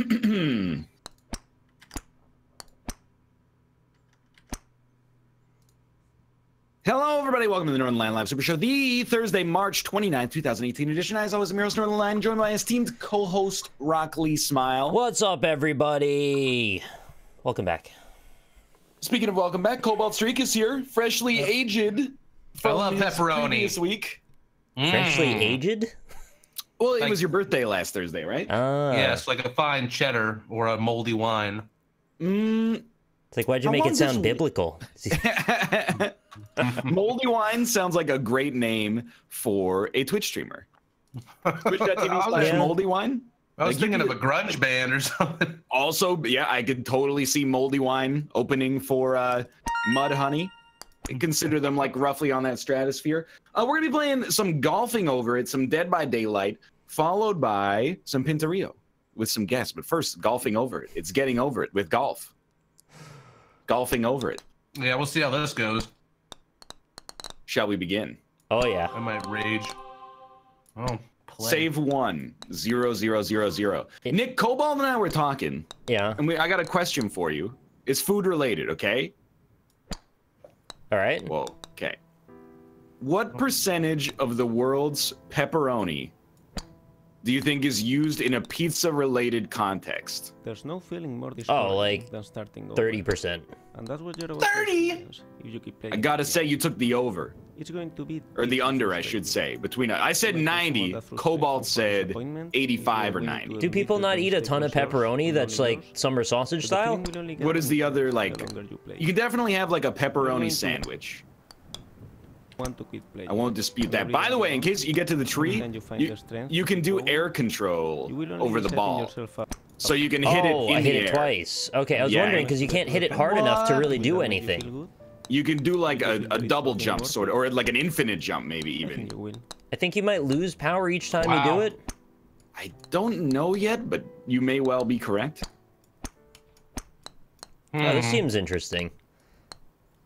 Hello, everybody. Welcome to the Northernlion Live Super Show, the Thursday, March 29th, 2018 edition. As always, I'm your host, Northernlion, joined by esteemed co-host, Rockley Smile. What's up, everybody? Welcome back. Speaking of welcome back, CobaltStreak is here, freshly aged from I love pepperoni. This week. Freshly aged? Well, it was your birthday last Thursday, right? Yes, like a fine cheddar or a moldy wine. It's like, why'd you make it sound biblical? Moldy wine sounds like a great name for a Twitch streamer. Twitch.tv/moldy wine. I was thinking of a grunge band or something. Also, yeah, I could totally see Moldy Wine opening for Mudhoney. Consider them like roughly on that stratosphere. We're gonna be playing some golfing over it, some Dead by Daylight, followed by some Pinturillo with some guests. But first, golfing over it. It's getting over it with golf. Golfing over it. Yeah, we'll see how this goes. Shall we begin? Oh, yeah. I might rage. Oh, play. Save 1 0 0 0 0. Nick, Cobalt and I were talking. Yeah. And I got a question for you. It's food related, okay? All right. Whoa, okay. What percentage of the world's pepperoni do you think is used in a pizza-related context? There's no feeling more discouraging than starting over. 30%. And that's what you're 30? If you keep playing I gotta say, you took the over. it's going to be Or the under, I should say. Between I said 90, Cobalt said 85 or 90. Do people not eat a ton of pepperoni that's like summer sausage style? What is the other, like... You can definitely have, like, a pepperoni sandwich. I won't dispute that. By the way, in case you get to the tree, you can do air control over the ball. So you can hit it in the air. I hit it twice. Okay, I was wondering, because you can't hit it hard enough to really do anything. You can do like a double jump sort of, or like an infinite jump maybe even. I think you might lose power each time you do it. I don't know yet, but you may well be correct. Oh, this seems interesting.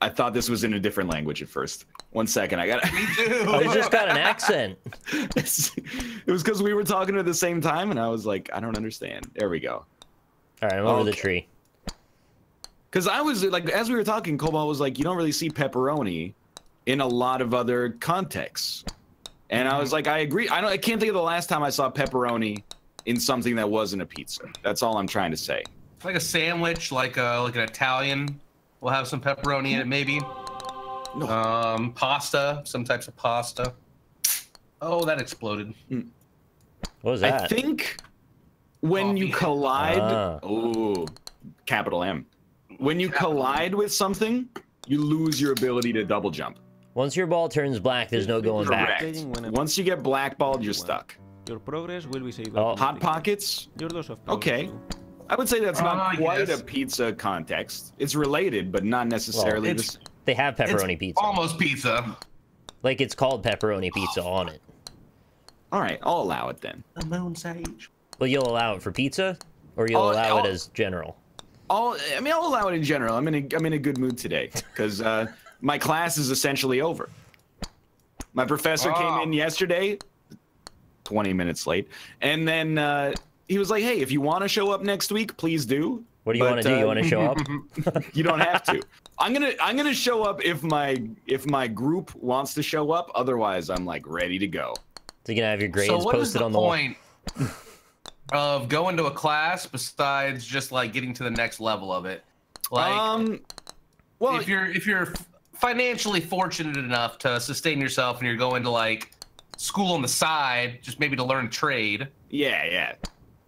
I thought this was in a different language at first. 1 second, I got. Me too. Oh, he's just got an accent. It was because we were talking at the same time, and I was like, I don't understand. There we go. All right, I'm over the tree. Because I was like, as we were talking, Cobalt was like, you don't really see pepperoni in a lot of other contexts, and I was like, I agree. I can't think of the last time I saw pepperoni in something that wasn't a pizza. That's all I'm trying to say. It's like a sandwich, like an Italian. We'll have some pepperoni in it, maybe. No. Pasta, some types of pasta. Oh, that exploded. What was that? I think when you collide, oh, capital M. When you collide with something, you lose your ability to double jump. Once your ball turns black, there's no going back. Once you get blackballed, you're stuck. Your progress will be saved. Hot Pockets? Okay. I would say that's not quite a pizza context. It's related, but not necessarily. Well, they have pepperoni pizza. Almost pizza. Like it's called pepperoni pizza on it. All right, I'll allow it then. A moon sage. Well, you'll allow it for pizza, or you'll allow it as general. I'll allow it in general. I'm in a good mood today because my class is essentially over. My professor came in yesterday, 20 minutes late, and then he was like, "Hey, if you want to show up next week, please do." What do you want to do? You want to show up? You don't have to. I'm gonna show up if my group wants to show up. Otherwise, I'm like ready to go. So you're gonna have your grades posted on the wall. So what is the point of going to a class besides just like getting to the next level of it? Like, well, if you're financially fortunate enough to sustain yourself and you're going to like school on the side, just maybe to learn trade. Yeah.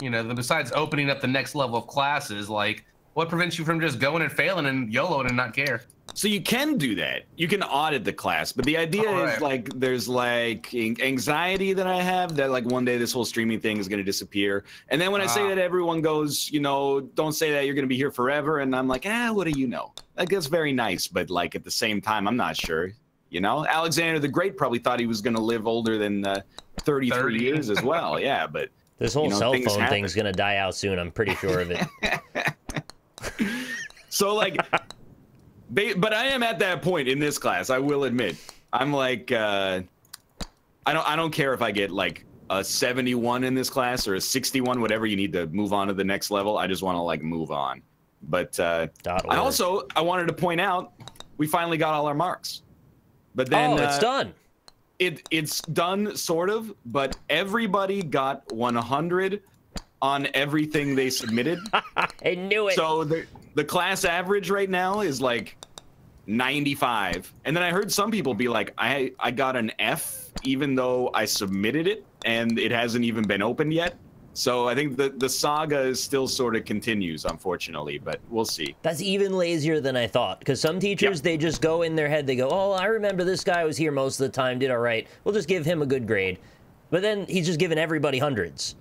You know, besides opening up the next level of classes, like, what prevents you from just going and failing and YOLOing and not care? So you can do that. You can audit the class, but the idea is like there's like anxiety that I have that like one day this whole streaming thing is going to disappear. And then when I say that, everyone goes, you know, don't say that you're going to be here forever. And I'm like, what do you know? Like, that's very nice, but like at the same time, I'm not sure. You know, Alexander the Great probably thought he was going to live older than 33 years as well. Yeah, but this whole cell phone thing's going to die out soon. I'm pretty sure of it. So like, but I am at that point in this class. I will admit, I'm like, I don't care if I get like a 71 in this class or a 61, whatever you need to move on to the next level. I just want to like I wanted to point out we finally got all our marks. But then it's done. It's done sort of, but everybody got 100 on everything they submitted. I knew it. So the class average right now is like 95. And then I heard some people be like, I got an F even though I submitted it and it hasn't even been opened yet. So I think the saga is still sort of continues, unfortunately, but we'll see. That's even lazier than I thought, because some teachers, they just go in their head, they go, oh, I remember this guy was here most of the time, did all right. We'll just give him a good grade. But then he's just giving everybody hundreds.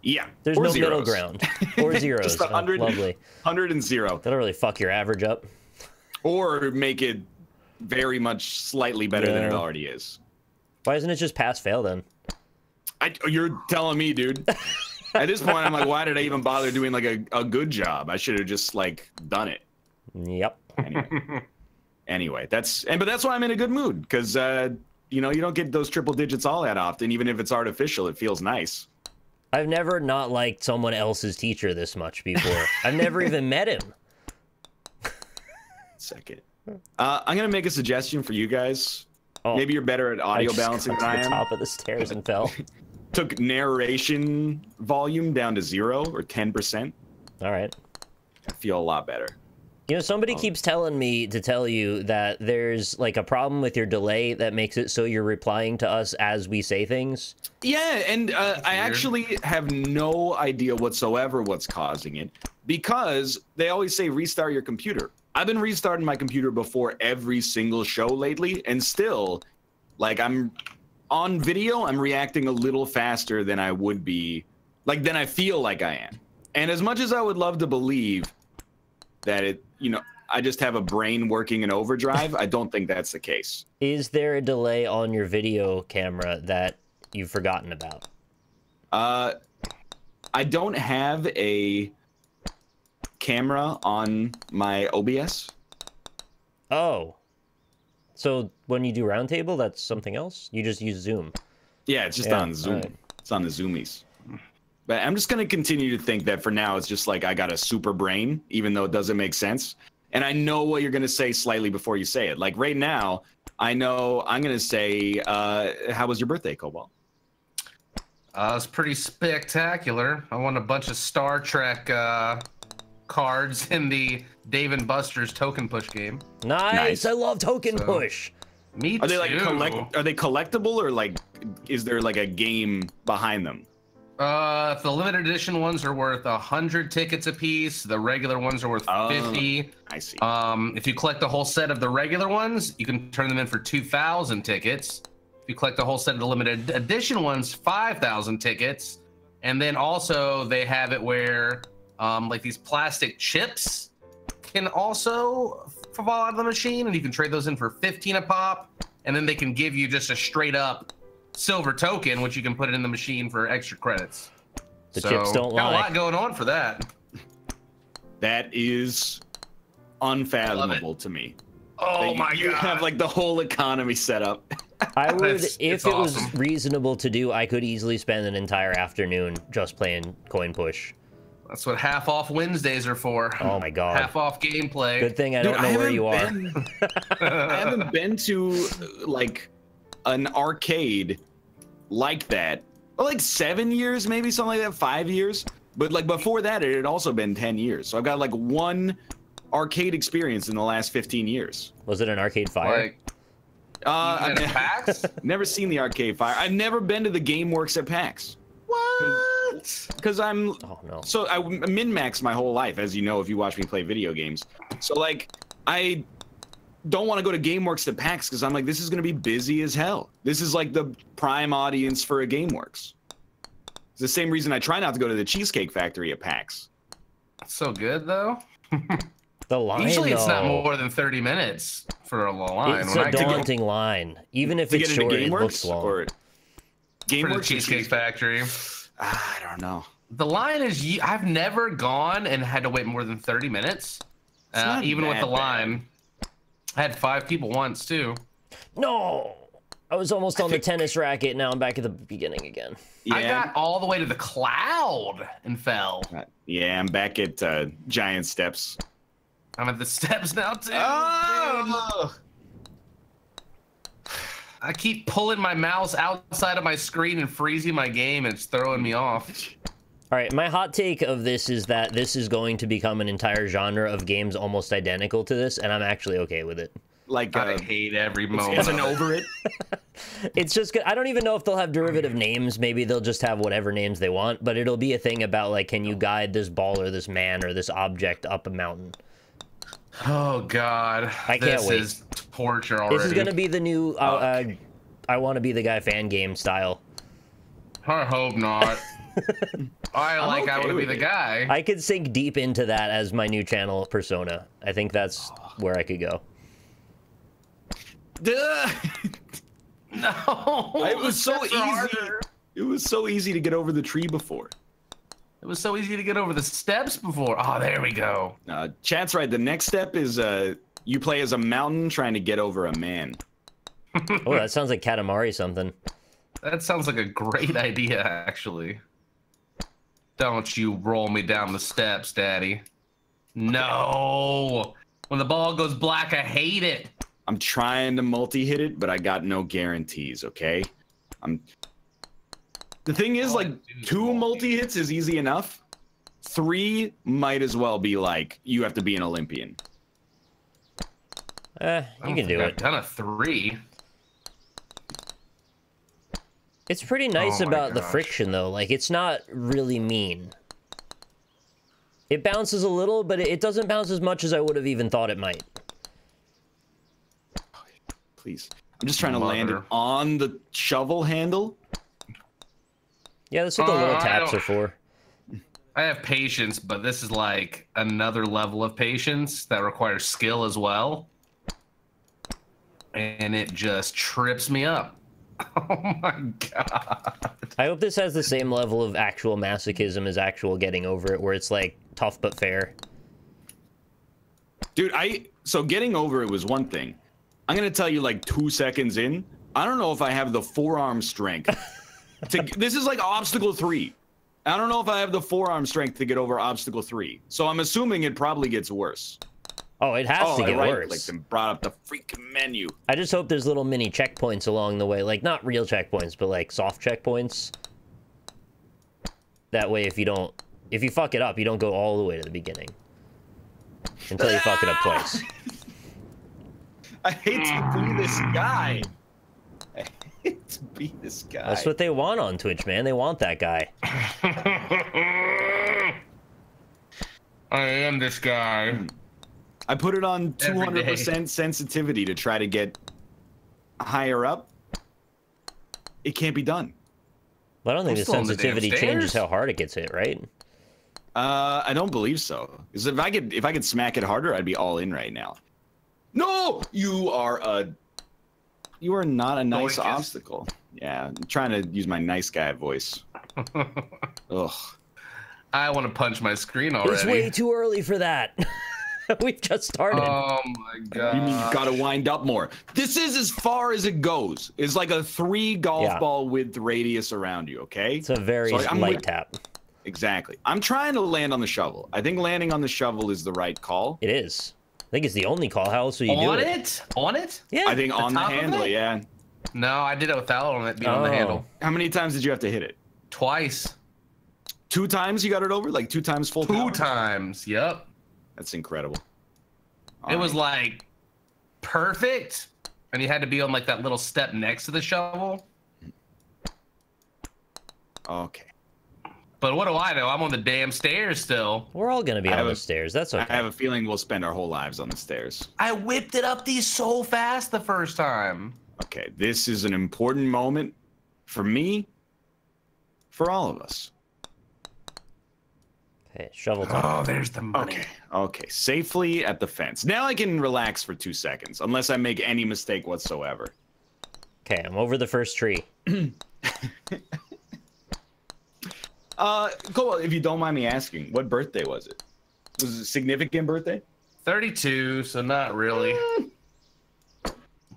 Yeah. There's no middle ground. Or zeros. Just 100, lovely. 100 and 0. That'll really fuck your average up. Or make it very much slightly better than it already is. Why isn't it just pass-fail then? You're telling me, dude. At this point, I'm like, why did I even bother doing like a good job? I should have just like done it. Yep. Anyway, but that's why I'm in a good mood, because you know, you don't get those triple digits all that often. Even if it's artificial, it feels nice. I've never not liked someone else's teacher this much before. I've never even met him. Second, I'm gonna make a suggestion for you guys. Oh, maybe you're better at audio balancing than I am. Top of the stairs and fell. Took narration volume down to 0 or 10%. All right. I feel a lot better. You know, somebody keeps telling me to tell you that there's like a problem with your delay that makes it so you're replying to us as we say things. Yeah, and I actually have no idea whatsoever what's causing it, because they always say restart your computer. I've been restarting my computer before every single show lately, and still, like, I'm on video, I'm reacting a little faster than I would be, like, than I feel like I am. And as much as I would love to believe that it, you know, I just have a brain working in overdrive, I don't think that's the case. Is there a delay on your video camera that you've forgotten about? I don't have a camera on my OBS. Oh. So when you do Roundtable, that's something else? You just use Zoom? Yeah, it's just on Zoom. Right. It's on the Zoomies. But I'm just going to continue to think that for now, it's just like I got a super brain, even though it doesn't make sense. And I know what you're going to say slightly before you say it. Like right now, I know I'm going to say, how was your birthday, Cobalt? It's pretty spectacular. I won a bunch of Star Trek cards in the Dave & Buster's token push game. Nice. I love token push. Me too. Are they like are they collectible, or like is there like a game behind them? The limited edition ones are worth 100 tickets a piece. The regular ones are worth 50. I see. If you collect the whole set of the regular ones, you can turn them in for 2,000 tickets. If you collect the whole set of the limited edition ones, 5,000 tickets. And then also they have it where like these plastic chips can also fall out of the machine, and you can trade those in for 15 a pop. And then they can give you just a straight up silver token, which you can put it in the machine for extra credits. The chips don't lie. Got a lot going on for that. That is unfathomable to me. Oh my god! You have like the whole economy set up. I would, if it was reasonable to do, I could easily spend an entire afternoon just playing coin push. That's what half off Wednesdays are for. Oh my god! Half off gameplay. Good thing I don't know where you are. I haven't been to like an arcade like that. Well, like 7 years, maybe something like that, 5 years. But like before that, it had also been 10 years. So I've got like one arcade experience in the last 15 years. Was it an Arcade Fire? Like, PAX? Never seen the Arcade Fire. I've never been to the GameWorks at PAX. What? Because I'm so I min-max my whole life, as you know, if you watch me play video games. So like I don't want to go to GameWorks at PAX because I'm like, this is going to be busy as hell. This is like the prime audience for a GameWorks. It's the same reason I try not to go to the Cheesecake Factory at PAX. So good though. The line, usually it's not more than 30 minutes for a line. It's a daunting line, even if it's short. It looks long. For the Cheesecake Factory. I don't know. The line is, I've never gone and had to wait more than 30 minutes, even with the line. I had 5 people once too. No. I was almost on the tennis racket. Now I'm back at the beginning again. Yeah. I got all the way to the cloud and fell. Yeah, I'm back at giant steps. I'm at the steps now too. Oh! I keep pulling my mouse outside of my screen and freezing my game, and it's throwing me off. All right, my hot take of this is that this is going to become an entire genre of games almost identical to this, and I'm actually okay with it. Like I hate every moment. Isn't over it. It's just, I don't even know if they'll have derivative names. Maybe they'll just have whatever names they want, but it'll be a thing about, like, can you guide this ball or this man or this object up a mountain? Oh, God. I can't wait. This is torture already. This is going to be the new I Want to Be the Guy fan game style. I hope not. I want to be the guy. I could sink deep into that as my new channel persona. I think that's where I could go. Duh. No. It was so easy. Harder. It was so easy to get over the tree before. It was so easy to get over the steps before. Oh, there we go. Chat's right. The next step is you play as a mountain trying to get over a man. Oh, that sounds like Katamari something. That sounds like a great idea, actually. Don't you roll me down the steps, Daddy. No. When the ball goes black, I hate it. I'm trying to multi-hit it, but I got no guarantees, okay? The thing is, like, 2 multi-hits is easy enough. 3 might as well be like, you have to be an Olympian. You can do it. I've done a 3. It's pretty nice about the friction, though. Like, it's not really mean. It bounces a little, but it doesn't bounce as much as I would have even thought it might. Please. I'm just trying to land it on the shovel handle. Yeah, that's what the little taps are for. I have patience, but this is like another level of patience that requires skill as well. And it just trips me up. Oh my god. I hope this has the same level of actual masochism as actual getting over it, where it's like tough but fair. Dude, so getting over it was one thing. I'm gonna tell you, like 2 seconds in, I don't know if I have the forearm strength. This is like obstacle 3. I don't know if I have the forearm strength to get over obstacle 3. So I'm assuming it probably gets worse. Oh, it has to get worse. Like them brought up the freaking menu. I just hope there's little mini checkpoints along the way, like not real checkpoints, but like soft checkpoints. That way, if you fuck it up, you don't go all the way to the beginning until you fuck it up twice. I hate to be this guy. I hate to be this guy. That's what they want on Twitch, man. They want that guy. I am this guy. I put it on 200% sensitivity to try to get higher up. It can't be done. Well, I don't think the sensitivity changes how hard it gets hit, right? I don't believe so. Because if I could smack it harder, I'd be all in right now. No, you are not a nice obstacle. Yeah, I'm trying to use my nice guy voice. Ugh. I want to punch my screen already. It's way too early for that. We've just started. Oh my god. You mean you gotta wind up more? This is as far as it goes. It's like a 3 golf ball width radius around you, okay? It's a very light tap. Exactly. I'm trying to land on the shovel. I think landing on the shovel is the right call. It is. I think it's the only call. How else will you do it? On it? Yeah. I think on the handle, yeah. No, I did it without on it being on the handle. How many times did you have to hit it? Twice. 2 times you got it over? Like 2 times full power? 2 times, yep. That's incredible. It was like perfect, and you had to be on like that little step next to the shovel. Okay. But what do I know? I'm on the damn stairs still. We're all gonna be on the stairs. That's okay. I have a feeling we'll spend our whole lives on the stairs. I whipped it up these so fast the first time. Okay, this is an important moment for me, for all of us. Okay, shovel time. Oh, there's the money. Okay, safely at the fence. Now I can relax for 2 seconds, unless I make any mistake whatsoever. Okay, I'm over the first tree. Cobalt, if you don't mind me asking, what birthday was it? Was it a significant birthday? 32, so not really.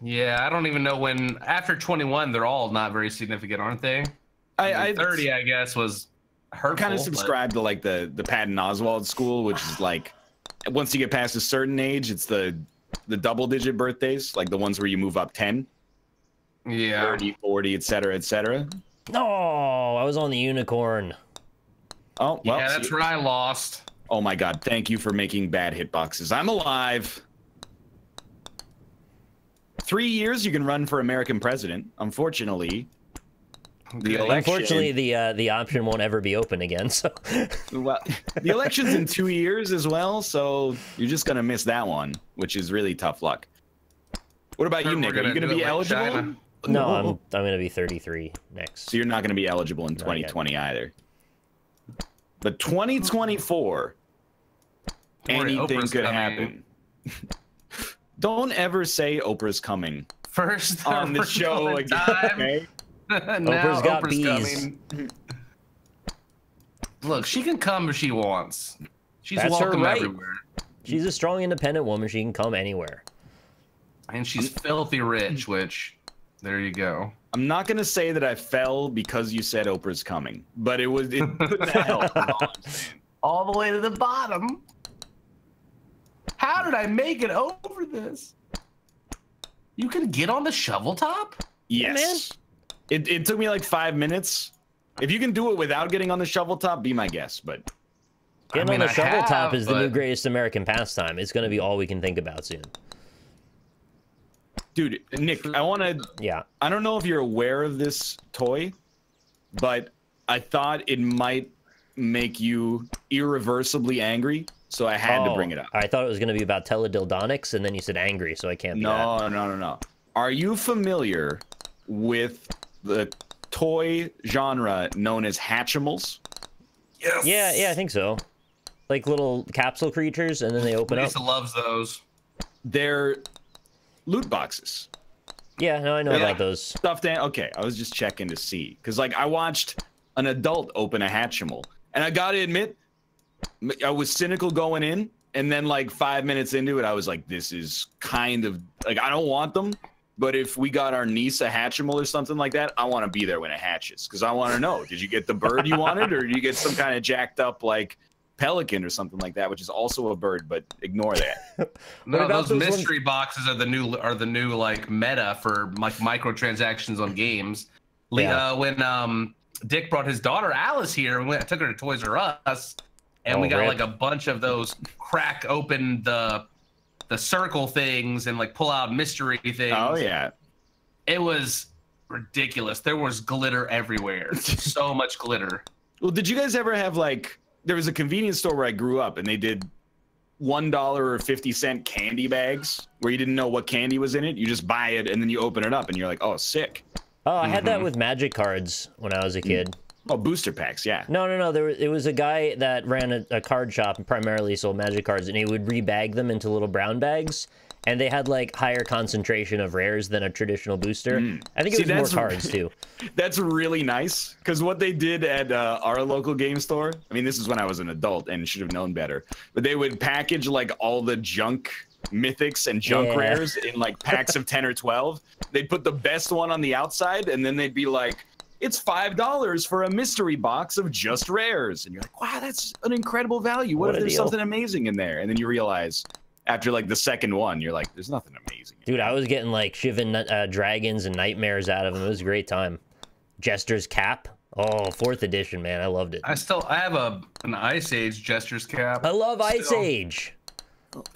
Yeah, I don't even know when. After 21, they're all not very significant, aren't they? I 30, I guess, was hurtful. Kind of subscribe to like the Patton Oswalt school, which is like once you get past a certain age, it's the double-digit birthdays, like the ones where you move up 10. Yeah. 30, 40, etc., etc. No, I was on the unicorn. Oh, well. Yeah, that's where I lost. Oh my God! Thank you for making bad hitboxes. I'm alive. 3 years you can run for American president. Unfortunately, the election. Unfortunately, the option won't ever be open again. So, well, the election's in 2 years as well, so you're just gonna miss that one, which is really tough luck. What about you, Nick? Are you gonna be eligible? No, I'm gonna be 33 next. So you're not gonna be eligible in 2020 either. But 2024, anything could happen. Don't ever say Oprah's coming. First on the show again. Okay? Oprah's got bees. Coming. Look, she can come if she wants. She's That's welcome her right. everywhere. She's a strong, independent woman. She can come anywhere. And she's filthy rich, which, there you go. I'm not gonna say that I fell because you said Oprah's coming, but it couldn't help. All the way to the bottom. How did I make it over this? You can get on the shovel top? Yes. Yeah, it took me like 5 minutes. If you can do it without getting on the shovel top, be my guest. But getting on the shovel top is the new greatest American pastime. It's going to be all we can think about soon. Dude, Nick, I want to... Yeah. I don't know if you're aware of this toy, but I thought it might make you irreversibly angry. So I had to bring it up. I thought it was going to be about teledildonics, and then you said angry, so I can't be that. No. Are you familiar with the toy genre known as Hatchimals? Yes. Yeah, I think so. Like little capsule creatures, and then they open up. Lisa loves those. They're loot boxes. Yeah, no, I know about those. Stuffed in. Okay, I was just checking to see. Because, like, I watched an adult open a Hatchimal, and I gotta admit, I was cynical going in, and then like 5 minutes into it, I was like, this is kind of like, I don't want them, but if we got our niece a Hatchimal or something like that, I want to be there when it hatches, because I want to know, did you get the bird you wanted, or did you get some kind of jacked up like pelican or something like that, which is also a bird, but ignore that. No, those mystery boxes are the new like meta for like microtransactions on games. Yeah. When Dick brought his daughter Alice here, I took her to Toys R Us. And we got like a bunch of those crack open the circle things and like pull out mystery things. Oh yeah. It was ridiculous. There was glitter everywhere. So much glitter. Well, did you guys ever have like, there was a convenience store where I grew up and they did $1 or 50-cent candy bags where you didn't know what candy was in it. You just buy it and then you open it up and you're like, oh, sick. Oh, I had that with magic cards when I was a kid. Oh, booster packs, yeah. No. It was a guy that ran a card shop and primarily sold magic cards, and he would rebag them into little brown bags, and they had like higher concentration of rares than a traditional booster. I think it was more cards too. That's really nice, because what they did at our local game store, I mean, this is when I was an adult and should have known better, but they would package like all the junk mythics and junk rares in like packs of 10 or 12. They'd put the best one on the outside, and then they'd be like, it's $5 for a mystery box of just rares. And you're like, wow, that's an incredible value. What if there's something amazing in there? And then you realize after like the second one, you're like, there's nothing amazing. Dude, I was getting like Shivan dragons and nightmares out of them. It was a great time. Jester's cap. Oh, 4th edition, man. I loved it. I have an Ice Age Jester's cap. I love Ice Age.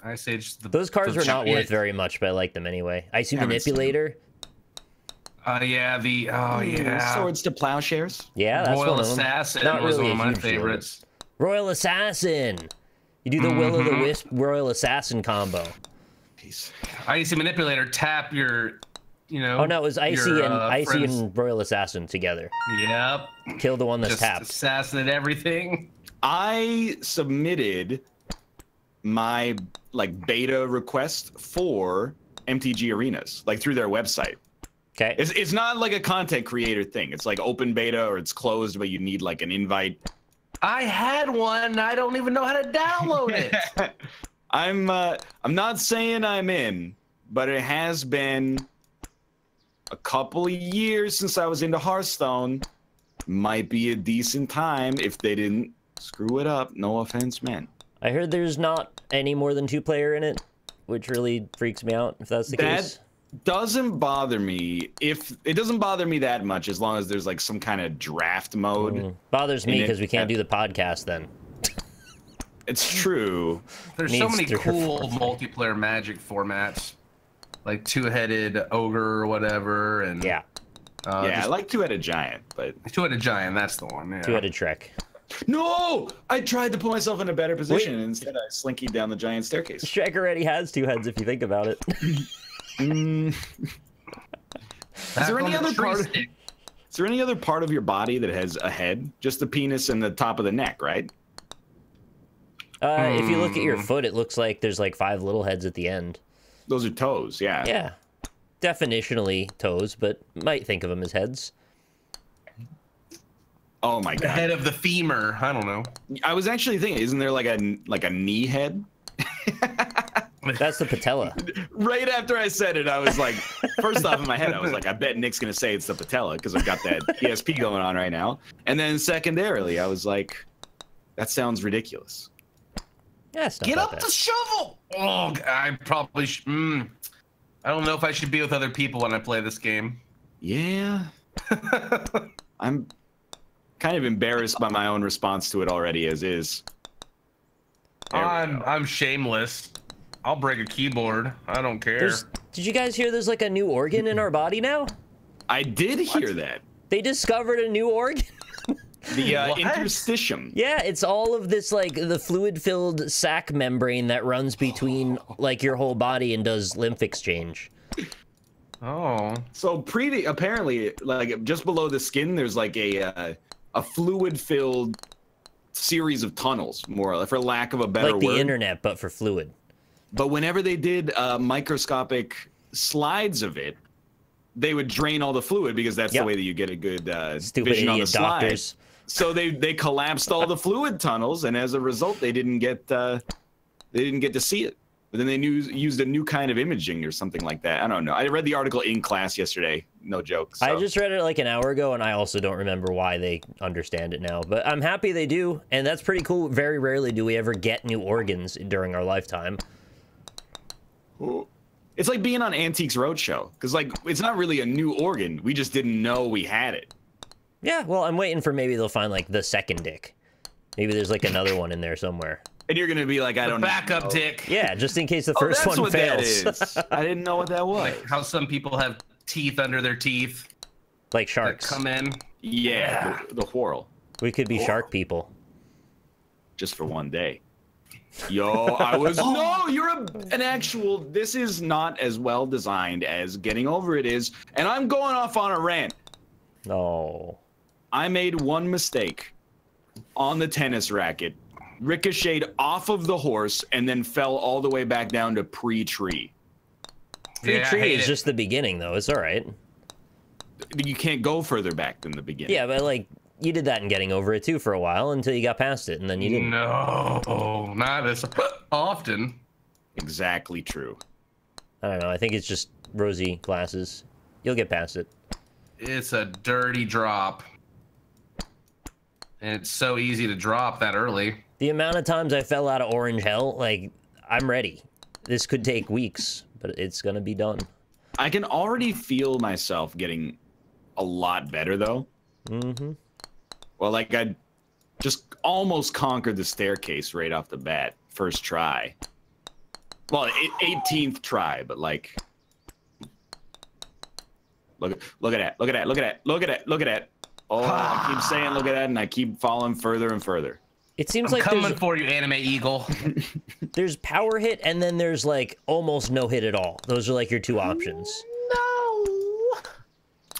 Ice Age. Those cards were not worth very much, but I like them anyway. Icy Manipulator. Swords to Plowshares. Yeah, that's Royal one of them. Assassin was one of my favorites. Royal Assassin. You do the Will o' the Wisp Royal Assassin combo. Peace. Icy Manipulator, tap your, Oh no, it was Icy and Royal Assassin together. Yep. Kill the one that's tapped. Assassinate everything. I submitted my like beta request for MTG Arenas, like through their website. Okay. It's not like a content creator thing. It's like open beta or it's closed, but you need like an invite. I had one. I don't even know how to download it. I'm not saying I'm in, but it has been a couple of years since I was into Hearthstone. Might be a decent time if they didn't screw it up. No offense, man. I heard there's not any more than 2-player in it, which really freaks me out if that's the case. Doesn't bother me. If it doesn't bother me that much, as long as there's like some kind of draft mode. Bothers me because we can't do the podcast then. It's true. There's so many cool multiplayer Magic formats, like two-headed ogre or whatever, and yeah, I like two-headed giant, but two-headed giant, that's the one. Yeah. Two-headed Shrek. No, I tried to put myself in a better position, and instead I slinkied down the giant staircase. Shrek already has 2 heads if you think about it. Is there any other part? Is there any other part of your body that has a head? Just the penis and the top of the neck, right? If you look at your foot, it looks like there's like 5 little heads at the end. Those are toes, yeah. Yeah, definitionally toes, but might think of them as heads. Oh my god. The head of the femur. I don't know. I was actually thinking, isn't there like a knee head? That's the patella. Right after I said it, I was like, first off in my head, I was like, I bet Nick's gonna say it's the patella because I've got that ESP going on right now. And then secondarily, I was like, that sounds ridiculous. Yeah, get up the shovel. Oh, I probably I don't know if I should be with other people when I play this game. Yeah. I'm kind of embarrassed by my own response to it already as is. I'm shameless. I'll break a keyboard. I don't care. Did you guys hear there's like a new organ in our body now? I did hear that. They discovered a new organ. The interstitium. Yeah, it's all of this like the fluid-filled sac membrane that runs between like your whole body and does lymph exchange. Oh. So apparently, like just below the skin, there's like a fluid-filled series of tunnels, more or less, for lack of a better word. Like the internet, but for fluid. But whenever they did microscopic slides of it, they would drain all the fluid because that's the way that you get a good vision on the slide. Doctors. So they collapsed all the fluid tunnels, and as a result, they didn't get to see it. But then they used a new kind of imaging or something like that. I don't know. I read the article in class yesterday. No joke. So. I just read it like an hour ago, and I also don't remember why they understand it now. But I'm happy they do, and that's pretty cool. Very rarely do we ever get new organs during our lifetime. It's like being on Antiques Roadshow, because like it's not really a new organ. We just didn't know we had it. Yeah, well, I'm waiting for maybe they'll find like the second dick. Maybe there's like another one in there somewhere. And you're gonna be like, I don't know. Backup dick. Yeah, just in case the first one fails. That is. I didn't know what that was. Like how some people have teeth under their teeth. Like sharks. That come in. Yeah, the whorl. We could be shark people. Just for one day. Yo, I was no, you're an actual. This is not as well designed as Getting Over It is, and I'm going off on a rant. No. I made one mistake on the tennis racket, ricocheted off of the horse, and then fell all the way back down to pre-tree. Pre-tree is just the beginning, though. It's all right. You can't go further back than the beginning. Yeah, but like you did that in Getting Over It too for a while until you got past it, and then you didn't. No, not as often. Exactly true. I don't know. I think it's just rosy glasses. You'll get past it. It's a dirty drop. And it's so easy to drop that early. The amount of times I fell out of orange hell, like, I'm ready. This could take weeks, but it's gonna be done. I can already feel myself getting a lot better, though. Mm-hmm. Well, like, I just almost conquered the staircase right off the bat. First try. Well, 18th try, but, like... Look at that, look at that, look at that, look at that, look at that. Oh, I keep saying look at that, and I keep falling further and further. It seems I'm like coming for you, anime eagle. There's power hit, and then there's like almost no hit at all. Those are like your two options. No.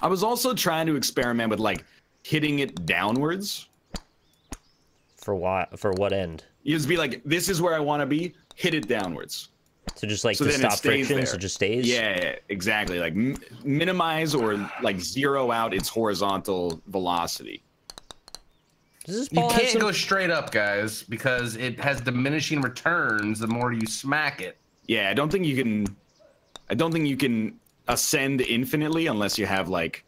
I was also trying to experiment with like hitting it downwards. For what? For what end? You just be like, this is where I want to be. Hit it downwards. So just like to stop friction, so it just stays? Yeah, exactly. Like minimize or like zero out its horizontal velocity. Does this you can't go straight up, guys, because it has diminishing returns the more you smack it. Yeah, I don't think you can ascend infinitely unless you have like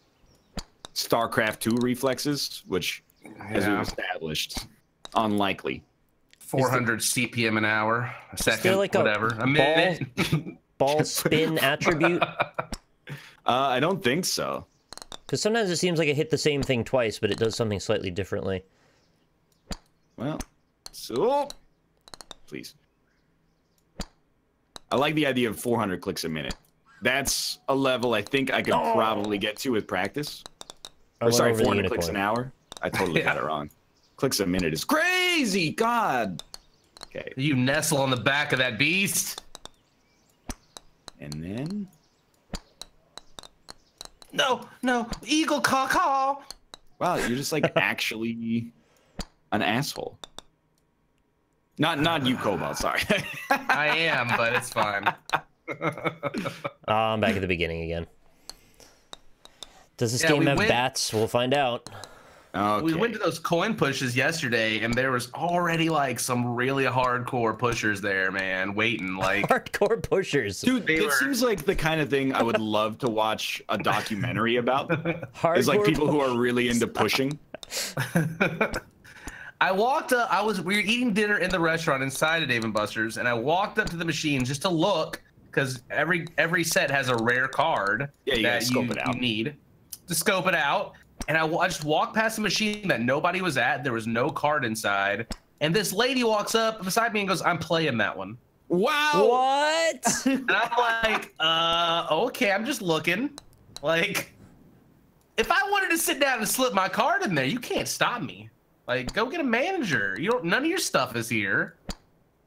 StarCraft 2 reflexes, which, as we've established, unlikely. 400 CPM an hour, a second, like whatever, a minute. Ball spin attribute? I don't think so. Because sometimes it seems like it hit the same thing twice, but it does something slightly differently. Well, so please. I like the idea of 400 clicks a minute. That's a level I think I could probably get to with practice. Or sorry, 400 clicks an hour. I totally got it wrong. Clicks a minute is crazy. God. Okay. You nestle on the back of that beast. And then. No, eagle caw. Wow, you're just like actually an asshole. Not you, Cobalt. Sorry. I am, but it's fine. I'm back at the beginning again. Does this game have bats? We'll find out. Okay. We went to those coin pushes yesterday, and there was already like some really hardcore pushers there, man, waiting. Like hardcore pushers, dude. It seems like the kind of thing I would love to watch a documentary about. It's like people who are really into pushing. I walked up. We were eating dinner in the restaurant inside of Dave & Buster's, and I walked up to the machine just to look because every set has a rare card that you need to scope it out. And I just walked past the machine that nobody was at. There was no card inside. And this lady walks up beside me and goes, "I'm playing that one." Wow. What? And I'm like, okay, I'm just looking. Like, if I wanted to sit down and slip my card in there, you can't stop me. Like, go get a manager. None of your stuff is here.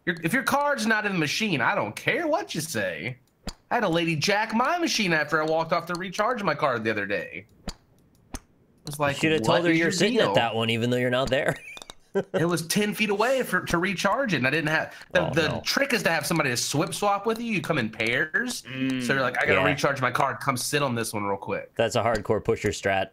If your card's not in the machine, I don't care what you say. I had a lady jack my machine after I walked off to recharge my card the other day. I was like, you should have told her you're sitting at that one, even though you're not there. It was 10 feet away to recharge it, and I didn't have. The trick is to have somebody to swap with you. You come in pairs, so you're like, I gotta recharge my card. Come sit on this one real quick. That's a hardcore pusher strat.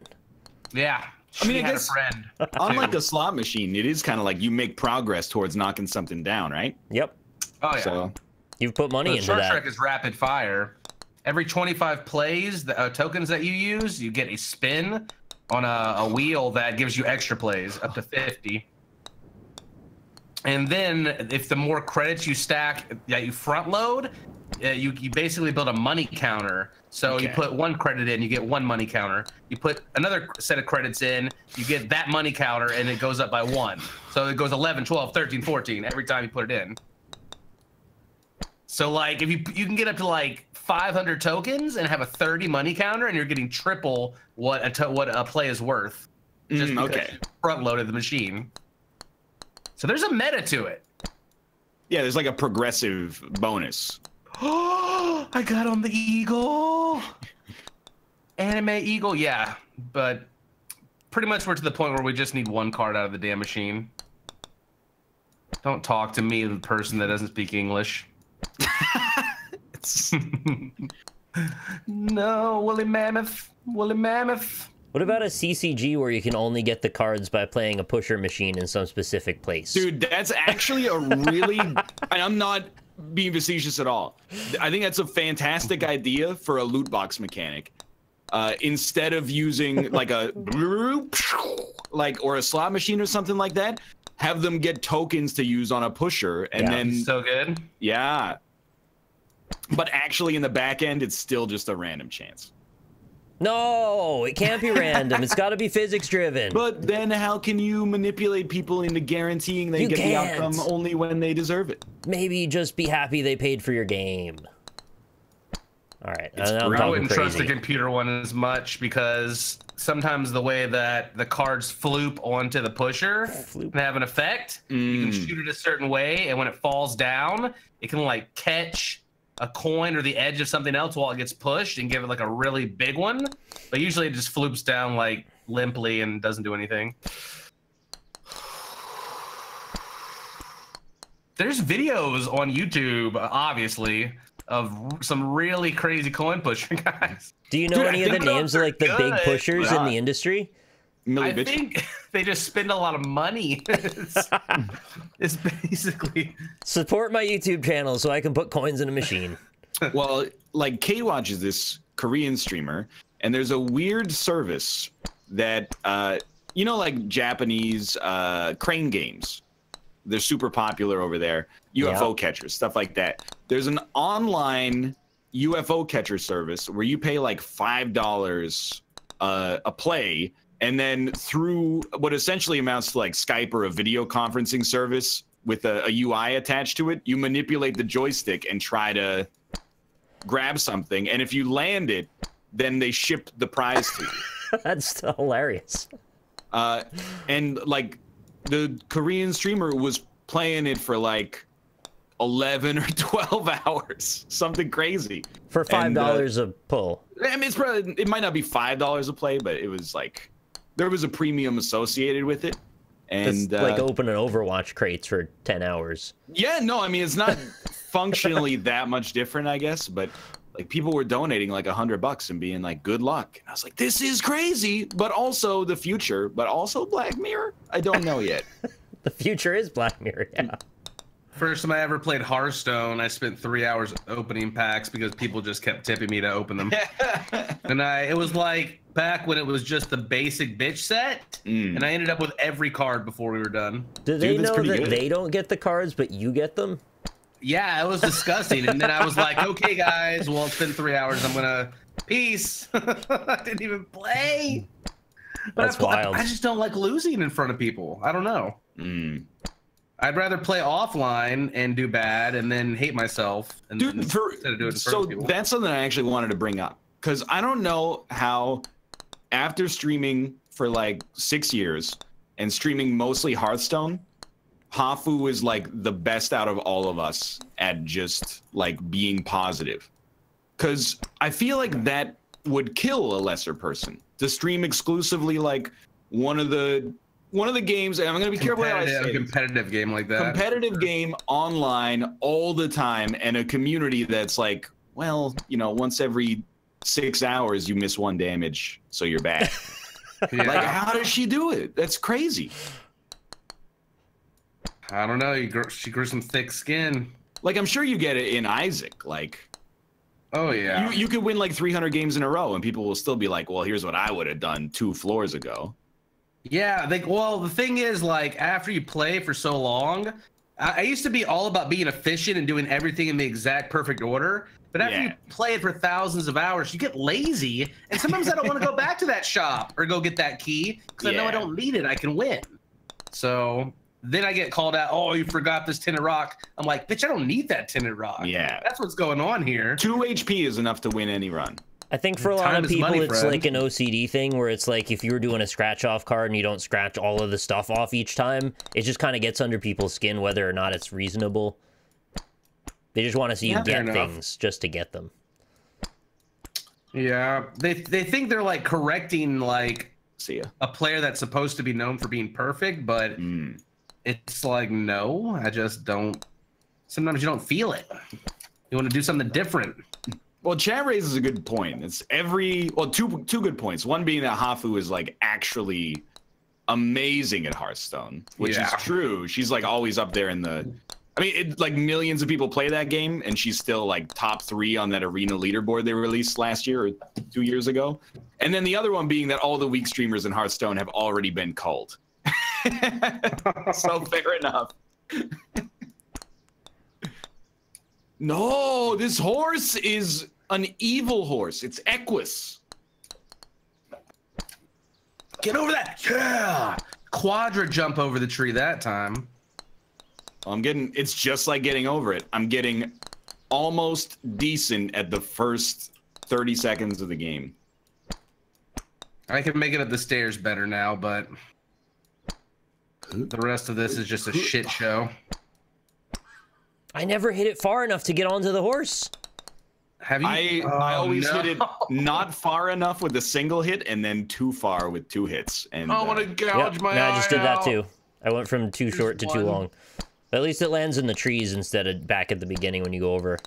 Yeah. I mean, I guess, a friend. Unlike a slot machine, it is kind of like you make progress towards knocking something down, right? Yep. Oh yeah. So you've put money into that. Short Trek is rapid fire. Every 25 plays, the tokens that you use, you get a spin on a wheel that gives you extra plays up to 50. And then if the more credits you stack that you front load, you basically build a money counter. So you put 1 credit in, you get 1 money counter. You put another set of credits in, you get that money counter, and it goes up by 1. So it goes 11, 12, 13, 14 every time you put it in. So like if you can get up to like 500 tokens and have a 30 money counter, and you're getting triple what a play is worth. Just because you front loaded the machine. So there's a meta to it. Yeah, there's like a progressive bonus. Oh, I got on the eagle. Anime eagle, yeah. But pretty much we're to the point where we just need 1 card out of the damn machine. Don't talk to me, the person that doesn't speak English. No, woolly mammoth, woolly mammoth. What about a CCG where you can only get the cards by playing a pusher machine in some specific place? Dude, that's actually a really... and I'm not being facetious at all. I think that's a fantastic idea for a loot box mechanic. Instead of using like a... or a slot machine or something like that, have them get tokens to use on a pusher, and then... So good. Yeah. But actually in the back end, it's still just a random chance. No, it can't be random. It's got to be physics driven. But then how can you manipulate people into guaranteeing they get the outcome only when they deserve it? Maybe just be happy they paid for your game. All right. I wouldn't trust the computer one as much because sometimes the way that the cards floop onto the pusher can have an effect. You can shoot it a certain way, and when it falls down, it can like catch a coin or the edge of something else while it gets pushed and give it like a really big one. But usually it just floops down like limply and doesn't do anything. There's videos on YouTube, obviously, of some really crazy coin pusher guys. Do you know any of the names of like the big pushers in the industry? I think they just spend a lot of money. It's basically... Support my YouTube channel so I can put coins in a machine. Well, like Kate watches this Korean streamer, and there's a weird service that you know, like Japanese crane games. They're super popular over there. UFO catchers, stuff like that. There's an online UFO catcher service where you pay like $5 a play, and then through what essentially amounts to like Skype or a video conferencing service with a UI attached to it, you manipulate the joystick and try to grab something. And if you land it, then they ship the prize to you. That's hilarious. And like the Korean streamer was playing it for like 11 or 12 hours, something crazy. For $5 a pull. I mean, it might not be $5 a play, but it was like, there was a premium associated with it. And like open an Overwatch crates for 10 hours. Yeah, no, I mean, it's not functionally that much different, I guess, but like people were donating like $100 and being like, good luck. And I was like, this is crazy, but also the future, but also Black Mirror. I don't know yet. The future is Black Mirror, yeah. First time I ever played Hearthstone, I spent 3 hours opening packs because people just kept tipping me to open them. And it was like back when it was just the basic bitch set, and I ended up with every card before we were done. Do they know that they don't get the cards, but you get them? Yeah, it was disgusting. And then I was like, okay, guys, well, it's been 3 hours. I'm gonna peace. I didn't even play. That's wild. I just don't like losing in front of people. I don't know. I'd rather play offline and do bad and then hate myself. And Dude, instead of doing it in front of people. That's something I actually wanted to bring up, because I don't know how, after streaming for like 6 years and streaming mostly Hearthstone, Hafu is like the best out of all of us at just like being positive. Because I feel like that would kill a lesser person to stream exclusively like one of the games, and I'm gonna be careful how I say it. A competitive game like that. Competitive game online all the time, and a community that's like, well, you know, once every 6 hours you miss 1 damage, so you're bad. Like, how does she do it? That's crazy. I don't know. She grew some thick skin. Like, I'm sure you get it in Isaac. Like, oh yeah, you could win like 300 games in a row, and people will still be like, well, here's what I would have done 2 floors ago. Yeah, well, the thing is, like, after you play for so long, I used to be all about being efficient and doing everything in the exact perfect order. But after you play it for thousands of hours, you get lazy. And sometimes I don't want to go back to that shop or go get that key because I know I don't need it. I can win. So then I get called out, oh, you forgot this tinted rock. I'm like, bitch, I don't need that tinted rock. Yeah. That's what's going on here. 2 HP is enough to win any run. I think for a lot of people, it's like an OCD thing where it's like if you were doing a scratch-off card and you don't scratch all of the stuff off each time, it just kind of gets under people's skin whether or not it's reasonable. They just want to see you get things just to get them. Yeah, they think they're like correcting like a player that's supposed to be known for being perfect, but it's like, no, I just don't. Sometimes you don't feel it. You want to do something different. Well, Chad raises a good point. It's two good points. One being that Hafu is like actually amazing at Hearthstone, which is true. She's like always up there in the. I mean, like millions of people play that game, and she's still like top 3 on that arena leaderboard they released last year or 2 years ago. And then the other one being that all the weak streamers in Hearthstone have already been culled. So fair enough. No, this horse is an evil horse. It's Equus. Get over that. Yeah. Quadra jump over the tree that time. It's just like getting over it. I'm getting almost decent at the first 30 seconds of the game. I can make it up the stairs better now, but the rest of this is just a shit show. I never hit it far enough to get onto the horse. Have you? I always hit it not far enough with a single hit and then too far with 2 hits. And I want to gouge my eye I just did that out. too. I went from too short to too long. But at least it lands in the trees instead of back at the beginning when you go over.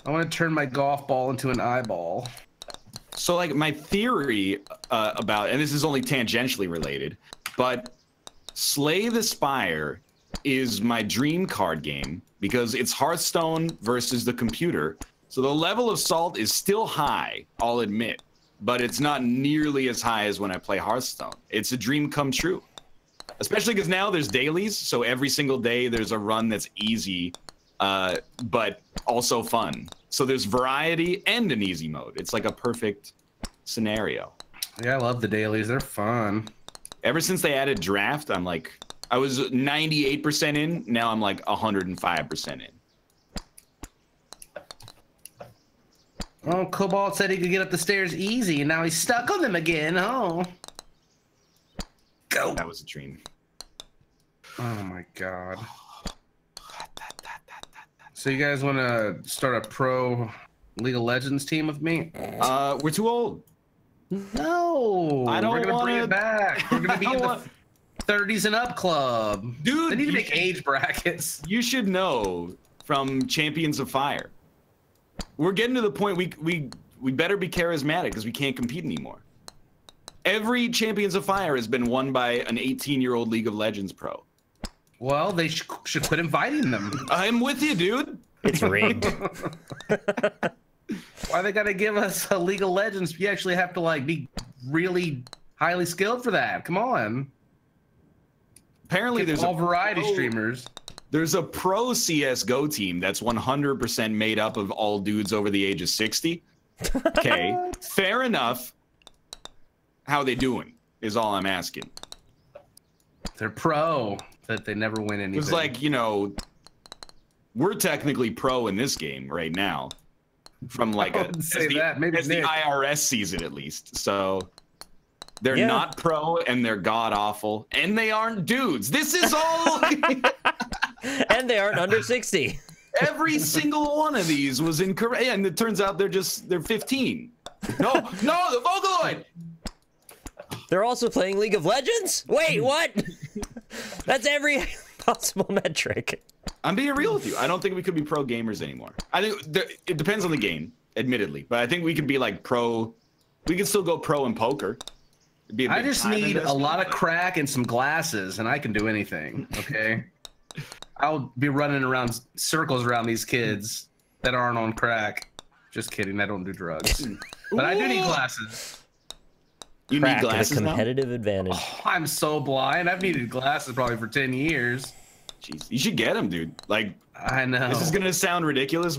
I want to turn my golf ball into an eyeball. So, like, my theory about, and this is only tangentially related, but Slay the Spire is my dream card game because it's Hearthstone versus the computer. So the level of salt is still high, I'll admit, but it's not nearly as high as when I play Hearthstone. It's a dream come true, especially because now there's dailies. So every single day there's a run that's easy, but also fun. So there's variety and an easy mode. It's like a perfect scenario. Yeah, I love the dailies. They're fun. Ever since they added draft, I'm like, I was 98% in. Now I'm like 105% in. Oh, Cobalt said he could get up the stairs easy, and now he's stuck on them again. Oh. Go. That was a dream. Oh, my God. So you guys want to start a pro League of Legends team with me? We're too old. No. I don't We're going to bring wanna- it back. We're going to be in the 30s and up club. Dude, they need to make age brackets. You should know from Champions of Fire. We're getting to the point we better be charismatic because we can't compete anymore. Every Champions of Fire has been won by an 18-year-old League of Legends pro. Well, they should quit inviting them. I'm with you, dude. It's rigged. Why they gotta give us a League of Legends? You actually have to like be really highly skilled for that. Come on. Apparently, there's all variety streamers. There's a pro CS:GO team that's 100% made up of all dudes over the age of 60. Okay, fair enough. How they doing is all I'm asking. They're pro, but they never win anything. It's like, you know, we're technically pro in this game right now. From like Maybe the IRS season at least. So they're not pro and they're god awful and they aren't dudes. This is all and they aren't under 60. Every single one of these was incorrect, and it turns out they're 15. No, the Vocaloid. They're also playing League of Legends? Wait, what? That's every possible metric. I'm being real with you. I don't think we could be pro gamers anymore. I think it depends on the game, admittedly, but I think we could be like pro. We could still go pro in poker. I just need a lot of crack and some glasses, and I can do anything. Okay, I'll be running around circles around these kids that aren't on crack. Just kidding. I don't do drugs, but I do need glasses. You Crack need glasses a competitive advantage. Oh, I'm so blind. I've needed glasses probably for 10 years. Jeez, you should get them, dude. Like, I know. This is gonna sound ridiculous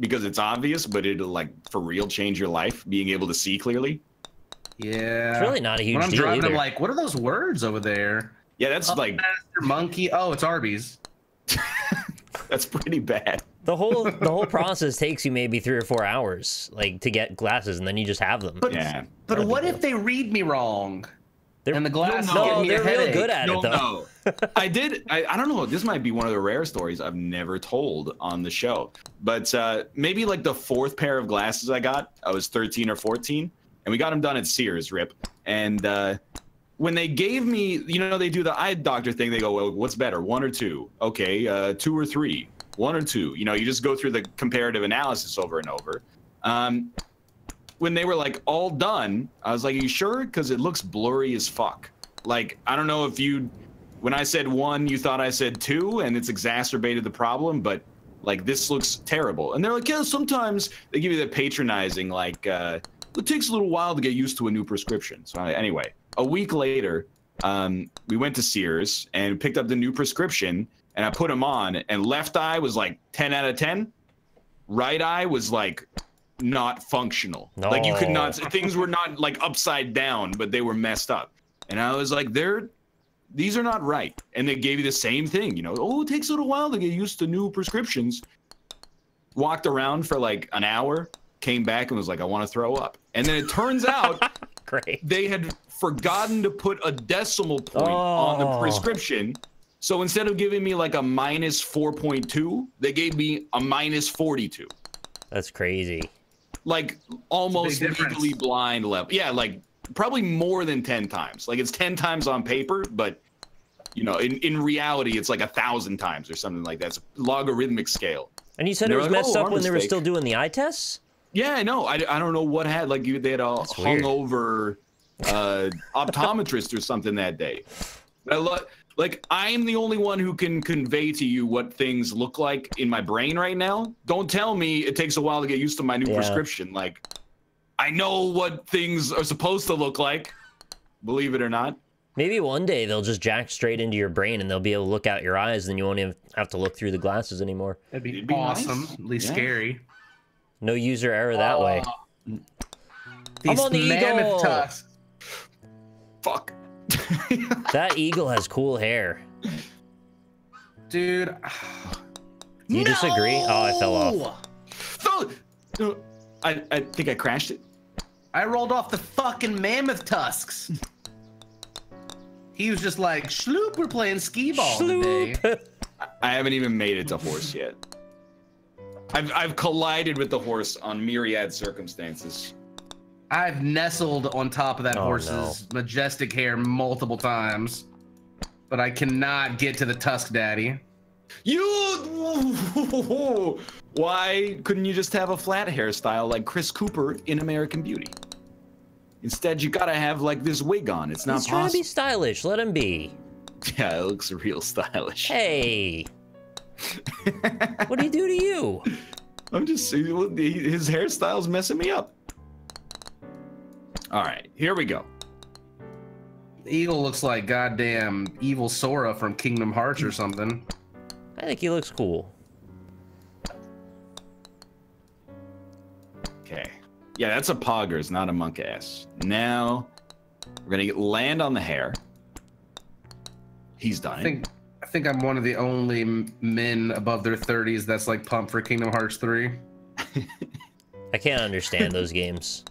because it's obvious, but it'll like for real change your life. Being able to see clearly. Yeah. It's really not a huge when I'm deal driving, either. I'm like, what are those words over there? Yeah, that's like monkey. Oh, it's Arby's. That's pretty bad. The whole process takes you maybe 3 or 4 hours, like to get glasses, and then you just have them. But, yeah. But what if they read me wrong? And the glasses no, give me they're a real headache. good at it, though. I don't know. This might be one of the rare stories I've never told on the show. But maybe like the 4th pair of glasses I got, I was 13 or 14, and we got them done at Sears, RIP. And when they gave me, you know, they do the eye doctor thing. They go, well, what's better, 1 or 2? Okay, 2 or 3, 1 or 2. You know, you just go through the comparative analysis over and over. When they were like all done, I was like, are you sure? Because it looks blurry as fuck. Like, I don't know if when I said 1, you thought I said 2, and it's exacerbated the problem, but like this looks terrible. And they're like, yeah, sometimes they give you the patronizing, like, it takes a little while to get used to a new prescription. So anyway, a week later, we went to Sears and picked up the new prescription, and I put them on, and left eye was like 10 out of 10. Right eye was like not functional. No. Like you could not, things were not like upside down, but they were messed up. And I was like, these are not right. And they gave you the same thing, you know, oh, it takes a little while to get used to new prescriptions. Walked around for like an hour, came back and was like, I want to throw up. And then it turns out Great. they had forgotten to put a decimal point on the prescription. So instead of giving me like a minus 4.2, they gave me a minus 42. That's crazy. Like almost legally blind level. Yeah, like probably more than 10 times. Like it's 10 times on paper, but you know, in reality, it's like 1,000 times or something like that. It's a logarithmic scale. And you said it was messed up when they were still doing the eye tests? Yeah, I know. I don't know what had, like they had a hungover optometrist or something that day. Like, I'm the only one who can convey to you what things look like in my brain right now. Don't tell me it takes a while to get used to my new prescription. Like, I know what things are supposed to look like, believe it or not. Maybe one day they'll just jack straight into your brain and they'll be able to look out your eyes and you won't even have to look through the glasses anymore. It'd be awesome, nice. At least scary. No user error that way. These I'm on the mammoth eagle. tusks. Fuck. That eagle has cool hair. Dude. Do you disagree? Oh, I fell off. No, I think I crashed it. I rolled off the fucking mammoth tusks. He was just like, Schloop, we're playing skee ball today. I haven't even made it to horse yet. I've collided with the horse on myriad circumstances. I've nestled on top of that horse's majestic hair multiple times, but I cannot get to the tusk daddy. Why couldn't you just have a flat hairstyle like Chris Cooper in American Beauty? Instead, you gotta have like this wig on. It's not possible. He's trying to be stylish. Let him be. Yeah, it looks real stylish. Hey. What did he do to you? I'm just saying, his hairstyle's messing me up. All right, here we go. The eagle looks like goddamn evil Sora from Kingdom Hearts or something. I think he looks cool. Okay. Yeah, that's a poggers, not a monk ass. Now, we're gonna land on the hair. He's done it. I think I'm one of the only men above their 30s that's like pumped for Kingdom Hearts 3. I can't understand those games.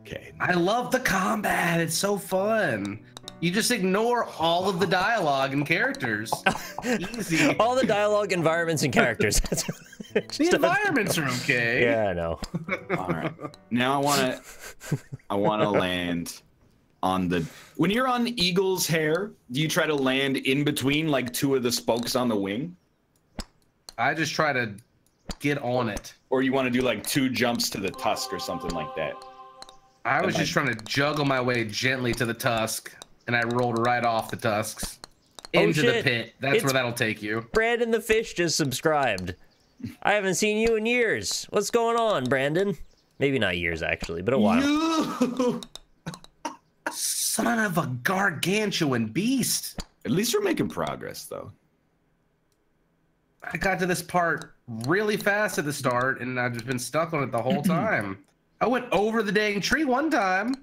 Okay. I love the combat. It's so fun. You just ignore all of the dialogue and characters. Easy. All the dialogue, environments, and characters. The environments are okay. Yeah, I know. All right. Now I wanna land on the. When you're on Eagle's hair, do you try to land in between like two of the spokes on the wing? I just try to get on it. Or you want to do like 2 jumps to the tusk or something like that? I was just trying to juggle my way gently to the tusk, and I rolled right off the tusks into the pit. That's where that'll take you. Brandon the Fish just subscribed. I haven't seen you in years. What's going on, Brandon? Maybe not years, actually, but a while. Son of a gargantuan beast. At least we're making progress, though. I got to this part really fast at the start, and I've just been stuck on it the whole time. I went over the dang tree one time.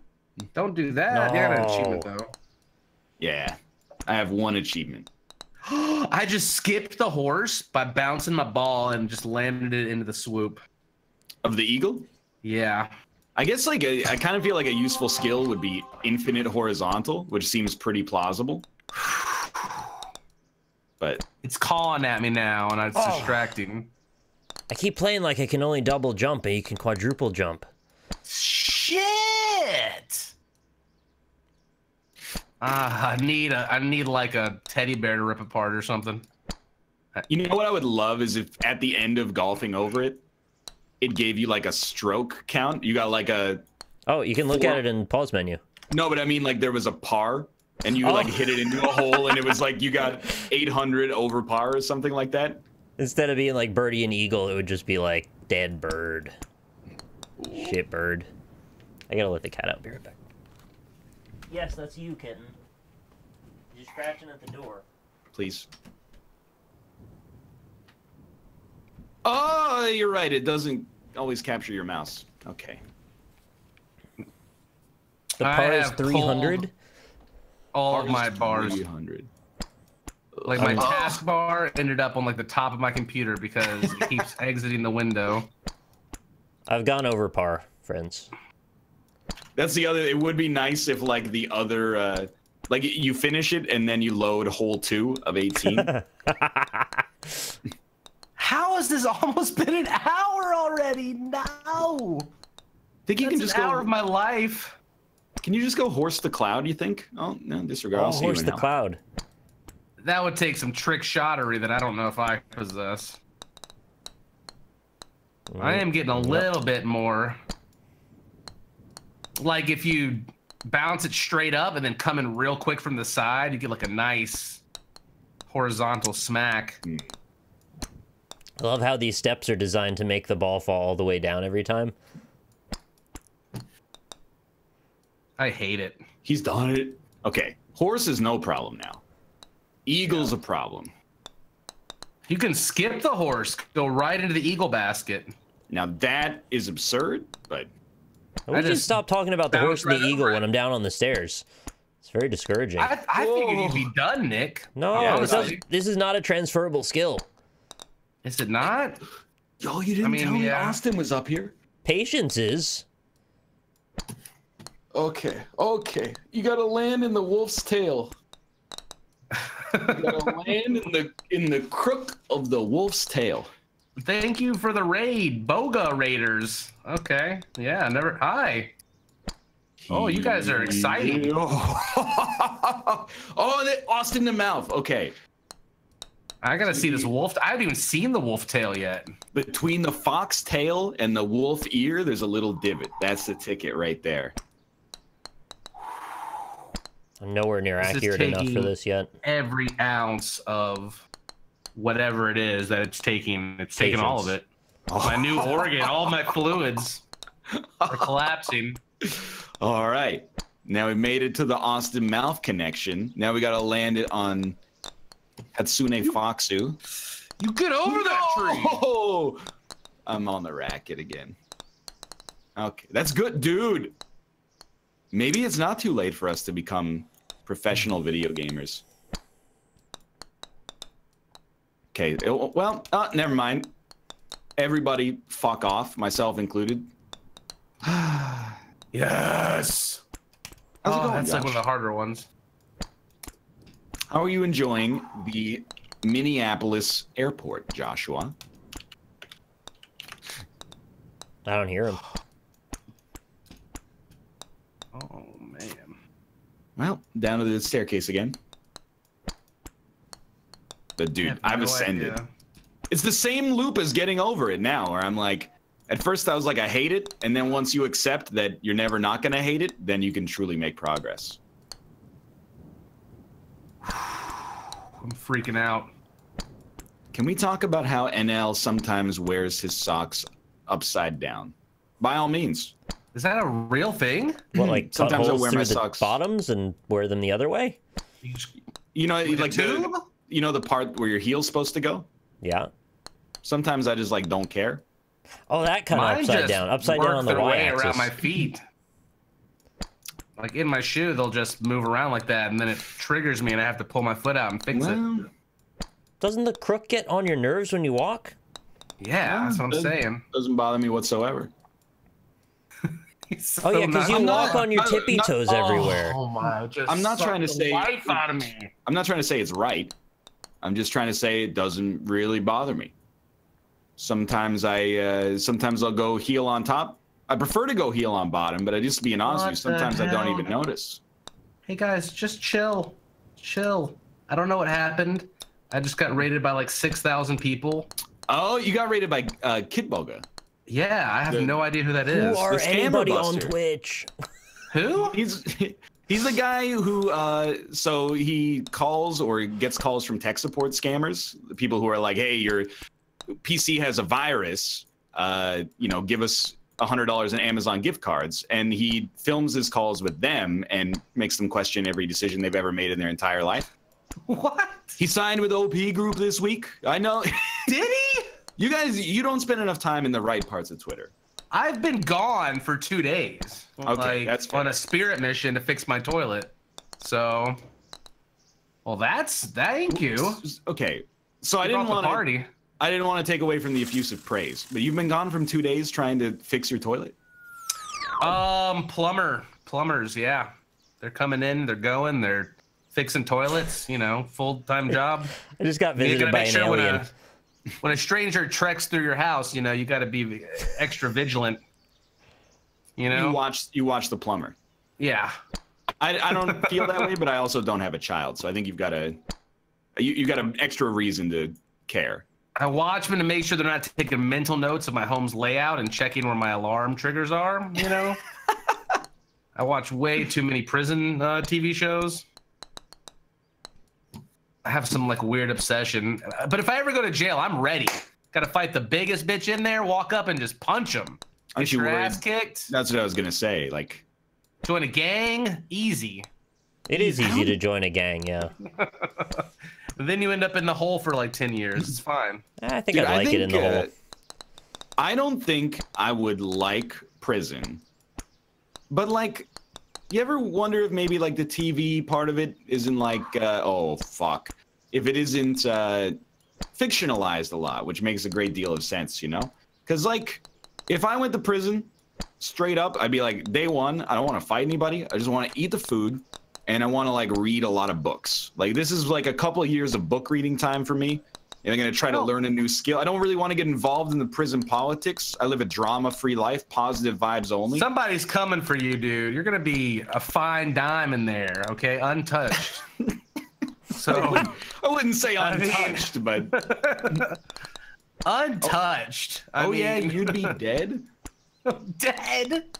Don't do that. No. You got an achievement, though. Yeah, I have 1 achievement. I just skipped the horse by bouncing my ball and just landed it into the swoop. Of the eagle? Yeah. I guess like I kind of feel like a useful skill would be infinite horizontal, which seems pretty plausible. But it's calling at me now, and it's distracting. I keep playing like I can only double jump, and you can quadruple jump. Shit! I need like a teddy bear to rip apart or something. You know what I would love is if at the end of golfing over it, it gave you like a stroke count. You got like a. Oh, you can look at it in pause menu. No, but I mean like there was a par, and you like hit it into a hole, and it was like you got 800 over par or something like that. Instead of being like birdie and eagle, it would just be like dead bird. Shit bird. I gotta let the cat out. Be right back. Yes, that's you, kitten. You're scratching at the door. Please. Oh, you're right. It doesn't always capture your mouse. Okay. The par is 300. All of my bars. 300. Like my taskbar ended up on like the top of my computer because it keeps exiting the window. I've gone over par, friends. That's the other. It would be nice if like the other, like you finish it and then you load hole 2 of 18. How has this almost been an hour already? No. Think you can just go. An hour of my life. Can you just go horse the cloud? You think? Oh no, disregard. I'll see horse you in the hell. cloud. That would take some trick shottery that I don't know if I possess. I am getting a little bit more. Like if you bounce it straight up and then come in real quick from the side, you get like a nice horizontal smack. I love how these steps are designed to make the ball fall all the way down every time. I hate it. He's done it. Okay, horse is no problem now. Eagle's a problem. You can skip the horse, go right into the eagle basket. Now that is absurd, but I just stop talking about the horse and the eagle when I'm down on the stairs. It's very discouraging. I figured you'd be done, Nick. No, this is not a transferable skill. Is it not? Yo, you didn't tell me Austin was up here. Patience is. Okay. You gotta land in the wolf's tail. You gotta land in the crook of the wolf's tail. Thank you for the raid, Boga Raiders. Okay, yeah, never. Hi. Oh, you guys are exciting. Oh, Austin the mouth. Okay. I gotta see this wolf. I haven't even seen the wolf tail yet. Between the fox tail and the wolf ear, there's a little divot. That's the ticket right there. I'm nowhere near accurate enough for this yet. Every ounce of whatever it is that it's taking. It's taking all of it. My new organ, all my fluids are collapsing. All right. Now we made it to the Austin mouth connection. Now we got to land it on Hatsune Foxu. You get over that tree. Oh, I'm on the racket again. Okay, that's good, dude. Maybe it's not too late for us to become professional video gamers. Okay, well, never mind. Everybody fuck off, myself included. Yes. How's it going, that's Josh? like one of the harder ones. How are you enjoying the Minneapolis airport, Joshua? I don't hear him. Oh, man. Well, down to the staircase again. But dude, I've ascended. It's the same loop as getting over it now, where I'm like, at first I was like, I hate it. And then once you accept that you're never not going to hate it, then you can truly make progress. I'm freaking out. Can we talk about how NL sometimes wears his socks upside down? By all means. Is that a real thing? What, like sometimes I wear my the socks bottoms and wear them the other way? You know, like the part where your heel's supposed to go? Yeah. Sometimes I just like don't care. Oh, that kind of upside down on the y-axis. Around my feet. Like in my shoe, they'll just move around like that, and then it triggers me, and I have to pull my foot out and fix it. Doesn't the crook get on your nerves when you walk? Yeah, that's what I'm saying. Doesn't bother me whatsoever. Oh yeah, because you walk on your tippy toes everywhere. Oh my! I'm not trying to say. Life out of me. I'm not trying to say it's right. I'm just trying to say it doesn't really bother me. Sometimes I'll go heel on top. I prefer to go heel on bottom, but I just being honest with you, sometimes I don't even notice. Hey guys, just chill. Chill. I don't know what happened. I just got rated by like 6,000 people. Oh, you got rated by Kidboga. Yeah, I have no idea who that is. Who are anybody on Twitch? Who? He's the guy who so he calls or gets calls from tech support scammers, the people who are like, hey, your PC has a virus, you know, give us $100 in Amazon gift cards, and he films his calls with them and makes them question every decision they've ever made in their entire life. What? He signed with OP Group this week. I know. Did he? You guys, you don't spend enough time in the right parts of Twitter. I've been gone for 2 days. Okay, like, that's fair. on a spirit mission to fix my toilet. So, well, thank you. Okay, so I didn't want to take away from the effusive praise, but you've been gone from 2 days trying to fix your toilet. Plumbers, yeah, they're coming in, they're going, they're fixing toilets. You know, full-time job. I just got visited by an alien. When a stranger treks through your house, you know, you got to be extra vigilant. You know, you watch The Plumber. Yeah. I don't feel that way, but I also don't have a child, so I think you've got an extra reason to care. I watch them to make sure they're not taking mental notes of my home's layout and checking where my alarm triggers are. You know. I watch way too many prison TV shows. I have some like weird obsession. But if I ever go to jail, I'm ready. Got to fight the biggest bitch in there, walk up and just punch him. Get your ass kicked. That's what I was gonna say. Like, join a gang, easy. It is easy to join a gang, yeah. But then you end up in the hole for like 10 years. It's fine. I think I'd like it in the hole. I don't think I would like prison. But like, you ever wonder if maybe like the TV part of it isn't like, oh fuck, if it isn't fictionalized a lot, which makes a great deal of sense, you know? Because like, if I went to prison, straight up, I'd be like, day one, I don't want to fight anybody. I just want to eat the food, and I want to like read a lot of books. Like this is like a couple of years of book reading time for me. And I'm going to try to learn a new skill. I don't really want to get involved in the prison politics. I live a drama-free life, positive vibes only. Somebody's coming for you, dude. You're going to be a fine dime in there, okay? Untouched. So I wouldn't say untouched, but... Untouched. I mean... yeah, you'd be dead? Dead?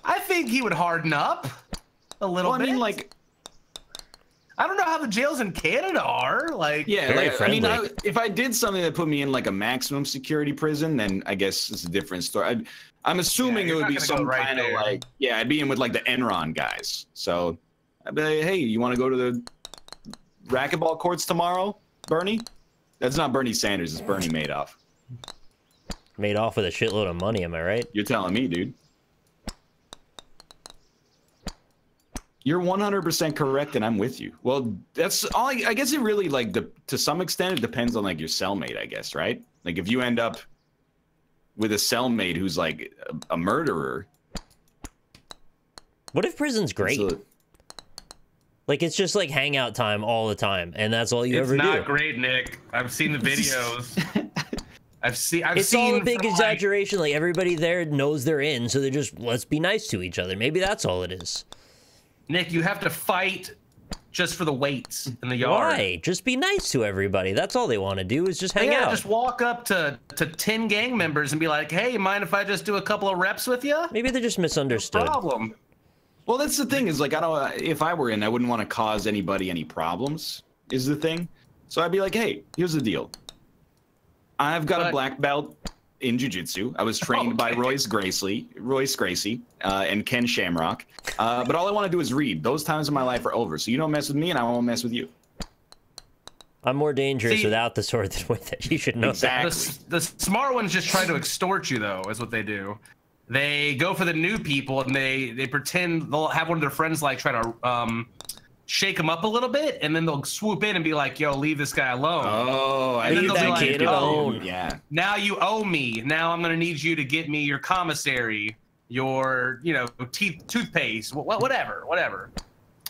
I think he would harden up a little bit. I mean, like... I don't know how the jails in Canada are. Like, yeah, like, I mean, if I did something that put me in like a maximum security prison, then I guess it's a different story. I'm assuming it would be some kind of like, yeah, I'd be in with like the Enron guys. So I'd be like, hey, you want to go to the racquetball courts tomorrow, Bernie? That's not Bernie Sanders, it's Bernie Madoff. Madoff with a shitload of money, am I right? You're telling me, dude. You're 100% correct, and I'm with you. Well, that's all. I guess it really, like, to some extent, it depends on, like, your cellmate, I guess, right? Like, if you end up with a cellmate who's, like, a murderer. What if prison's great? Like, it's just, like, hangout time all the time, and that's all you ever do. It's not great, Nick. I've seen the videos. It's all a big exaggeration. Like, everybody there knows they're in, so they're just, let's be nice to each other. Maybe that's all it is. Nick, you have to fight just for the weights in the yard. Why? Just be nice to everybody. That's all they want to do is just hang out. Just walk up to 10 gang members and be like, hey, mind if I just do a couple of reps with you? Maybe they're just misunderstood. No problem. Well, that's the thing is, like, if I were in, I wouldn't want to cause anybody any problems, is the thing. So I'd be like, hey, here's the deal. I've got a black belt in jiu-jitsu. I was trained by Royce Gracie, and Ken Shamrock. But all I want to do is read. Those times in my life are over. So you don't mess with me, and I won't mess with you. I'm more dangerous without the sword than with it. You should know that. The smart ones just try to extort you, though, is what they do. They go for the new people, and they pretend they'll have one of their friends like try to shake them up a little bit, and then they'll swoop in and be like, yo, leave this guy alone. Oh, I leave that kid alone. Yeah. Now you owe me. Now I'm going to need you to get me your commissary, your, you know, toothpaste, whatever.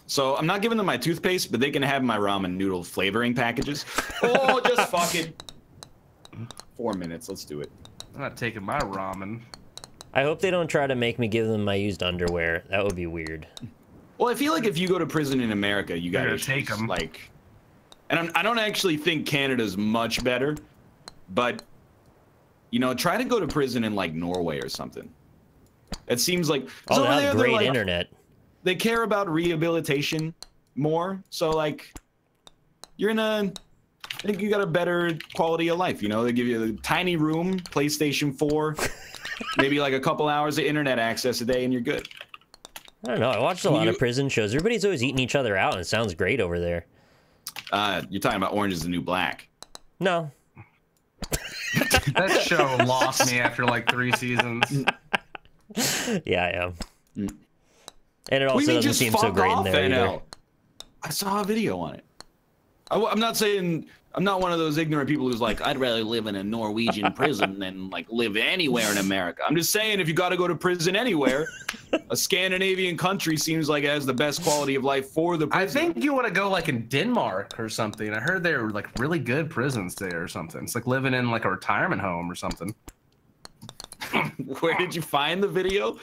So I'm not giving them my toothpaste, but they can have my ramen noodle flavoring packages. Oh, just fuck it. 4 minutes. Let's do it. I'm not taking my ramen. I hope they don't try to make me give them my used underwear. That would be weird. Well, I feel like if you go to prison in America, you gotta take them. Like, and I don't actually think Canada's much better, but you know, try to go to prison in like Norway or something. It seems like they have great internet. They care about rehabilitation more, so like you're in I think you got a better quality of life. You know, they give you a tiny room, PlayStation 4, maybe like a couple hours of internet access a day, and you're good. I don't know. I watched a lot of prison shows. Everybody's always eating each other out, and it sounds great over there. You're talking about Orange is the New Black. No. That show lost me after like 3 seasons. Yeah, I am. And it also doesn't seem so great in there either. I saw a video on it. I'm not saying... I'm not one of those ignorant people who's like, I'd rather live in a Norwegian prison than like live anywhere in America. I'm just saying, if you got to go to prison anywhere, a Scandinavian country seems like it has the best quality of life for the prison. I think you want to go like in Denmark or something. I heard there were like really good prisons there or something. It's like living in like a retirement home or something. Where did you find the video?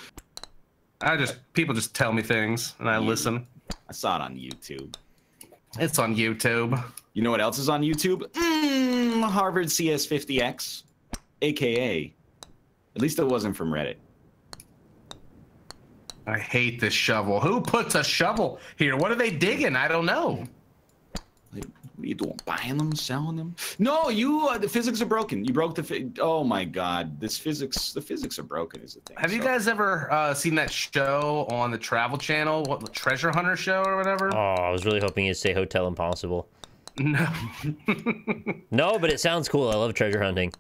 People just tell me things and I listen. I saw it on YouTube. It's on YouTube. You know what else is on YouTube? Harvard CS50X, AKA. At least it wasn't from Reddit. I hate this shovel. Who puts a shovel here? What are they digging? I don't know. What are you doing? Buying them, selling them? No, you. The physics are broken. You broke the. Oh my God, the physics are broken. Is the thing. Have you guys ever seen that show on the Travel Channel? What, the Treasure Hunter show or whatever? Oh, I was really hoping you'd say Hotel Impossible. No. No, but it sounds cool. I love treasure hunting.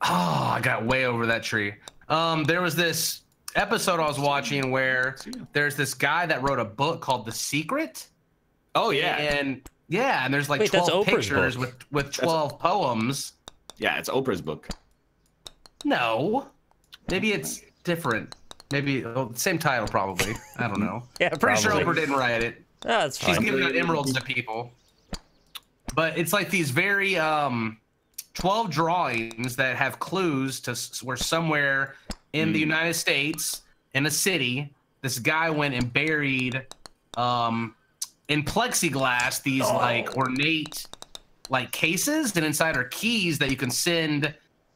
Oh, I got way over that tree. There was this episode I was watching where there's this guy that wrote a book called The Secret. Oh yeah. And there's like 12 pictures with 12 poems. Yeah, it's Oprah's book. No. Maybe it's different. Maybe same title probably. I don't know. Yeah, pretty sure Oprah didn't write it. Oh, that's fine. She's giving out emeralds to people. But it's like these very 12 drawings that have clues to where somewhere in the United States, in a city, this guy went and buried in plexiglass these like ornate like cases, and inside are keys that you can send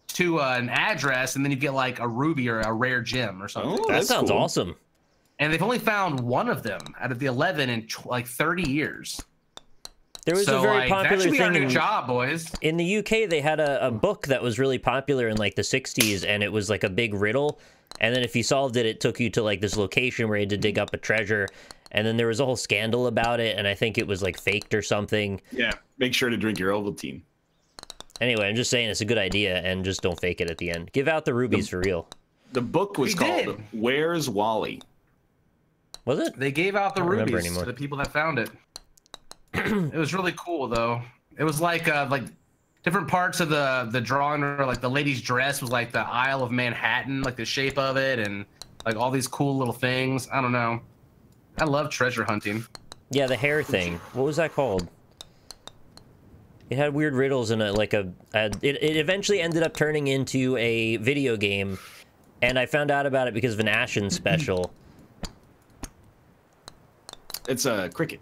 to an address, and then you get like a ruby or a rare gem or something. Oh, that sounds awesome. And they've only found one of them out of the 11 in like 30 years. There was a very popular that should be thing our new job, boys. In the UK, they had a book that was really popular in like the 60s, and it was like a big riddle. And then if you solved it, it took you to like this location where you had to dig up a treasure. And then there was a whole scandal about it, and I think it was like faked or something. Yeah, make sure to drink your Ovaltine. Anyway, I'm just saying it's a good idea, and just don't fake it at the end. Give out the rubies for real. The book was called Where's Wally? Was it? They gave out the rubies to the people that found it. It was really cool though. It was like different parts of the drawing, or like the lady's dress was like the Isle of Manhattan, like the shape of it, and like all these cool little things. I don't know. I love treasure hunting. Yeah, the hair thing. What was that called? It had weird riddles and it eventually ended up turning into a video game, and I found out about it because of an Ashen special. It's a cricket.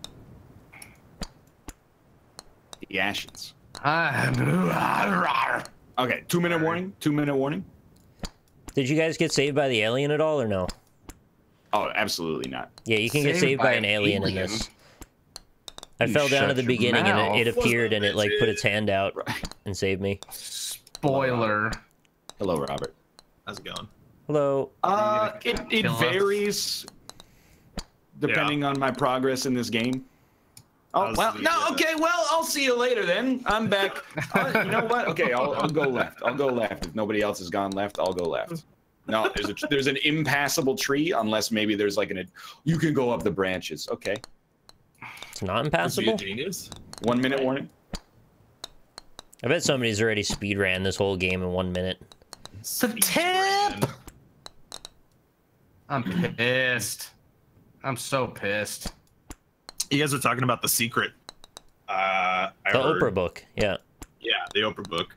The Ashens. Okay, 2-minute warning. 2-minute warning. Did you guys get saved by the alien at all, or no? Oh, absolutely not. Yeah, you can get saved by an alien in this. I fell down at the beginning and it appeared and it like put its hand out and saved me. Spoiler. Hello, Robert. How's it going? Hello. It varies depending on my progress in this game. Oh, well, no, okay, well, I'll see you later then. I'm back. You know what? Okay, I'll go left. I'll go left. If nobody else has gone left, I'll go left. No, there's an impassable tree, unless maybe there's like you can go up the branches. Okay. It's not impassable? Genius. 1-minute warning. I bet somebody's already speed ran this whole game in 1 minute. The tip! I'm pissed. I'm so pissed. You guys are talking about The Secret. The Oprah book, yeah. Yeah, the Oprah book.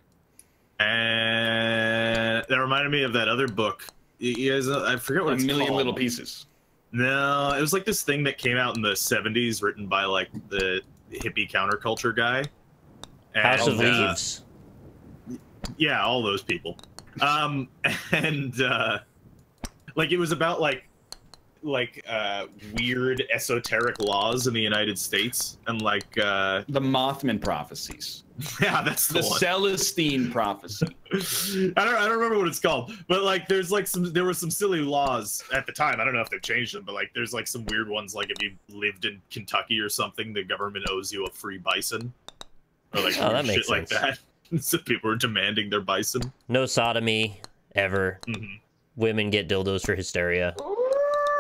And that reminded me of that other book. You guys, I forget what it's called. A Million Little Pieces. No, it was like this thing that came out in the 70s, written by like the hippie counterculture guy. And, House of Leaves. Yeah, all those people. Like it was about like weird esoteric laws in the United States, and like the Mothman prophecies. Yeah, that's the one. Celestine prophecy. I don't remember what it's called, but like there were some silly laws at the time. I don't know if they've changed them, but like there's like some weird ones, like if you lived in Kentucky or something, the government owes you a free bison, or like that makes shit sense. like that. So people are demanding their bison. No sodomy ever. Mm-hmm. Women get dildos for hysteria.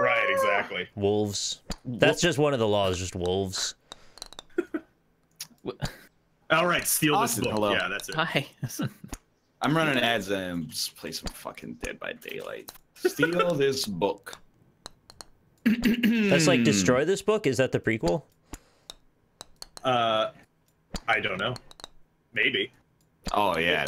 Right, exactly. Wolves. That's just one of the laws, just wolves. All right, steal Austin, this book. hello. Yeah, that's it. Hi. I'm running ads and just play some fucking Dead by Daylight. Steal this book. That's like destroy this book? Is that the prequel? I don't know. Maybe. Oh, yeah.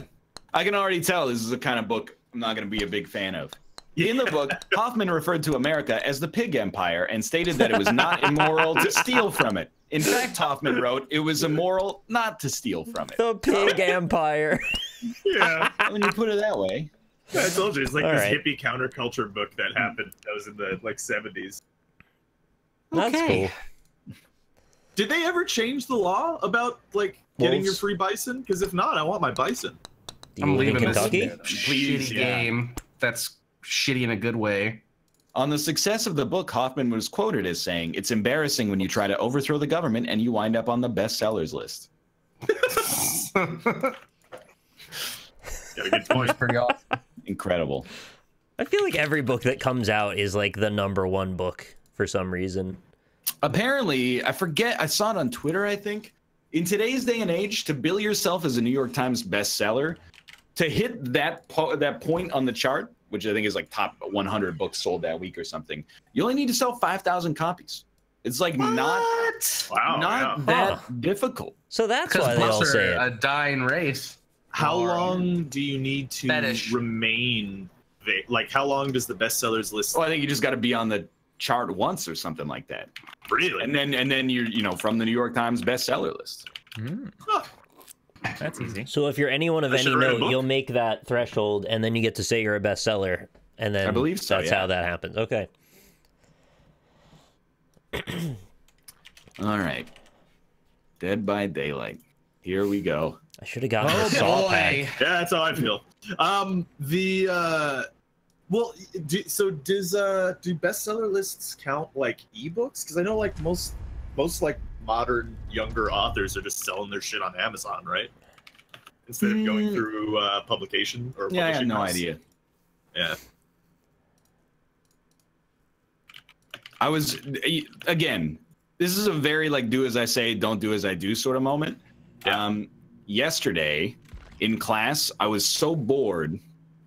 I can already tell this is the kind of book I'm not going to be a big fan of. In the book, Hoffman referred to America as the Pig Empire and stated that it was not immoral to steal from it. In fact, Hoffman wrote it was immoral not to steal from it. The Pig Empire. Yeah. When you put it that way. I told you, it's like All this right. hippie counterculture book that happened. That was in the like 70s. That's Okay. cool. Did they ever change the law about like getting your free bison? Because if not, I want my bison. Do you live in Kentucky? Please, Shitty yeah. game. That's shitty in a good way. On the success of the book, Hoffman was quoted as saying, "It's embarrassing when you try to overthrow the government and you wind up on the bestsellers list." Got a good point. Pretty awesome. Incredible. I feel like every book that comes out is like the #1 book for some reason. Apparently, I forget, I saw it on Twitter, I think. In today's day and age, to bill yourself as a New York Times bestseller, to hit that point on the chart, which I think is like top 100 books sold that week or something, you only need to sell 5,000 copies. It's like not that difficult. So that's why they all say a it. dying race. How long do you need to remain? Like, how long does the bestsellers list? Well, I think you just got to be on the chart once or something like that. Really? And then you're, you know, from the New York Times bestseller list. Huh. That's easy. So if you're anyone of any note, you'll make that threshold, and then you get to say you're a bestseller, and then I believe so, that's how that happens. Okay. All right. Dead by Daylight. Here we go. I should have gotten the saw pack. Yeah, that's how I feel. Well, do bestseller lists count like ebooks? Because I know like most like modern younger authors are just selling their shit on Amazon, right? Instead of going through publication or Yeah, I publishing had no house. idea. Yeah. I was, again, this is a very like do as I say, don't do as I do sort of moment. Yeah. Yesterday in class, I was so bored,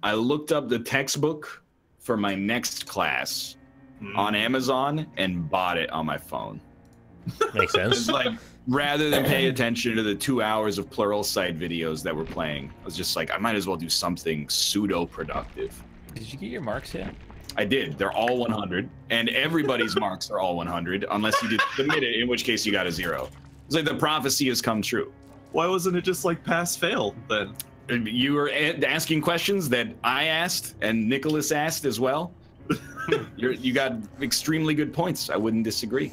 I looked up the textbook for my next class on Amazon and bought it on my phone. Makes sense. It's like, rather than pay attention to the 2 hours of Pluralsight videos that were playing, I was just like, I might as well do something pseudo-productive. Did you get your marks yet? I did. They're all 100, and everybody's marks are all 100, unless you did submit it, in which case you got a 0. It's like the prophecy has come true. Why wasn't it just like pass-fail then? You were asking questions that I asked and Nicholas asked as well. You got extremely good points. I wouldn't disagree.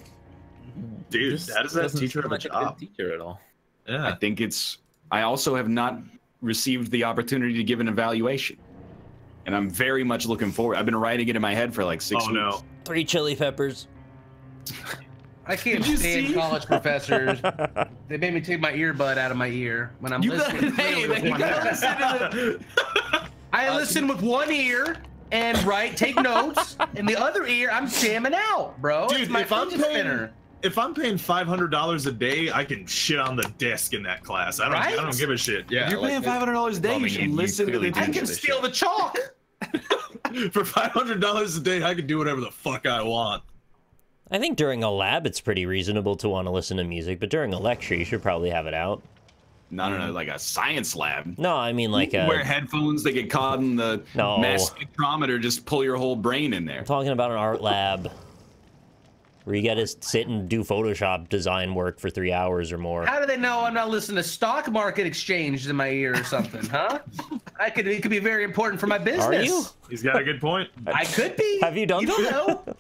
Dude, how does that teacher have a job? Teacher at all? Yeah. I think I also have not received the opportunity to give an evaluation. And I'm very much looking forward. I've been writing it in my head for like 6 weeks. No. 3 chili peppers. I can't stand college professors. They made me take my earbud out of my ear when I'm listening. I listen with one ear and take notes, and the other ear I'm jamming out, bro. Dude, it's my if I'm spinner. If I'm paying $500 a day, I can shit on the desk in that class. I don't give a shit. Yeah, If you're paying $500 a day, you should listen to the I can steal the chalk. For $500 a day, I can do whatever the fuck I want. I think during a lab, it's pretty reasonable to want to listen to music, but during a lecture, you should probably have it out. No, like a science lab. No, I mean like you wear headphones, they get caught in the mass spectrometer, just pull your whole brain in there. I'm talking about an art lab where you got to sit and do Photoshop design work for 3 hours or more. How do they know I'm not listening to stock market exchange in my ear or something, huh? It could be very important for my business. Are you? He's got a good point. I could be. Have you done You don't that? know.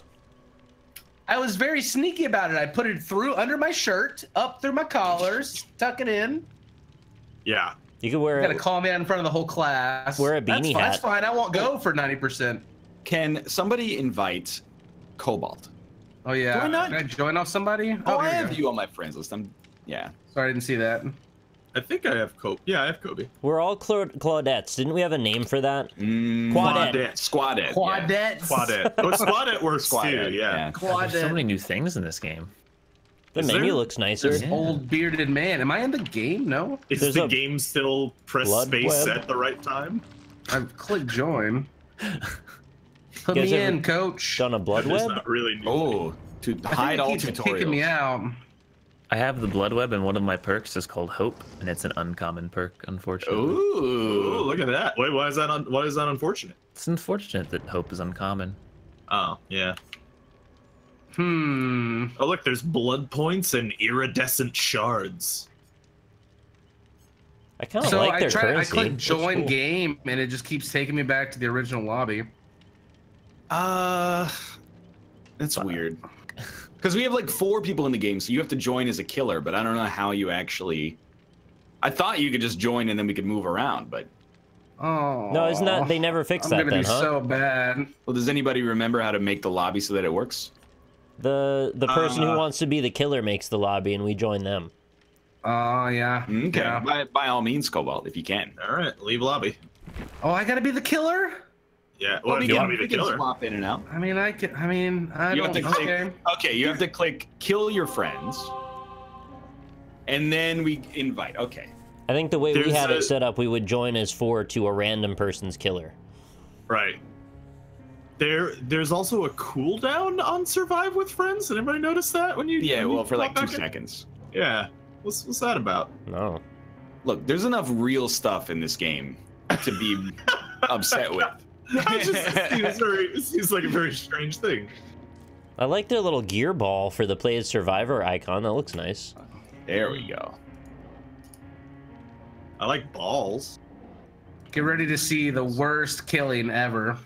I was very sneaky about it. I put it through under my shirt, up through my collars, tuck it in. Yeah. You could wear. You gotta call me out in front of the whole class. Wear a beanie hat. That's fine. I won't go for 90%. Can somebody invite Cobalt? Oh yeah. Do I not? Can I join off somebody? Oh, I here we have go. you on my friends list. Yeah. Sorry, I didn't see that. I think I have Kobe. Yeah, I have Kobe. We're all Claudettes. Didn't we have a name for that? Squadette. Quadette. Quadette. Oh, Squadette works Squadette, too, yeah. There's so many new things in this game. The Is menu there? looks nicer. This old bearded man. Am I in the game? No. Is There's the a game still press blood space web. at the right time? I've clicked join. Put You guys me ever in, coach. Done a blood There's web? not really new. Oh, to I hide think all it keeps kicking me tutorials. out. I have the blood web, and one of my perks is called Hope, and it's an uncommon perk, unfortunately. Ooh, Ooh. look at that. Wait, why is that unfortunate? It's unfortunate that Hope is uncommon. Oh, yeah. Hmm. Oh, look, there's blood points and iridescent shards. I kind of like their currency. I click join game, and it just keeps taking me back to the original lobby. That's weird. Because we have like 4 people in the game, so you have to join as a killer, but I don't know how you actually... I thought you could just join and then we could move around, but... Oh. No, isn't that... They never fixed that then, huh? I'm gonna be so bad. Well, does anybody remember how to make the lobby so that it works? The person who wants to be the killer makes the lobby, and we join them. Oh, yeah. Okay, yeah. By all means, Cobalt, if you can. All right, leave lobby. Oh, I gotta be the killer? Yeah, well, if you want to be the killer. Swap in and out. I mean, I don't... Okay, you have to click kill your friends. And then we invite. Okay. I think the way we had it set up, we would join as 4 to a random person's killer. Right. There's also a cooldown on survive with friends. Did anybody notice that when you? Yeah, well, for like 2 seconds. Yeah. What's that about? No. Look, there's enough real stuff in this game to be upset with. It seems like a very strange thing. I like their little gear ball for the Play as Survivor icon. That looks nice. There we go. I like balls. Get ready to see the worst killing ever.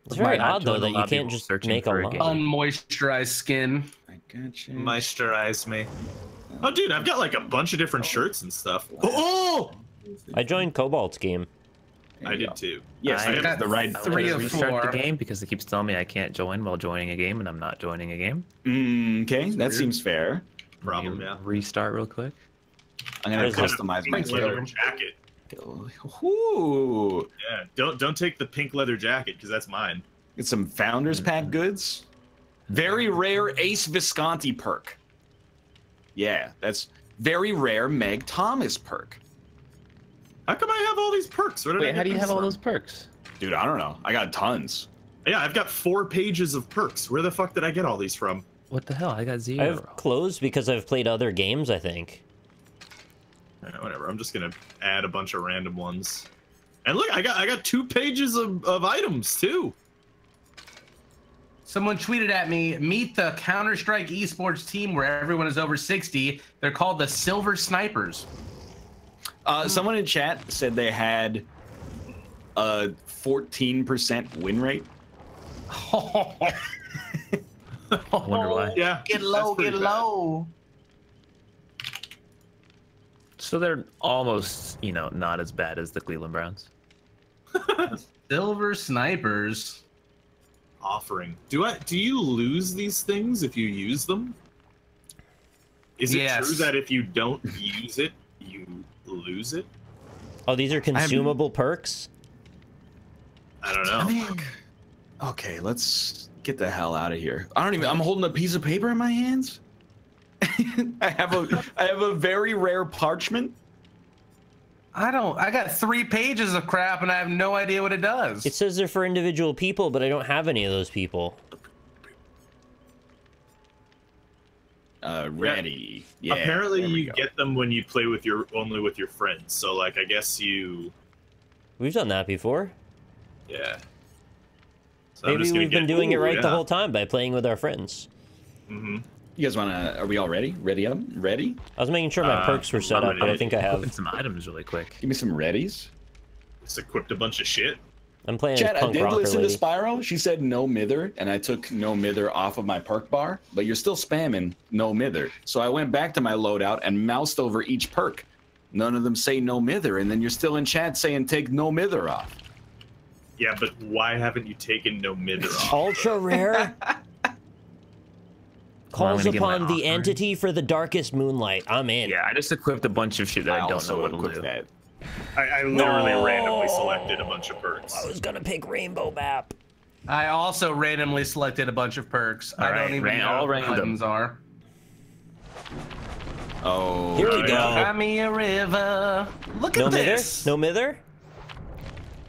It's very odd, though, that you can't just make a lobby. Unmoisturized skin. I gotcha. Moisturize me. Oh, dude, I've got like a bunch of different shirts and stuff. Oh! I joined Cobalt's game. I did too. Yes, I got the right 3 of 4. Restart the game because it keeps telling me I can't join while joining a game, and I'm not joining a game. Okay, that seems fair. Problem, yeah. Restart real quick. I'm gonna customize my leather jacket. Ooh. Yeah, don't take the pink leather jacket because that's mine. Get some Founders Pack goods. Very rare Ace Visconti perk. Yeah, that's very rare Meg Thomas perk. How come I have all these perks? Wait, how do you have all those perks? Dude, I don't know. I got tons. Yeah, I've got 4 pages of perks. Where the fuck did I get all these from? What the hell? I got 0. I have clothes because I've played other games, I think. Whatever. I'm just gonna add a bunch of random ones. And look, I got 2 pages of items too. Someone tweeted at me, meet the Counter-Strike esports team where everyone is over 60. They're called the Silver Snipers. Someone in chat said they had a 14% win rate. I wonder why. Yeah. Get low, get low. So they're almost, not as bad as the Cleveland Browns. Silver Snipers. Offering. Do you lose these things if you use them? Is it true that if you don't use it, you lose it? Oh, these are consumable perks? I don't know. Okay, let's get the hell out of here. I'm holding a piece of paper in my hands. I have a very rare parchment. I got 3 pages of crap and I have no idea what it does. It says they're for individual people, but I don't have any of those people. Ready. Yeah. Apparently you get them when you play only with your friends. So like I guess you We've done that before. Yeah. So maybe we've been doing it right the whole time by playing with our friends. Mm-hmm. You guys are we all ready? Ready up? Ready? I was making sure my perks were set up, but I think I have. Some items really quick. Give me some readies. Just equipped a bunch of shit. I'm playing Chat, Punk I did Rocker listen Lady. to Spyro. She said no mither, and I took no mither off of my perk bar, but you're still spamming no mither. So I went back to my loadout and moused over each perk. None of them say no mither, and then you're still in chat saying take no mither off. Yeah, but why haven't you taken no mither off? Ultra rare. Calls upon the entity for the darkest moonlight. I'm in. Yeah, I just equipped a bunch of shit that I don't know what to do. That. I literally randomly selected a bunch of perks. I was gonna pick Rainbow Map. I also randomly selected a bunch of perks. I don't even know what the buttons are. Oh, here we go. Buy me a river. Look at this. No mither?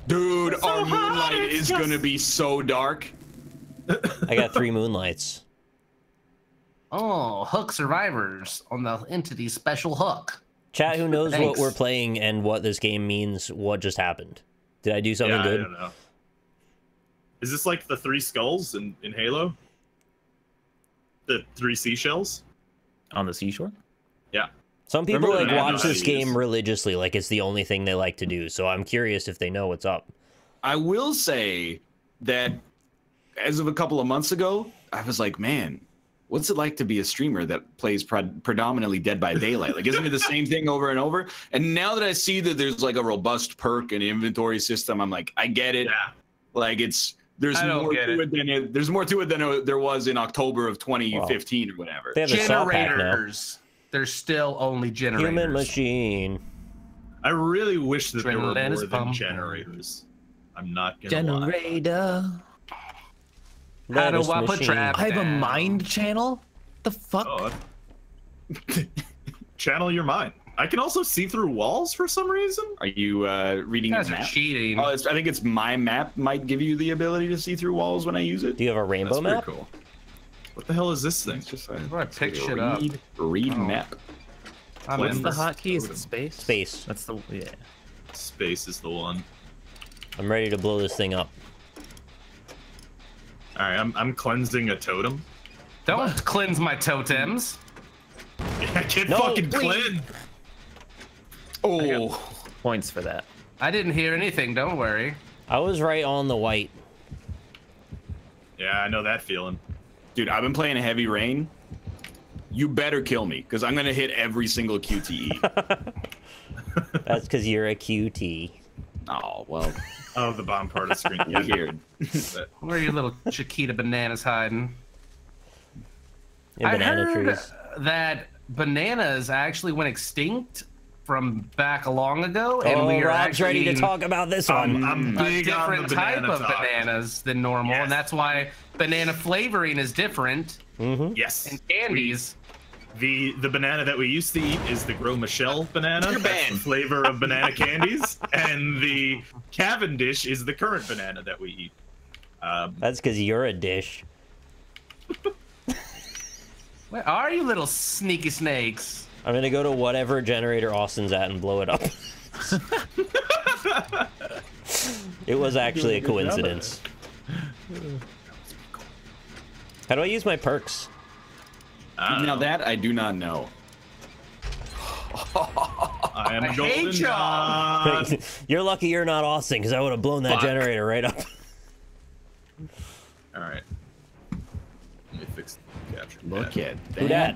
Dude, our moonlight is gonna be so dark. I got 3 moonlights. Oh, hook survivors on the entity special hook. Chat, who knows what we're playing and what this game means? What just happened? Did I do something good? I don't know. Is this like the 3 skulls in Halo? The 3 seashells? On the seashore? Yeah. Some people like Remember watch this game religiously, like it's the only thing they like to do. So I'm curious if they know what's up. I will say that as of a couple of months ago, I was like, man, what's it like to be a streamer that plays predominantly Dead by Daylight? Like, isn't it the same thing over and over? And now that I see that there's like a robust perk and inventory system, I'm like, I get it. Yeah. Like there's more to it than there was in October of 2015 or whatever. They have a saw pack now. There's still only generators. Human machine. I really wish that there were more than generators. I'm not gonna lie. Generator. How do I put trap? I have a mind channel? The fuck? Oh. Channel your mind. I can also see through walls for some reason. Are you reading your map? Cheating. Oh, I think it's my map might give you the ability to see through walls when I use it. Do you have a rainbow map? Cool. What the hell is this thing? It's just I pick shit up. Read map. What's the hotkey? Is it space? Space. That's the Space is the one. I'm ready to blow this thing up. All right, I'm cleansing a totem. Don't cleanse my totems. I can't fucking cleanse. Oh, points for that. I didn't hear anything. Don't worry. I was right on the white. Yeah, I know that feeling. dude, I've been playing Heavy Rain. You better kill me, because I'm gonna hit every single QTE. That's because you're a QT. Oh well. Oh, the bomb part of the screen. You heard. Where are your little Chiquita bananas hiding? In banana I heard trees. that bananas actually went extinct from back a long ago, and we are Rob's actually ready to talk about this one. I'm a big on different the type banana of talk. bananas than normal, Yes. and that's why banana flavoring is different Yes. in candies. The banana that we used to eat is the Gros Michel banana. You're That's banned. the flavor of banana candies, and the Cavendish is the current banana that we eat. That's because you're a dish. Where are you, little sneaky snakes? I'm gonna go to whatever generator Austin's at and blow it up. It was actually a coincidence. How do I use my perks? Now that I do not know. I am I golden hate y'all. god. You're lucky you're not Austin, because I would have blown that Fuck. generator right up. All right. Let me fix the capture. Look at Who dat?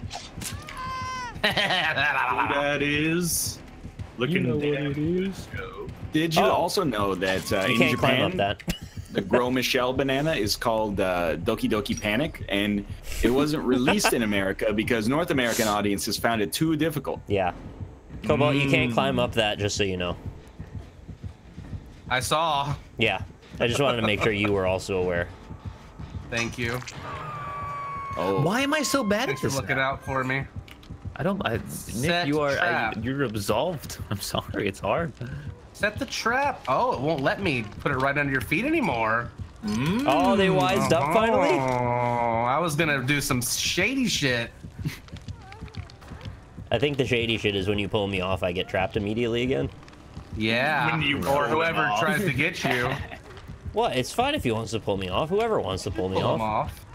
Who that is. Looking down. Did you Oh. also know that You in can't climb up Japan, that. the Gros Michel banana is called Doki Doki Panic, and it wasn't released in America because North American audiences found it too difficult. Yeah. Cobalt, you can't climb up that, just so you know. I saw. Yeah. I just wanted to make sure you were also aware. Thank you. Oh, Why am I so bad Thanks at for this? looking out for me. Nick, you are trap. you're absolved. I'm sorry, it's hard. Set the trap. Oh, it won't let me put it right under your feet anymore. Oh, they wised up finally? Oh, I was gonna do some shady shit. I think the shady shit is when you pull me off, I get trapped immediately again. Yeah. When you Or pull him whoever off. tries to get you. What? It's fine if he wants to pull me off. Whoever wants to pull me Pull them off. off.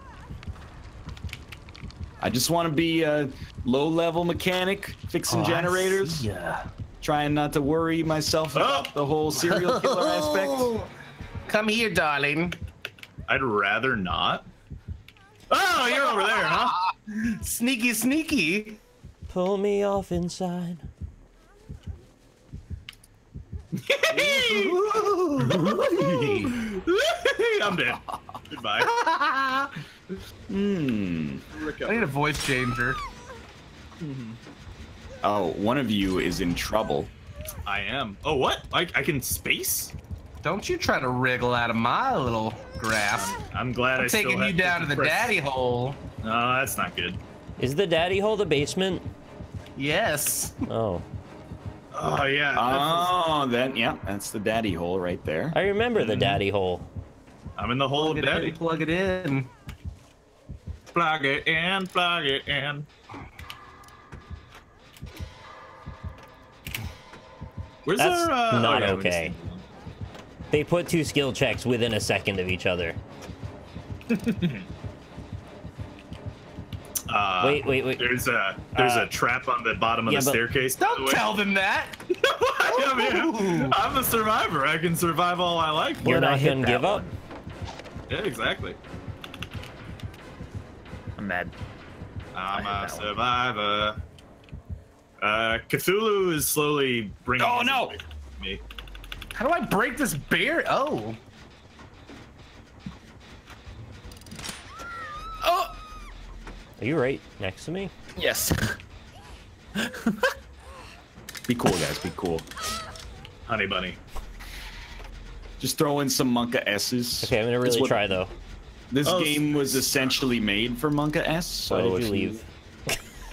I just want to be a low-level mechanic fixing generators. Yeah. Trying not to worry myself about the whole serial killer aspect. Come here, darling. I'd rather not. Oh, you're over there, huh? Sneaky, sneaky. Pull me off inside. I'm dead. Goodbye. I need a voice changer. Oh, one of you is in trouble. I am. Oh, what? I can space? Don't you try to wriggle out of my little grasp. I'm glad I'm taking you down to the daddy hole. No, that's not good. Is the daddy hole the basement? Yes. Oh. Oh, yeah. Oh, that's the daddy hole right there. I remember the daddy hole. I'm in the hole of daddy. Plug it in. Plug it in, plug it in. Where's That's our, not yeah, okay. They put 2 skill checks within a second of each other. Wait. There's a trap on the bottom of the staircase. Don't tell them that. I mean, I'm the survivor. I can survive all I like. You're not gonna give up. Yeah, exactly. I'm mad. I'm a survivor. Cthulhu is slowly bringing. Oh no! Me. How do I break this barrier? Oh. Are you right next to me? Yes. Be cool, guys. Be cool. Honey bunny. Just throw in some Monka S's. Okay, I'm gonna really try though. This game was essentially made for Monka S. So Why did you leave?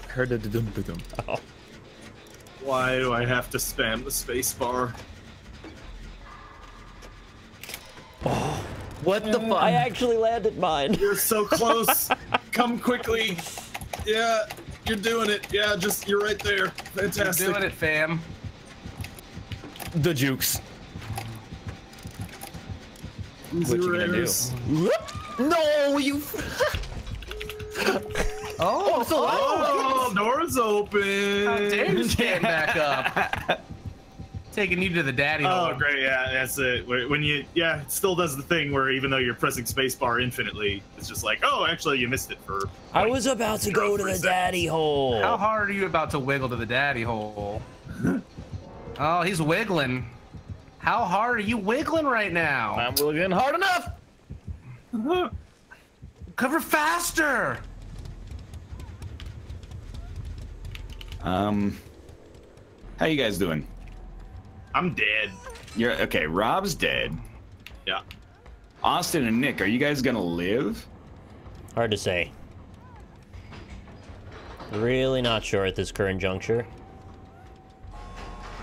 Heard a dum-dum. Oh. Why do I have to spam the space bar? What the fuck? I actually landed mine. You're so close. Come quickly. Yeah, you're doing it. Yeah, you're right there. Fantastic. You're doing it, fam. The jukes. What you gonna do? No, you. Oh, door's open. How dare you stand back up? Taking you to the daddy hole. Oh, great. Yeah, that's it. When it still does the thing where even though you're pressing spacebar infinitely, it's just like, oh, actually, you missed it for. I was about to go to the daddy hole. How hard are you about to wiggle to the daddy hole? Oh, he's wiggling. How hard are you wiggling right now? I'm wiggling hard enough. Cover faster. How you guys doing? I'm dead. You're okay. Rob's dead. Yeah. Austin and Nick, are you guys gonna live? Hard to say. Really not sure at this current juncture.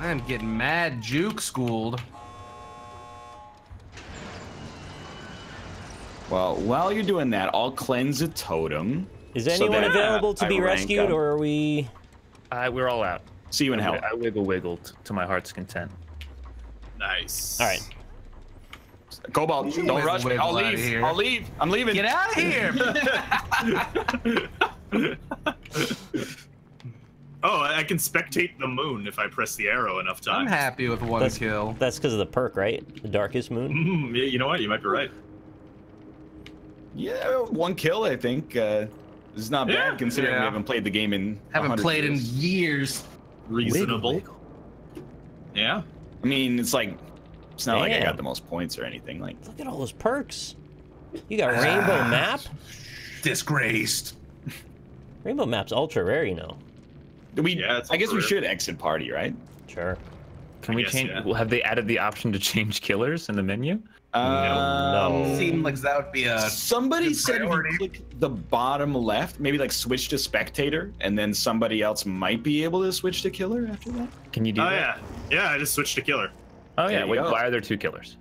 I am getting mad juke schooled. Well, while you're doing that, I'll cleanse a totem. Is anyone available to be rescued, or are we? We're all out. See you in hell. I wiggled to my heart's content. Nice. All right. Cobalt, don't rush me. I'll leave. I'll leave. I'm leaving. Get out of here. Oh, I can spectate the moon if I press the arrow enough times. I'm happy with one kill. That's because of the perk, right? The darkest moon. Yeah, you know what? You might be right. Yeah, 1 kill, I think. This is not bad considering we haven't played the game in. Haven't played in years. Reasonable. Wiggle. Yeah. I mean, it's like it's not like I got the most points or anything. Like, look at all those perks. You got rainbow map. Disgraced. Rainbow map's ultra rare, you know. I guess we should exit party, right? Sure. Can we change? Have they added the option to change killers in the menu? No. Seemed like that would be a. Somebody said if you click the bottom left, maybe like switch to spectator, and then somebody else might be able to switch to killer after that. Can you do that? Yeah, I just switched to killer. Oh yeah. Wait, why are there 2 killers?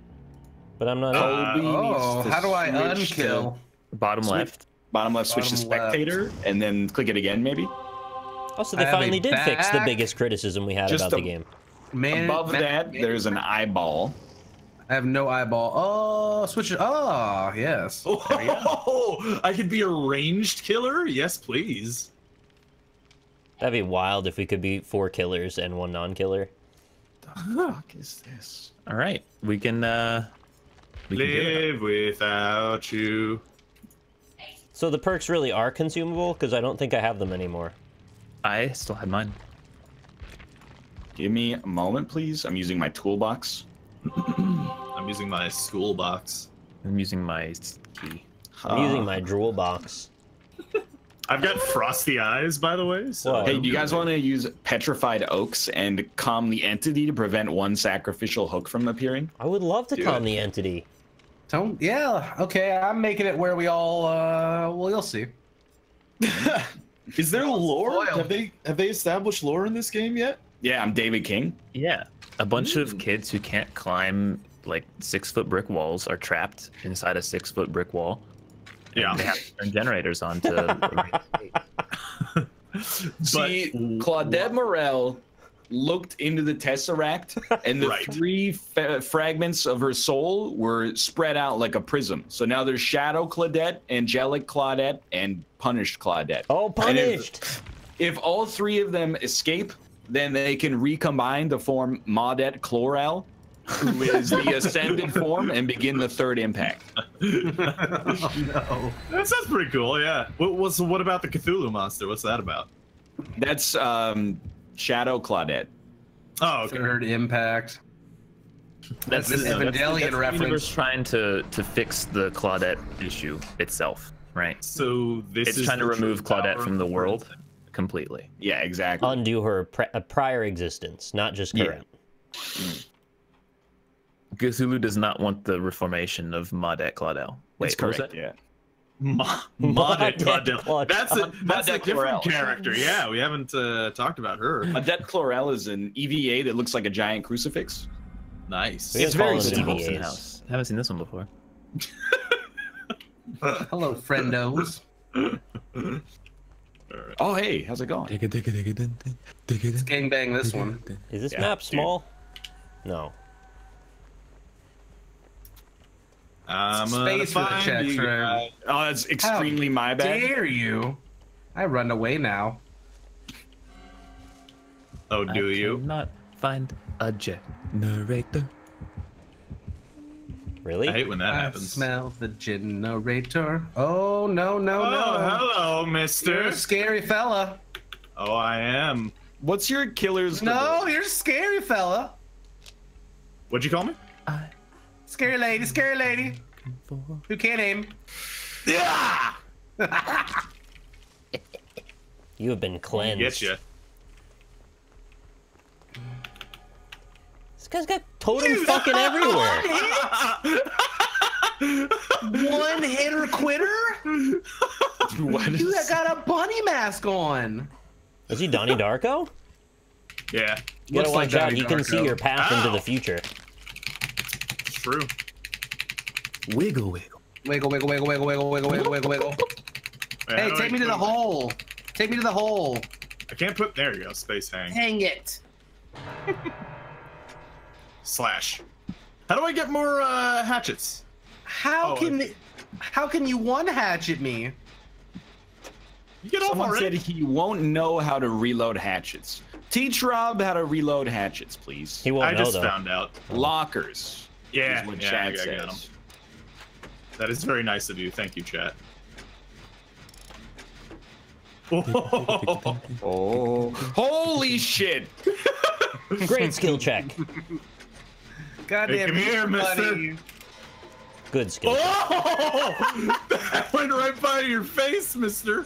But I'm not. How do I unkill? Bottom left. Bottom left, switch to spectator, and then click it again, maybe. Also, they finally did fix the biggest criticism we had about the game. Above that, there's an eyeball. I have no eyeball. Oh, switch it. Oh, yes. Oh, I could be a ranged killer? Yes, please. That'd be wild if we could be 4 killers and 1 non-killer. The fuck is this? All right, we can live without you. So the perks really are consumable? Because I don't think I have them anymore. I still have mine. Give me a moment, please. I'm using my toolbox. I'm using my school box. I'm using my key. I'm using my drool box. I've got frosty eyes, by the way. So hey, do you guys want to use petrified oaks and calm the entity to prevent 1 sacrificial hook from appearing? I would love to calm the entity. Yeah, okay, I'm making it where we all, well, you'll see. Is there lore? Have they established lore in this game yet? Yeah, I'm David King. Yeah, a bunch of kids who can't climb like 6-foot brick walls are trapped inside a 6-foot brick wall. Yeah, they have to turn generators on to. See, Claudette Morel looked into the Tesseract, and the three fragments of her soul were spread out like a prism. So now there's Shadow Claudette, Angelic Claudette, and Punished Claudette. Oh, Punished! If all three of them escape, then they can recombine to form Maudette Chloral, who is the ascended form, and begin the third impact. Oh, no. That sounds pretty cool, yeah. What about the Cthulhu monster? What's that about? That's Shadow Claudette. Oh, okay. Third impact. That's this Evangelion reference. Trying to fix the Claudette issue itself, right? So this is trying to remove Claudette from the world completely. Yeah, exactly. Undo her prior existence, not just current. Yeah. Cthulhu does not want the reformation of Maudette Claudel. Wait, correct. Was that? Yeah. Maudette Claudel. That's a different Chloral. character. Yeah, we haven't talked about her. Maudette Chloral is an EVA that looks like a giant crucifix. Nice. It's very Steve House. I haven't seen this one before. Hello, friendos. Oh, hey, how's it going? Let's gangbang this one. Is this map small? No. Space for the chat room. Oh, that's extremely my bad. Dare you? I run away now. Oh, do you? Not find a generator. Really? I hate when that happens. Smell the generator. Oh no no no! Hello, Mister. You're a scary fella. Oh, I am. What's your killer's? No, you're a scary fella. What'd you call me? Scary lady, scary lady. Who can't aim? Yeah. You have been cleansed. Get you. This guy's got totems fucking everywhere. One hitter quitter? What? You got a bunny mask on. Is he Donnie Darko? Yeah. You gotta watch out. He can Darko. see your path into the future. It's true. Wiggle, wiggle. Wiggle, wiggle, wiggle, wiggle, wiggle, wiggle, wiggle, wiggle, wiggle. Hey, take me to the hole. Take me to the hole. I can't put. There you go. Space hang. Hang it. Slash. How do I get more hatchets? How can you one hatchet me? You get off Someone already. said he won't know how to reload hatchets. Teach Rob how to reload hatchets, please. He won't I know just though. found out. Lockers. Yeah, is what yeah, chat I got 'em. says. That is very nice of you. Thank you, chat. Oh, holy shit! Great skill check. Goddamn, Come here, buddy. Good skill. Oh! That went right by your face, mister.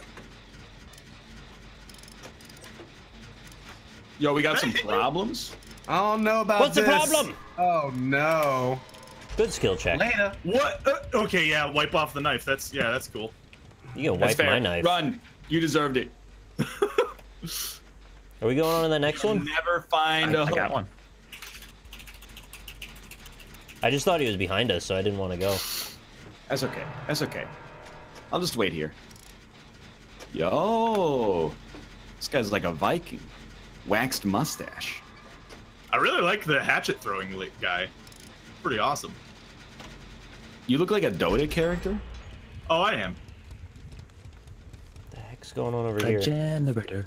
Yo, we got some problems. I don't know about What's this. the problem? Oh no. Good skill check. Later. What? Okay, yeah, wipe off the knife. That's that's cool. You can That's wipe fair. my knife. Run. You deserved it. Are we going on to the next one? Never find a I got one. I just thought he was behind us, so I didn't want to go. That's okay. That's okay. I'll just wait here. Yo, this guy's like a Viking. Waxed mustache. I really like the hatchet throwing guy. Pretty awesome. You look like a Dota character. Oh, I am. What the heck's going on over A here? generator.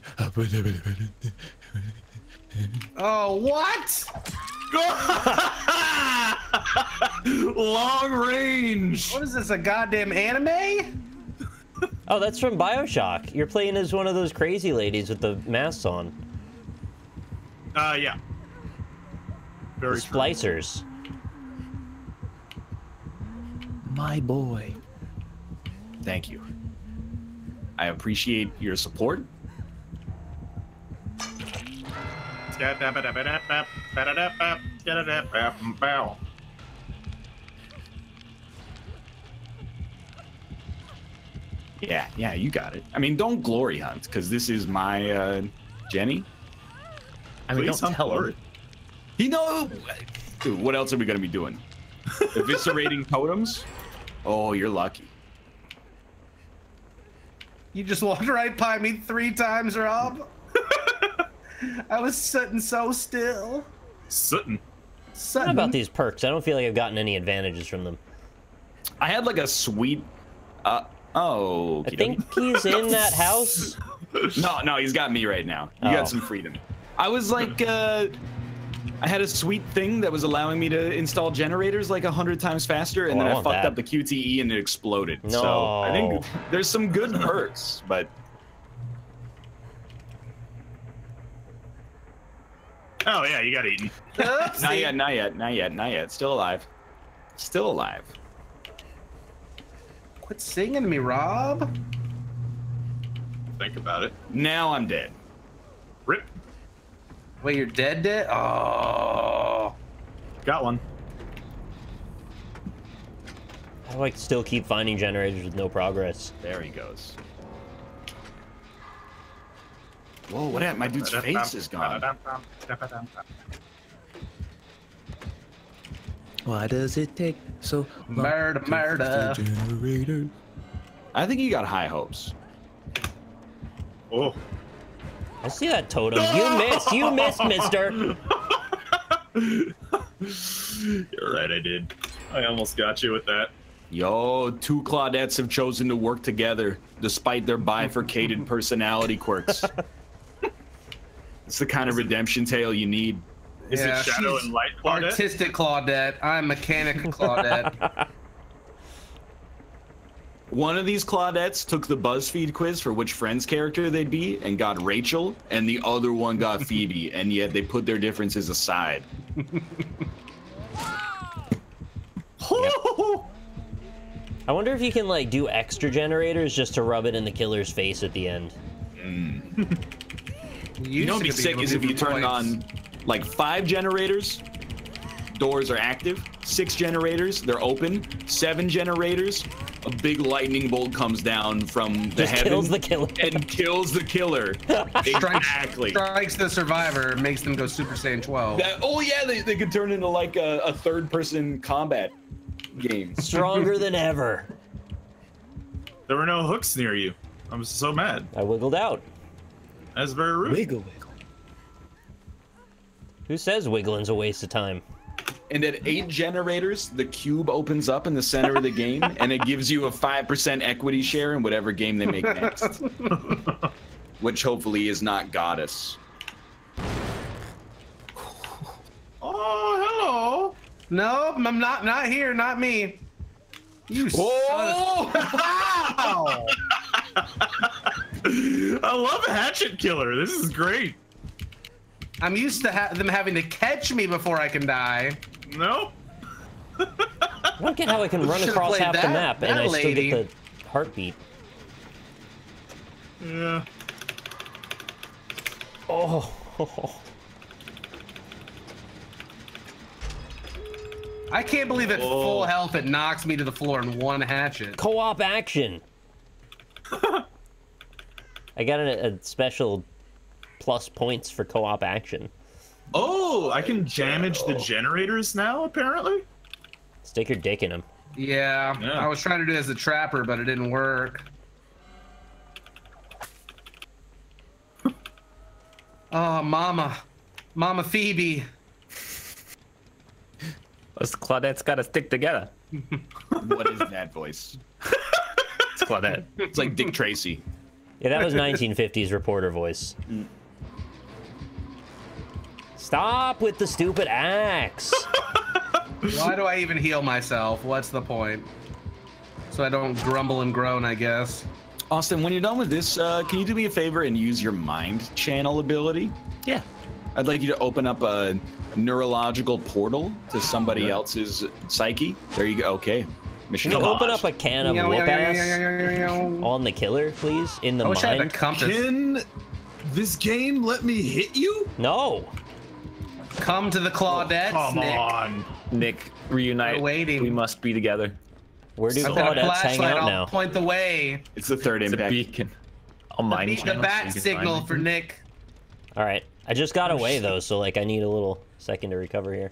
Oh, what? Long range. What is this, a goddamn anime? Oh, that's from BioShock. You're playing as one of those crazy ladies with the masks on. Yeah. The Very true. splicers. My boy. Thank you. I appreciate your support. Yeah, you got it. I mean, don't glory hunt, because this is my Jenny. I mean, Please don't tell hunt him. He know. Dude, what else are we gonna be doing? Eviscerating totems? Oh, you're lucky. You just walked right by me 3 times, Rob. I was sitting so still. Sutton. What about these perks? I don't feel like I've gotten any advantages from them. I had like a sweet. Oh. I think he's in that house. No, he's got me right now. You got some freedom. I was like, I had a sweet thing that was allowing me to install generators like 100 times faster, and then I fucked up the QTE and it exploded. No. So I think there's some good perks, but. Oh yeah, you got eaten. Not yet. Still alive. Still alive. Quit singing to me, Rob. Think about it. Now I'm dead. Rip. Wait, you're dead? Oh. Got one. How do I still keep finding generators with no progress? There he goes. Whoa, what happened? My dude's face is gone. Why does it take so long? Murder. I think he got high hopes. Oh. I see that totem. You missed, mister. You're right, I did. I almost got you with that. Yo, 2 Claudettes have chosen to work together despite their bifurcated personality quirks. It's the kind of redemption tale you need. Is it Shadow and Light Claudette? Artistic Claudette. I'm Mechanic Claudette. One of these Claudettes took the BuzzFeed quiz for which Friends character they'd be and got Rachel, and the other one got Phoebe, and yet they put their differences aside. I wonder if you can like do extra generators just to rub it in the killer's face at the end. You know what'd be sick is if you turn on like 5 generators, doors are active. 6 generators, they're open. 7 generators, a big lightning bolt comes down from the heaven kills the killer and kills the killer. Exactly. Strikes the survivor, makes them go Super Saiyan 12. Oh yeah, they could turn into like a third-person combat game. Stronger than ever. There were no hooks near you. I'm so mad. I wiggled out. That's very rude. Wiggle. Who says wiggling's a waste of time? And at 8 generators, the cube opens up in the center of the game, and it gives you a 5% equity share in whatever game they make next. Which hopefully is not Goddess. Oh, hello. Nope, I'm not here, not me. You Oh! I love Hatchet Killer. This is great. I'm used to them having to catch me before I can die. Nope. I don't get how I can run across half the map and I still get the heartbeat. Yeah. Oh. I can't believe at full health it knocks me to the floor in one hatchet. Co-op action. I got a special plus points for co-op action. Oh, I can damage the generators now, apparently? Stick your dick in them. Yeah, I was trying to do it as a trapper, but it didn't work. Oh, Mama Phoebe. Us Claudette's gotta stick together. What is that voice? It's Claudette. It's like Dick Tracy. Yeah, that was 1950s reporter voice. Stop with the stupid axe. Why do I even heal myself? What's the point? So I don't grumble and groan, I guess. Austin, when you're done with this, can you do me a favor and use your mind channel ability? Yeah. I'd like you to open up a neurological portal to somebody else's psyche. There you go. Okay. Mission Can you open accomplished. up a can of whoop-ass on the killer, please? In the I wish I had a mind? compass. Can this game let me hit you? No. Come to the Claudettes, Come Nick. on. Nick, reunite. We're waiting. We must be together. Where do I've got a Claudettes hang flashlight, out I'll now? point the way. It's the third It's a impact. beacon. I'll mind The channel bat so you can signal find for me. Nick. All right. I just got away, though, so, like, I need a little second to recover here.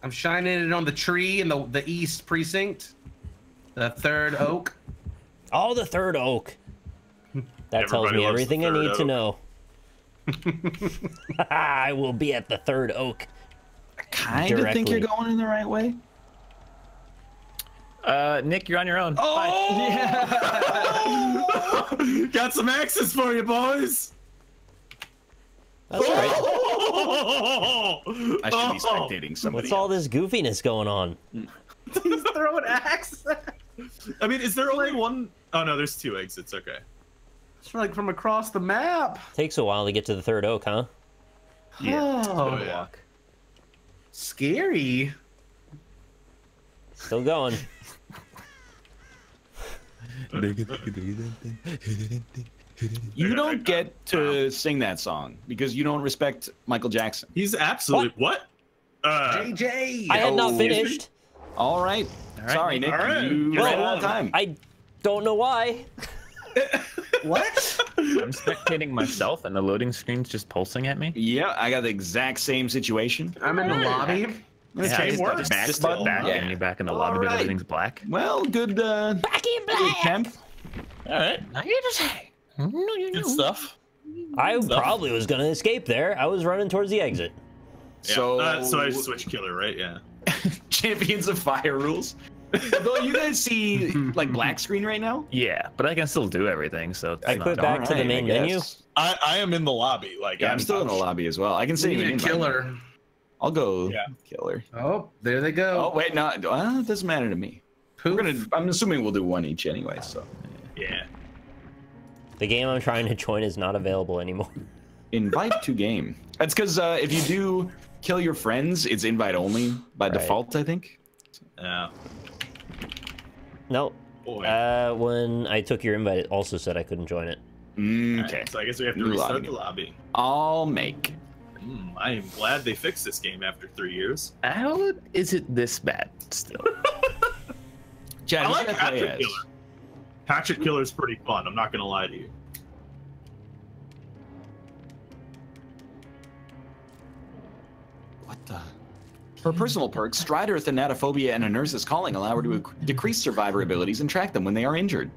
I'm shining it on the tree in the east precinct. The third oak. Oh, the third oak. That tells Everybody me loves everything the I third need to oak. know. I will be at the third oak. I kind of think you're going in the right way. Nick, you're on your own. Oh, yeah. Got some axes for you, boys. That's right. I should be spectating somebody. What's all this goofiness going on? He's throwing axes. I mean, is there only one? Oh no, there's 2 exits. Okay. It's like from across the map. Takes a while to get to the third oak, huh? Yeah. Oh, yeah. Scary. Still going. You don't get to sing that song because you don't respect Michael Jackson. He's absolutely what? JJ. I had not finished. All right. Sorry, Nick. All right. You ran out of time. I don't know why. What? I'm spectating myself, and the loading screen's just pulsing at me. Yeah, I got the exact same situation. I'm in the lobby. Just back Yeah. and you're back in the lobby, but everything's black. Well, good. Back in black. Attempt. All right. Good stuff. I probably was gonna escape there. I was running towards the exit. Yeah. So, So I switched killer, right? Yeah. Champions of Fire rules. Though you guys see like black screen right now? Yeah, but I can still do everything, so it's I not quit dumb. back to the main menu. I am in the lobby. Like Yeah, I'm still in the lobby as well. I can see We need a killer. I'll go Yeah. killer. Oh, there they go. Oh wait, no, it doesn't matter to me. I'm assuming we'll do one each anyway. So Yeah. The game I'm trying to join is not available anymore. invite to game. That's because if you do kill your friends, it's invite only by default. I think. Yeah. No. Boy. When I took your invite, it also said I couldn't join it. Okay. Right, so I guess we have to New restart lobby. the lobby. I'll make. I am glad they fixed this game after 3 years. How is it this bad still? Chad, I who like should play Hatchet as? Killer. Hatchet Killer's pretty fun. I'm not gonna lie to you. What the? For personal perks, Strider, Thanatophobia, and a Nurse's Calling allow her to decrease survivor abilities and track them when they are injured.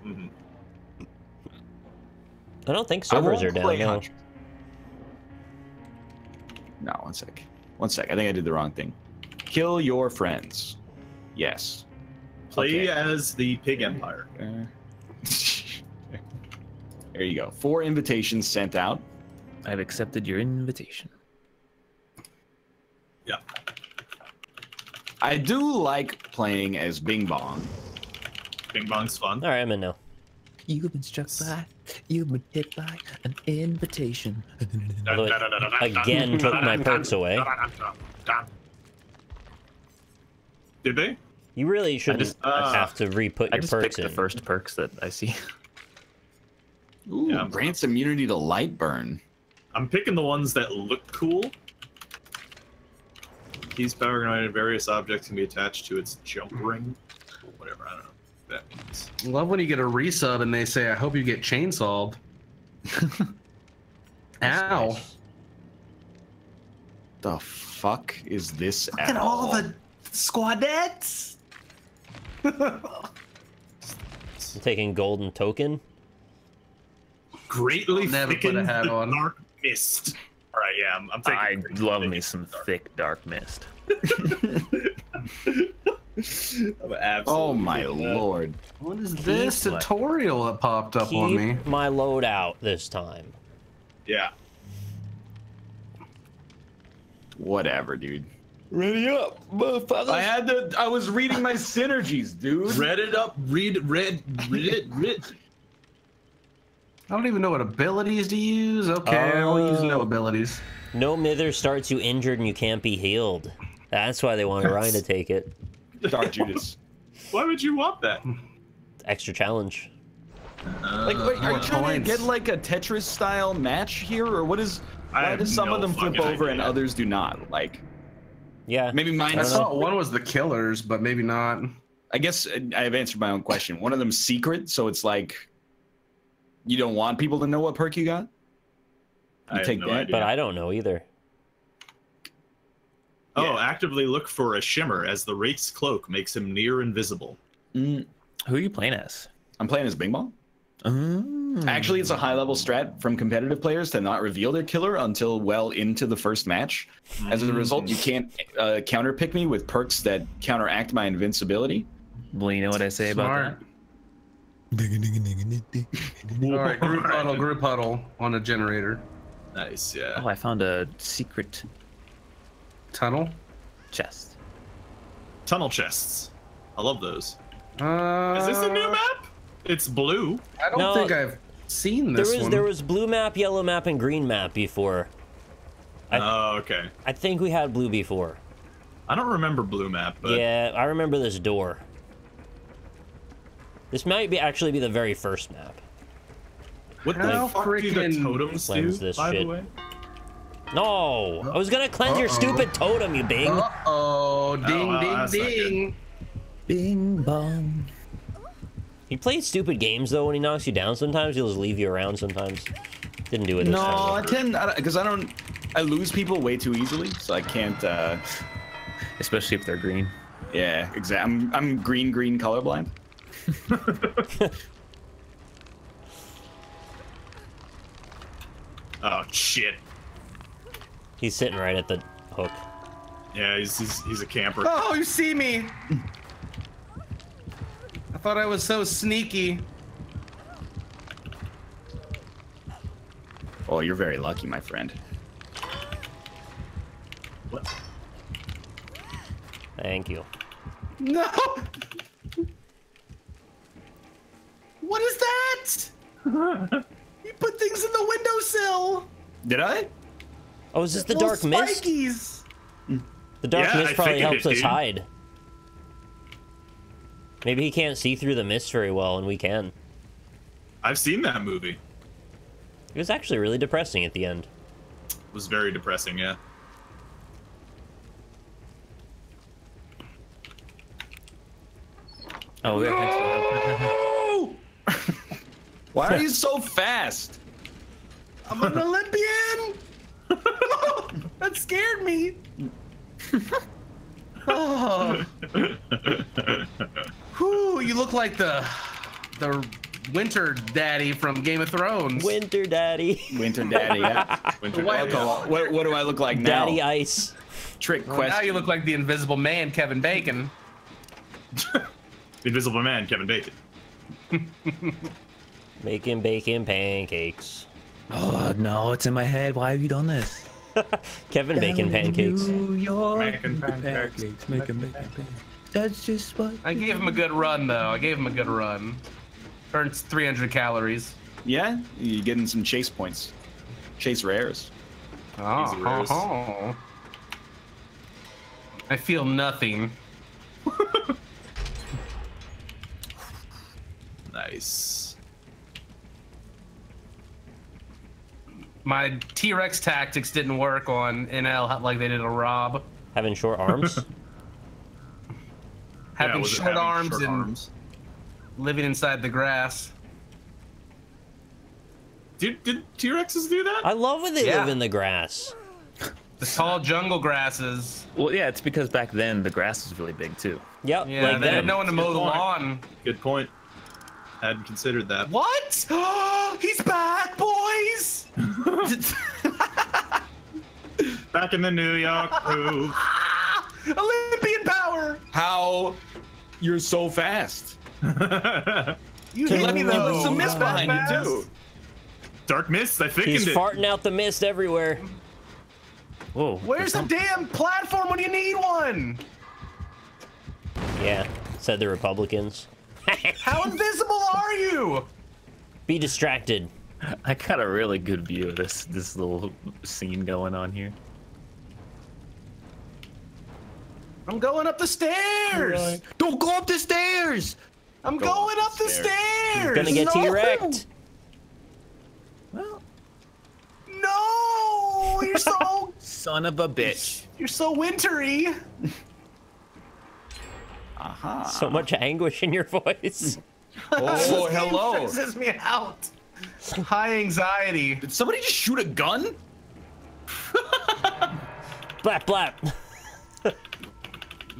Mhm. I don't think I servers won't are down. play No. Hunter. No, one sec. One sec. I think I did the wrong thing. Kill your friends. Yes. Play Okay. as the Pig Empire. There you go. 4 invitations sent out. I've accepted your invitation. Yeah. I do like playing as Bing Bong. Bing Bong's fun. All right, I'm in now. You've been struck by, you've been hit by an invitation. Although it again took my perks away. Did they? You really shouldn't have to re-put I your just perks picked in. the first perks that I see. Ooh, Yeah. grants immunity to light burn. I'm picking the ones that look cool. Keys power grenade and various objects can be attached to its jump ring. Or whatever, I don't know what that means. Love when you get a resub and they say, "I hope you get chainsawed." Ow! Nice. The fuck is this Look at all the squadettes. I'm taking golden token. Greatly I'll never put a thickens hat the on. dark mist. All right, yeah, I'm taking. I greatly love me thickens some the dark thick dark mist. I'm absolutely Oh my loving that. lord. What is this like- tutorial that popped up on me? Keep my load out this time. Yeah. Whatever, dude. Ready up, motherfuckers. I was reading my synergies, dude. Read it up. Read it. I don't even know what abilities to use. Okay, I'll use no abilities. No mither starts you injured and you can't be healed. That's why they want Ryan to take it. Dark Judas. Why would you want that? Extra challenge. Like, wait, are you more trying points. to get like a Tetris style match here, or what is? I Why have does some no of them flip fucking over and idea. others do not? Like, Yeah. maybe mine I is. saw one was the killers, but maybe not. I guess I have answered my own question. One of them's secret, so it's like you don't want people to know what perk you got. I have take no that, idea. But I don't know either. Oh, Yeah. actively look for a shimmer as the Wraith's cloak makes him near invisible. Mm, Who are you playing as? I'm playing as Bing Bong. Actually, it's a high-level strat from competitive players to not reveal their killer until well into the first match. As a result, you can't counter-pick me with perks that counteract my invincibility. Well, you know what I say about that? All right, group huddle on a generator. Nice, yeah. Oh, I found a secret Tunnel? chest. Tunnel chests. I love those. Is Is this a new map? It's blue. I don't think I've seen this one. There was blue map, yellow map, and green map before. Oh, okay. I think we had blue before. I don't remember blue map, but Yeah, I remember this door. This might actually be the very first map. what the fuck do the totems do, this by shit. the way? No, I was gonna cleanse your stupid totem, you bing. Uh-oh, ding, well, ding, that's not ding. Bing bong. He plays stupid games though. When he knocks you down, sometimes he'll just leave you around. Sometimes didn't do it this No, time. I tend because I lose people way too easily, so I can't. Especially if they're green. Yeah, exactly. I'm green colorblind. Oh shit. He's sitting right at the hook. Yeah, he's a camper. Oh, you see me. I thought I was so sneaky. Oh, you're very lucky, my friend. What? Thank you. No. What is that? You put things in the windowsill. Did I? Oh, is this the Little dark mist? spikies. The dark Yeah, mist I probably figured helps it, us dude. hide. Maybe he can't see through the mist very well, and we can. I've seen that movie. It was actually really depressing at the end. It was very depressing, yeah. Oh, we Oh! Why are you so fast? I'm an Olympian. That scared me. Oh. Whew, you look like the winter daddy from Game of Thrones. Winter Daddy. Winter Daddy, yeah. Winter White Daddy. Wall. What do I look like now? Daddy Ice. Trick Well, question. now you look like the Invisible Man, Kevin Bacon. The Invisible Man, Kevin Bacon. Making bacon pancakes. Oh no, it's in my head. Why have you done this? Kevin Bacon pancakes. New York, Making pancakes. making bacon. That's just what. I gave him a good run, though. I gave him a good run. Burns 300 calories. Yeah, you're getting some chase points. Chase rares. Oh, Easy rares. I feel nothing. Nice. My T-Rex tactics didn't work on NL like they did on Rob. Having short arms. Having was it short arms short and arms? living inside the grass. Did T-Rexes do that? I love when they Yeah. live in the grass. The tall jungle grasses. Well, yeah, it's because back then the grass was really big too. Yep, Yeah, like they had them. no one to mow the point. lawn. Good point. Hadn't considered that. What? He's back, boys! Back in the New York crew. Olympian power! How? You're so fast. You Let hit me me know. though. There's some mist That behind you fast? too. Dark Mist, I thickened He's it. farting out the mist everywhere. Whoa. Where's the damn platform when you need one? Yeah, said the Republicans. How invisible are you? Be distracted. I got a really good view of this little scene going on here. I'm going up the stairs. Don't go up the stairs. I'm going up the stairs. Gonna get No. T-Wrecked. Well, No, you're so son of a bitch. you're so wintry. Aha. So much anguish in your voice. Oh, hello. Stresses me out. High anxiety. Did somebody just shoot a gun? Blap, blap.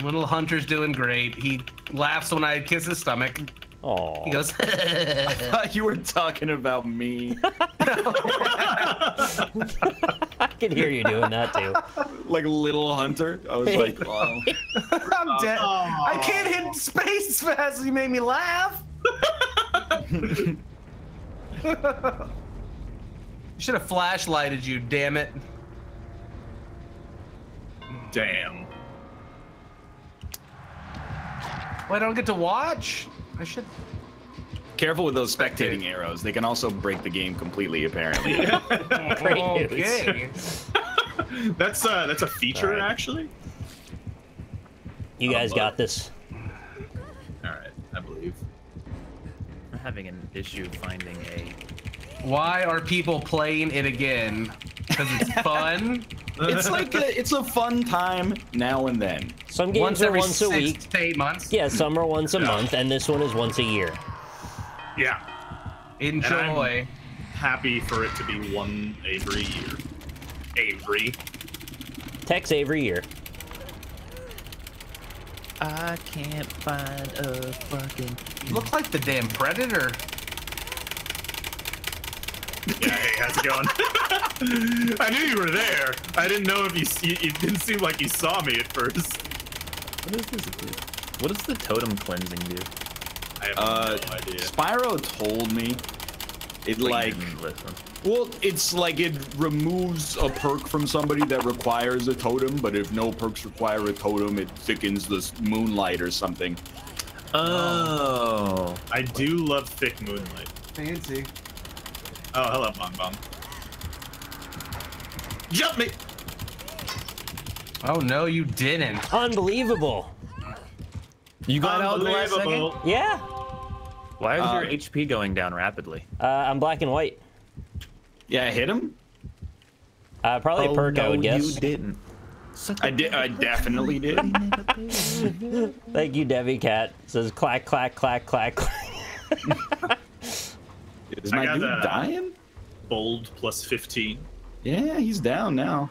Little Hunter's doing great. He laughs when I kiss his stomach. Oh. He goes. I thought you were talking about me. I can hear you doing that too. Like Little Hunter. I was like, wow. I'm dead. I can't hit space as fast as you made me laugh. Should have flashlighted you, damn it. Damn. Well, I don't get to watch? I should. Careful with those spectating arrows. They can also break the game completely, apparently. Great news. Okay. That's a feature, All right. actually. You guys got this. All right, I believe. I'm having an issue finding a. Why are people playing it again? Because it's fun. It's like it's a fun time now and then. Some games are once a 6 week. to 8 months. Yeah, some are once a month, and this one is once a year. Yeah. Enjoy. Happy for it to be one every year. Avery. Tex every year. I can't find a fucking. You look like the damn Predator. Yeah, hey, how's it going? I knew you were there. I didn't know if you it didn't seem like you saw me at first. What does this do? What does the totem cleansing do? I have no idea. Spyro told me it like, Listen. well, it's like it removes a perk from somebody that requires a totem, but if no perks require a totem, it thickens the moonlight or something. Oh. I do love thick moonlight. Fancy. Oh, hello, Bon Bon. Jump me! Oh no, you didn't. Unbelievable. You got out the last second? Unbelievable. Yeah. Why is your HP going down rapidly? I'm black and white. Yeah, I hit him. Probably a perk, I would guess. You didn't. I did. I definitely did. Thank you, Debbie Cat. Says clack, clack, clack, clack, clack. Is I my got dude that. dying? Bold plus 15. Yeah, he's down now.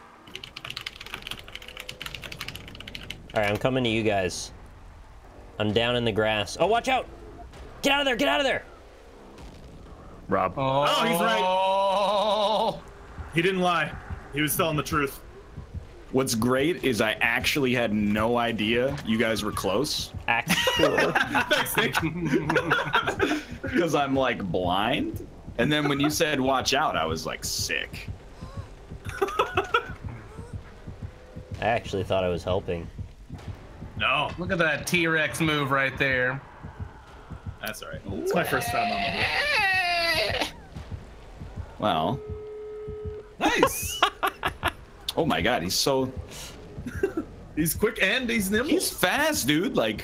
All right, I'm coming to you guys. I'm down in the grass. Oh, watch out! Get out of there! Get out of there! Rob. Oh, he's right. Oh. He didn't lie. He was telling the truth. What's great is I actually had no idea you guys were close. Actual. Thanks, Nick. Because I'm like blind. And then when you said watch out, I was like sick. I actually thought I was helping. No, Look at that T-Rex move right there. that's all right. It's my first time on the Well. Nice. Oh my god, he's so... He's quick and he's nimble. He's fast, dude. Like,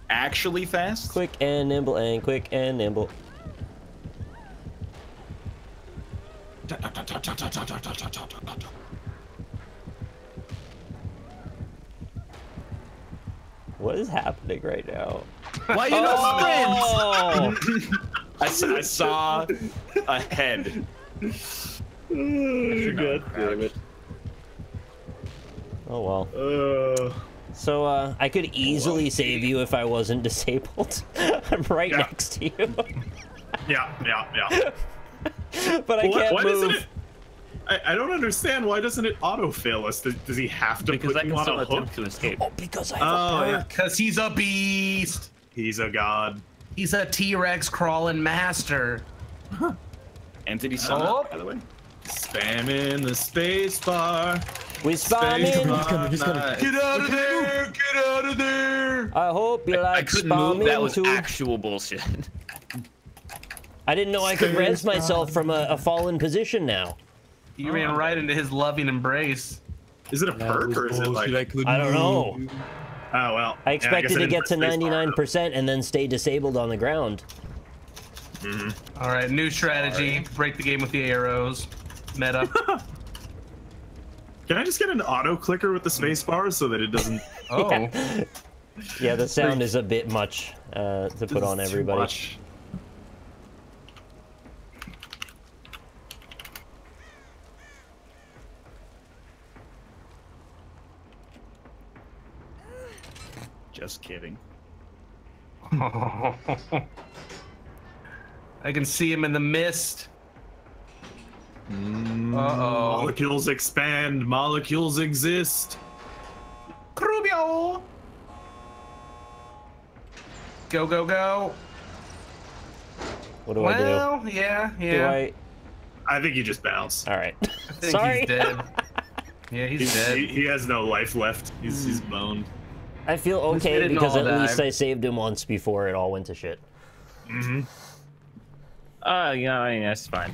actually fast. Quick and nimble and quick and nimble. What is happening right now? Why you Oh! I saw a head. God damn it. Oh well. So I could easily save you if I wasn't disabled. I'm right Yeah. next to you. Yeah. But I can't Why doesn't move. it? I don't understand. Why doesn't it auto-fail us? Does he have to Because put I you can on still a hook? attempt to escape. Oh, because I have Oh, a yeah. perk. Because he's a beast. He's a god. He's a T-Rex crawling master. Entity Oh. summon, by the way. Spamming the space bar. We spawn Space in. bar. Get out of there! Get out of there! I hope you I like couldn't spawn move. That was too. actual bullshit. I didn't know I could res myself from a fallen position now. You ran right into his loving embrace. Is it a perk or is it like? I don't know. Oh well. I expected to didn't get to press space bar. 99% and then stay disabled on the ground. All right, new strategy. Break the game with the arrows. Meta. Can I just get an auto clicker with the space bar so that it doesn't? Oh. Yeah, the sound is a bit much to put on Too everybody. much. Just kidding. I can see him in the mist. Molecules expand. Molecules exist. Rubio. Go, go, go. What do I do? Well, yeah. I think you just bounce. All right. I think Sorry. he's dead. Yeah, he's dead. He has no life left. He's boned. I feel okay because at least die. I saved him once before it all went to shit. Yeah, I mean, that's fine.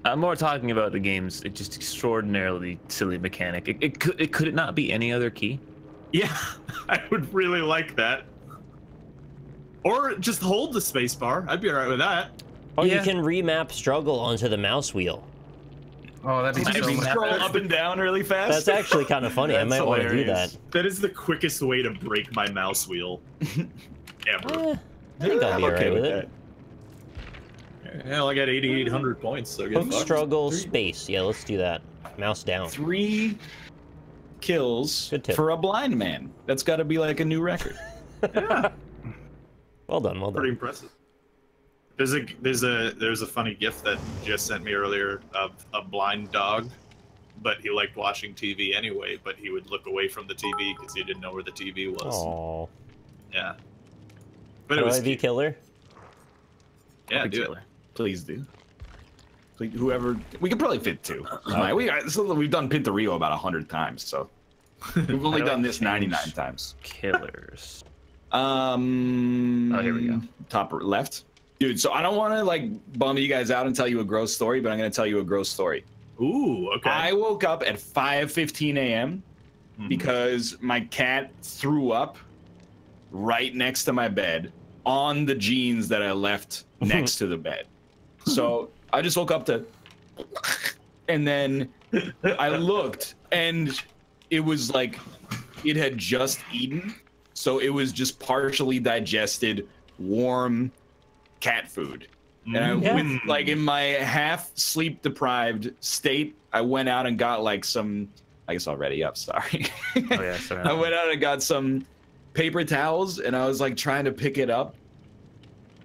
I'm more talking about the game's just extraordinarily silly mechanic. Could it not be any other key? Yeah, I would really like that. Or just hold the space bar. I'd be alright with that. Oh, you can remap struggle onto the mouse wheel. Oh, that'd be so much. Scroll up and down really fast. That's actually kind of funny. I might want to do that. That is the quickest way to break my mouse wheel ever. I think I'll be alright with it. Yeah, I got 8,800 points. So Hook struggle space. Yeah, let's do that. Mouse down. 3 kills Good tip. for a blind man. That's got to be like a new record. Yeah, Well done, well pretty done. impressive. There's a funny GIF that Jess sent me earlier of a blind dog, but he liked watching TV anyway. But he would look away from the TV because he didn't know where the TV was. Aww. Yeah, but it was IV cute. killer? Yeah, do it. Please do. Please, whoever we could probably fit 2. We've done Pinturillo about 100 times, so we've only done this 99 times. Killers. Oh, here we go. Top left. Dude, so I don't want to like bum you guys out and tell you a gross story, but I'm going to tell you a gross story. Ooh, okay. I woke up at 5:15 a.m. because my cat threw up right next to my bed on the jeans that I left next to the bed. So I just woke up to, and then I looked and it was like it had just eaten. So it was just partially digested, warm cat food. And I went, like, in my half sleep deprived state, I went out and got like some, I guess already up, sorry. Oh, yeah, sorry. I went out and got some paper towels and I was like trying to pick it up,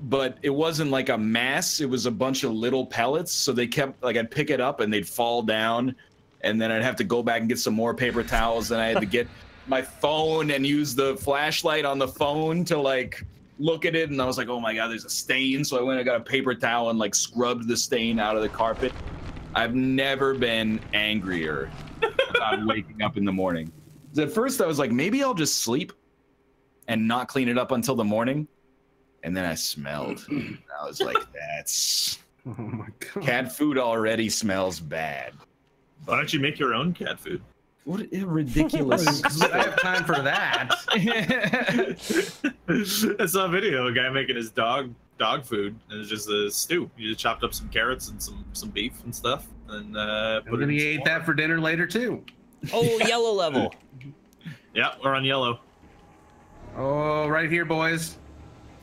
but it wasn't like a mass. It was a bunch of little pellets. So they kept, like, I'd pick it up and they'd fall down and then I'd have to go back and get some more paper towels. And I had to get my phone and use the flashlight on the phone to like look at it. And I was like, oh my God, there's a stain. So I went and got a paper towel and like scrubbed the stain out of the carpet. I've never been angrier about waking up in the morning. At first I was like, maybe I'll just sleep and not clean it up until the morning. And then I smelled. I was like, that's... Oh my God. Cat food already smells bad. Why don't you make your own cat food? What a ridiculous... I have time for that. I saw a video of a guy making his dog food, and it's just a stew. You just chopped up some carrots and some beef and stuff, and put it in. And he some ate water. that for dinner later too. Oh, yellow level. Yeah, we're on yellow. Oh, right here, boys.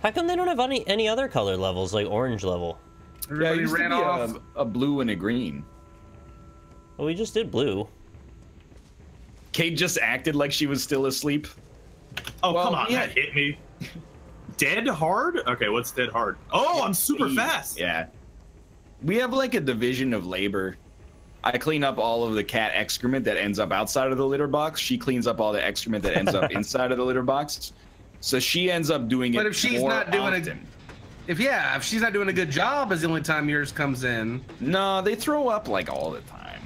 How come they don't have any other color levels, like orange level? Yeah, it Everybody used to ran be off. a blue and a green. Well, we just did blue. Kate just acted like she was still asleep. Oh, Well, come on, yeah. that hit me. Dead hard? Okay, what's dead hard? Oh, I'm super fast. Yeah. We have like a division of labor. I clean up all of the cat excrement that ends up outside of the litter box. She cleans up all the excrement that ends up inside of the litter box. So she ends up doing it But if she's more not doing often. If she's not doing a good job, is the only time yours comes in. No, they throw up like all the time.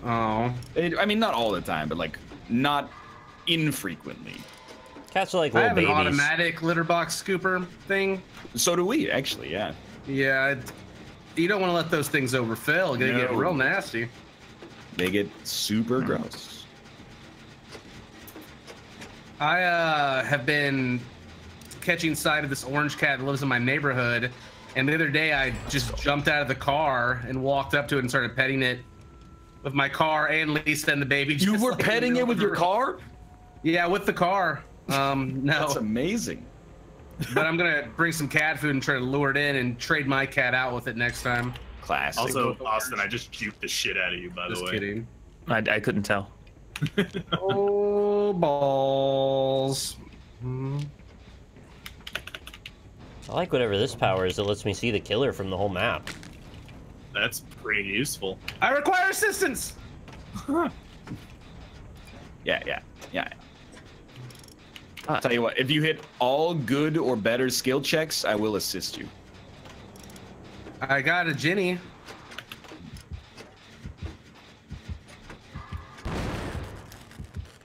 Oh. I mean, not all the time, but like not infrequently. Cats are like I little have an babies. automatic litter box scooper thing. So do we, actually, yeah. Yeah, you don't want to let those things overfill. They get No. real nasty. They get super gross. I have been catching sight of this orange cat that lives in my neighborhood, and the other day I just jumped out of the car and walked up to it and started petting it with my car and Lisa and the baby. You just, were like, in the petting it middle with of your the- car? Yeah, with the car. No, That's amazing. but I'm gonna bring some cat food and try to lure it in and trade my cat out with it next time. Classic. Also, Austin, I just juked the shit out of you, by the Just way. kidding. I couldn't tell. Oh, balls. I like whatever this power is that lets me see the killer from the whole map. That's pretty useful. I require assistance. Yeah. I'll tell you what, if you hit all good or better skill checks, I will assist you. I got a Ginny.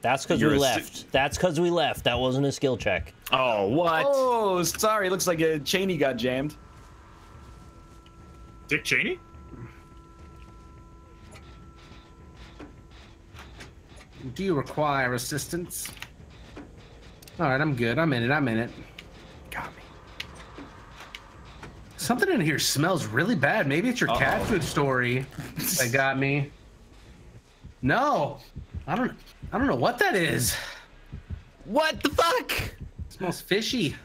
That's because we left. That's because we left. That wasn't a skill check. Oh, what? Oh, sorry. Looks like a Cheney got jammed. Dick Cheney? Do you require assistance? All right, I'm good. I'm in it. Got me. Something in here smells really bad. Maybe it's your cat food story that got me. No, I don't know what that is. What the fuck? It smells fishy.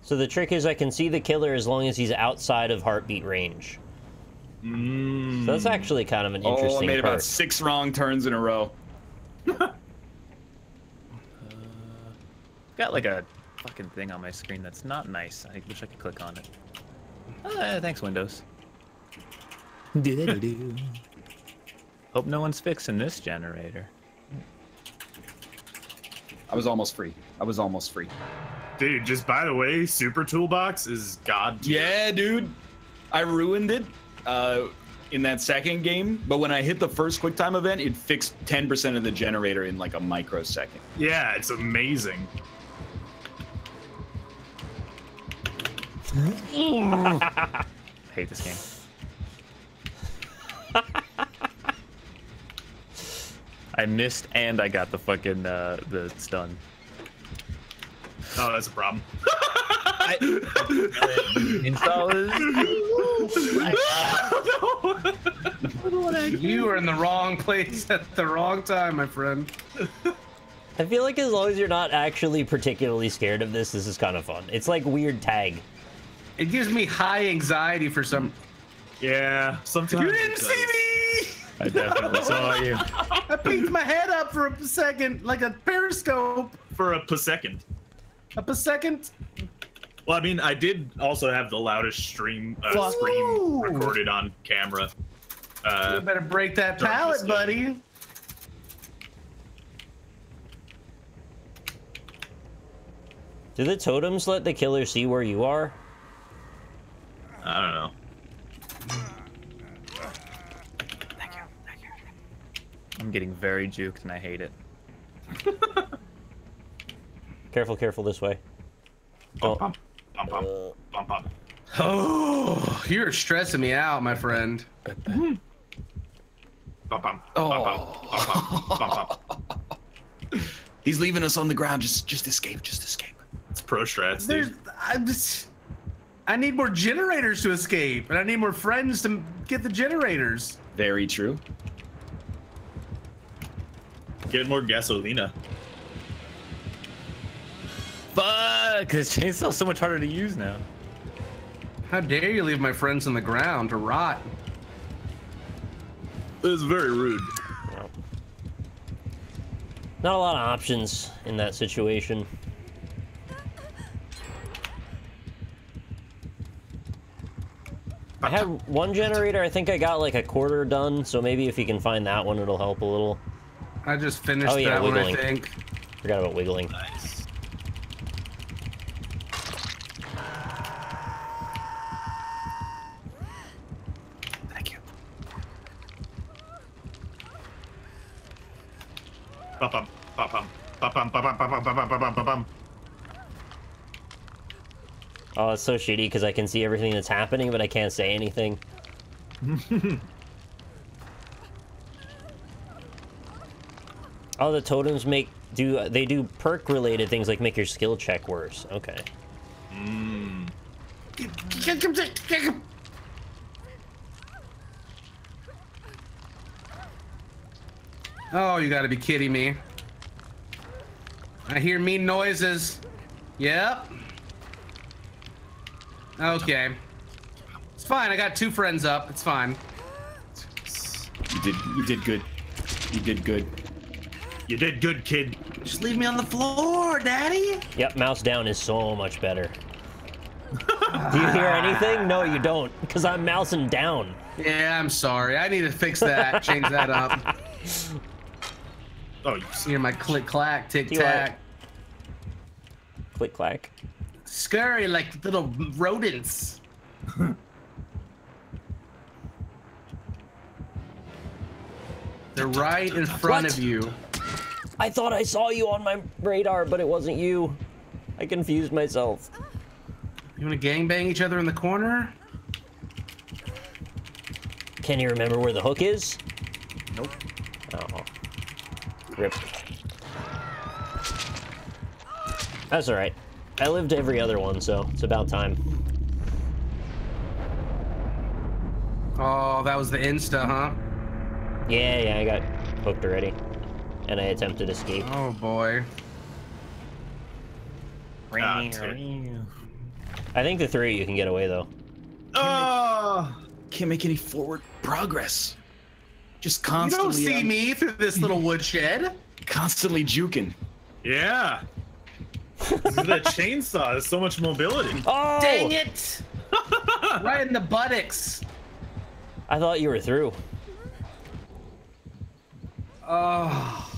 So the trick is I can see the killer as long as he's outside of heartbeat range. So that's actually kind of an interesting I made perk. about 6 wrong turns in a row. Got like a fucking thing on my screen that's not nice. I wish I could click on it. Thanks, Windows. Hope no one's fixing this generator. I was almost free. Dude, just by the way, Super Toolbox is god tier. Yeah, dude. I ruined it in that second game, but when I hit the first QuickTime event, it fixed 10% of the generator in like a microsecond. Yeah, it's amazing. Hate this game. I missed and I got the fucking the stun. Oh, that's a problem. You are in the wrong place at the wrong time, my friend. I feel like as long as you're not actually particularly scared of this is kind of fun. It's like weird tag. It gives me high anxiety for some. Yeah, sometimes. You didn't see me! I definitely saw you. I peeked my head up for a second, like a periscope. For a second. Up a second? Well, I mean, I did also have the loudest scream recorded on camera. You better break that pallet, buddy. Do the totems let the killer see where you are? I don't know. I'm getting very juked and I hate it. Careful this way. Bump, bump, bump, bump, bump, bump. Oh, you're stressing me out, my friend. Bump, bump, bump, bump, bump, bump, bump. He's leaving us on the ground. Just escape. It's pro strats, dude. I need more generators to escape, and I need more friends to get the generators. Very true. Get more gasolina. Fuck! This chainsaw's so much harder to use now. How dare you leave my friends on the ground to rot? It's very rude. Not a lot of options in that situation. I had one generator, I think I got like a quarter done, so maybe if you can find that one, it'll help a little. I just finished Oh, yeah, that wiggling. one, I think. Forgot about wiggling. Nice. Thank you. Bum, bum, bum, bum, bum, bum, bum, bum, bum, bum, bum, bum, bum. Oh, it's so shitty because I can see everything that's happening, but I can't say anything. Oh, the totems do perk related things like make your skill check worse. Okay. Oh, you gotta be kidding me. I hear mean noises. Yep. Okay. It's fine, I got 2 friends up. It's fine. You did good. You did good. You did good, kid. Just leave me on the floor, Daddy. Yep, mouse down is so much better. Do you hear anything? No, you don't, because I'm mousing down. Yeah, I'm sorry. I need to fix that. Change that up. Oh, you Hear my click clack, tick tack. Click clack. Scurry like little rodents. They're right in front of you. I thought I saw you on my radar, but it wasn't you. I confused myself. You want to gangbang each other in the corner? Can you remember where the hook is? Nope. Oh. Rip. That's alright. I lived every other one, so it's about time. Oh, that was the Insta, huh? Yeah, I got hooked already. And I attempted escape. Oh, boy. I think the three of you can get away, though. Can't make any forward progress. Just constantly. You don't see me through this little woodshed. Constantly juking. Yeah. That chainsaw has so much mobility. Oh! Dang it! Right in the buttocks. I thought you were through. Oh.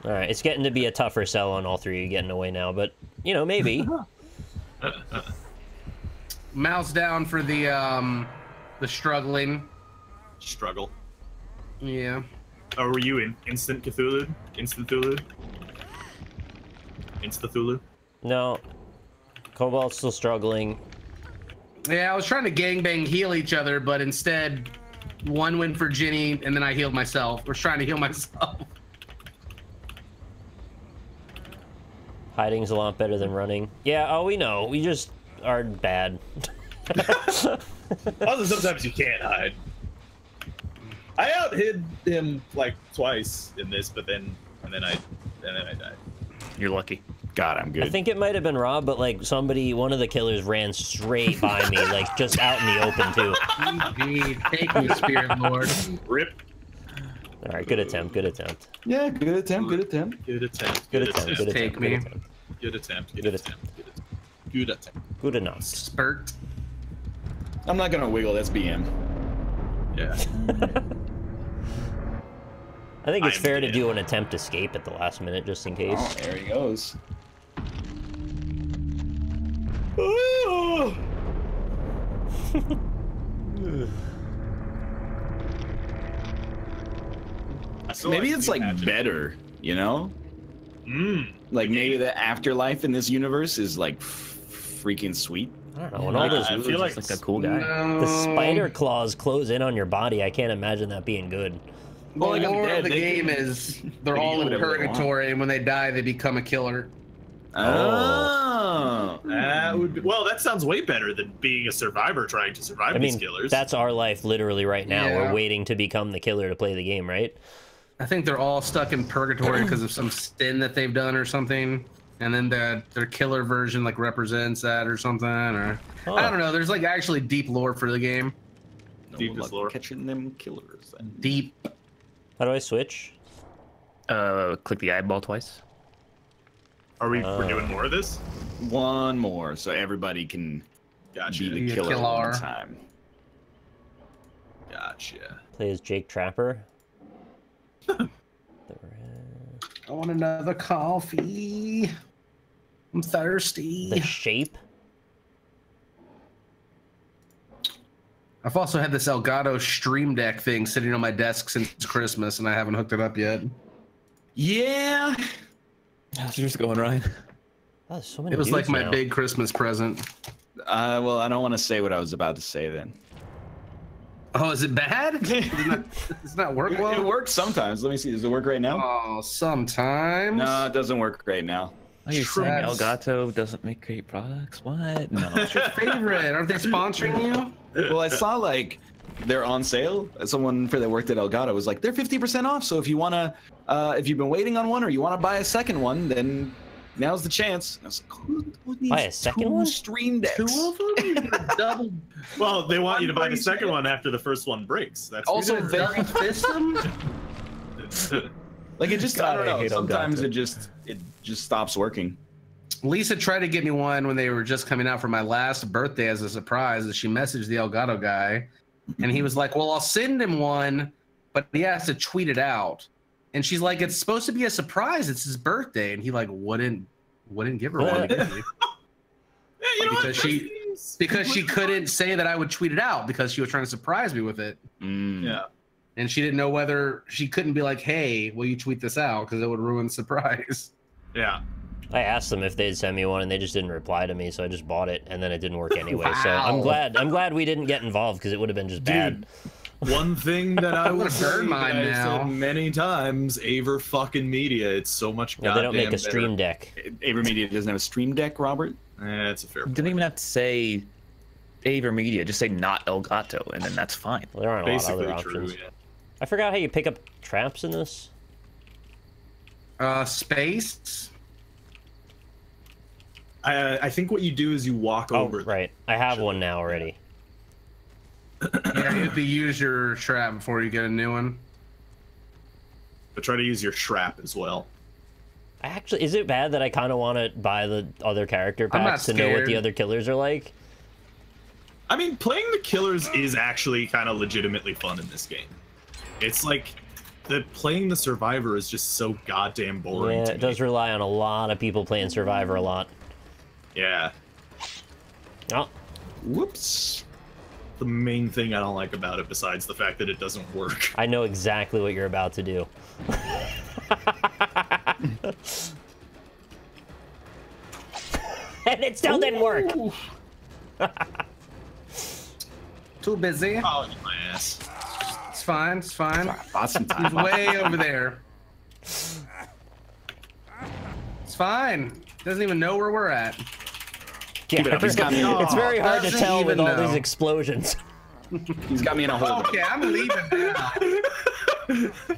Alright, it's getting to be a tougher sell on all three of you getting away now, but, you know, maybe. Mouse down for the struggling. Struggle. Yeah. Oh, were you in Instant Cthulhu? Instant Cthulhu? Insta-Thulu? No. Cobalt's still struggling. Yeah, I was trying to gangbang heal each other, but instead, one went for Ginny, and then I healed myself. I was trying to heal myself. Hiding's a lot better than running. Yeah, oh, we know. We just are bad. Also, sometimes you can't hide. I outhid him like twice in this, but then I died. You're lucky. God, I'm good. I think it might have been Rob, but like one of the killers ran straight by me, like just out in the open too. Indeed. Take me, Spirit Lord. Rip. All right, good attempt, good attempt. Yeah, good attempt, good attempt. Good attempt. Good attempt, good Take attempt, me. good attempt. Good attempt. Good attempt. Good attempt. Good enough. Spurt. I'm not gonna wiggle, that's BM. Yeah. I think it's I'm fair to dead. do an attempt escape at the last minute, just in case. Oh, there he goes. Maybe it's like better, you know? Like maybe the afterlife in this universe is like freaking sweet. I don't know. When all those I feel like Like a cool guy. the spider claws close in on your body, I can't imagine that being good. Well, Well, the like, I'm lore dead, of the they game can- is they they're can all do in whatever they want. purgatory, and when they die, they become a killer. Oh. That would be, well, that sounds way better than being a survivor trying to survive I these mean, killers. that's our life literally right now. Yeah. We're waiting to become the killer to play the game, right? I think they're all stuck in purgatory because of some sin that they've done or something, and then their killer version like represents that or something, or Huh. I don't know. There's like actually deep lore for the game. Deep as lore. Catching them killers. Then. Deep. How do I switch? Click the eyeball twice. Are we're doing more of this? One more, so everybody can Gotcha. be the Be a killer killer. one time. Gotcha. Play as Jake Trapper. I want another coffee. I'm thirsty. The shape. I've also had this Elgato Stream Deck thing sitting on my desk since Christmas, and I haven't hooked it up yet. Yeah. How's yours going, Ryan? Oh, there's so many It was like dudes my now. big Christmas present. Well, I don't want to say what I was about to say then. Oh, is it bad? Does not work It well? works sometimes. Let me see. Does it work right now? Oh, sometimes. No, it doesn't work right now. Oh, you're saying That's- Elgato doesn't make great products? What? No. What's your favorite? Aren't they sponsoring you? Well, I saw like they're on sale. Someone that worked at Elgato was like, they're 50% off. So if you wanna, if you've been waiting on one or you want to buy a second one, then now's the chance. I was like, who needs Buy a second two one? Stream Decks? Two of them? You get a double. Well, they want you to buy the One second breaks. one after the first one breaks. That's Also, they- double fist them? Like it just, God, I don't I know. hate Sometimes Elgato. it just stops working. Lisa tried to get me one when they were just coming out for my last birthday as a surprise. And she messaged the Elgato guy, and he was like, "Well, I'll send him one, but he has to tweet it out." And she's like, "It's supposed to be a surprise. It's his birthday." And he like wouldn't give her one. Yeah, you know because she couldn't say that I would tweet it out because she was trying to surprise me with it. Yeah. And she didn't know whether she couldn't be like, "Hey, will you tweet this out?" Because it would ruin the surprise. Yeah. I asked them if they'd send me one, and they just didn't reply to me, so I just bought it, and then it didn't work anyway. Wow. So I'm glad we didn't get involved, because it would have been just bad. One thing that I would say burn mine that I've now. said many times, Aver fucking Media. It's so much Well, they don't make a Stream Deck. Aver Media doesn't have a Stream Deck, Robert? That's a fair You point. didn't even have to say Aver Media. Just say not Elgato, and then that's fine. Well, there aren't a lot of Basically other true, options. yeah. I forgot how you pick up traps in this. Space. I think what you do is you walk Oh, over. right. I have one now already. Yeah, you have to use your trap before you get a new one. But try to use your shrap as well. Actually, is it bad that I kind of want to buy the other character I'm not packs to know what scared. the other killers are like? I mean, playing the killers is actually kind of legitimately fun in this game. It's like playing the survivor is just so goddamn boring. Yeah, to it does me. rely on a lot of people playing Survivor a lot. Yeah. Oh, Whoops. The main thing I don't like about it, besides the fact that it doesn't work. I know exactly what you're about to do. And it still didn't work. Too busy. Oh, my ass. It's fine. It's fine. Awesome He's time. way over there. It's fine. Doesn't even know where we're at. Yeah, it up, he's got me. it's very hard to Doesn't tell with even all these know. explosions. He's got me in a hole. Okay, I'm leaving now.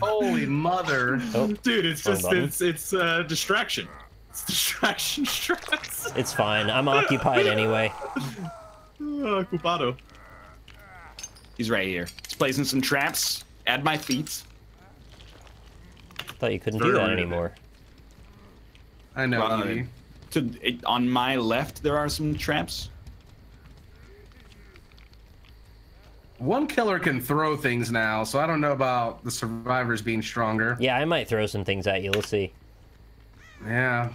Holy mother. Oh, Dude, it's Wrong just button. it's distraction. It's distraction stress. it's fine. I'm occupied anyway. Cupado. He's right here. He's placing some traps at my feet. Thought you couldn't do that anymore. I know. Right. On my left, there are some traps. One killer can throw things now, so I don't know about the survivors being stronger. Yeah, I might throw some things at you. Let's see. Yeah,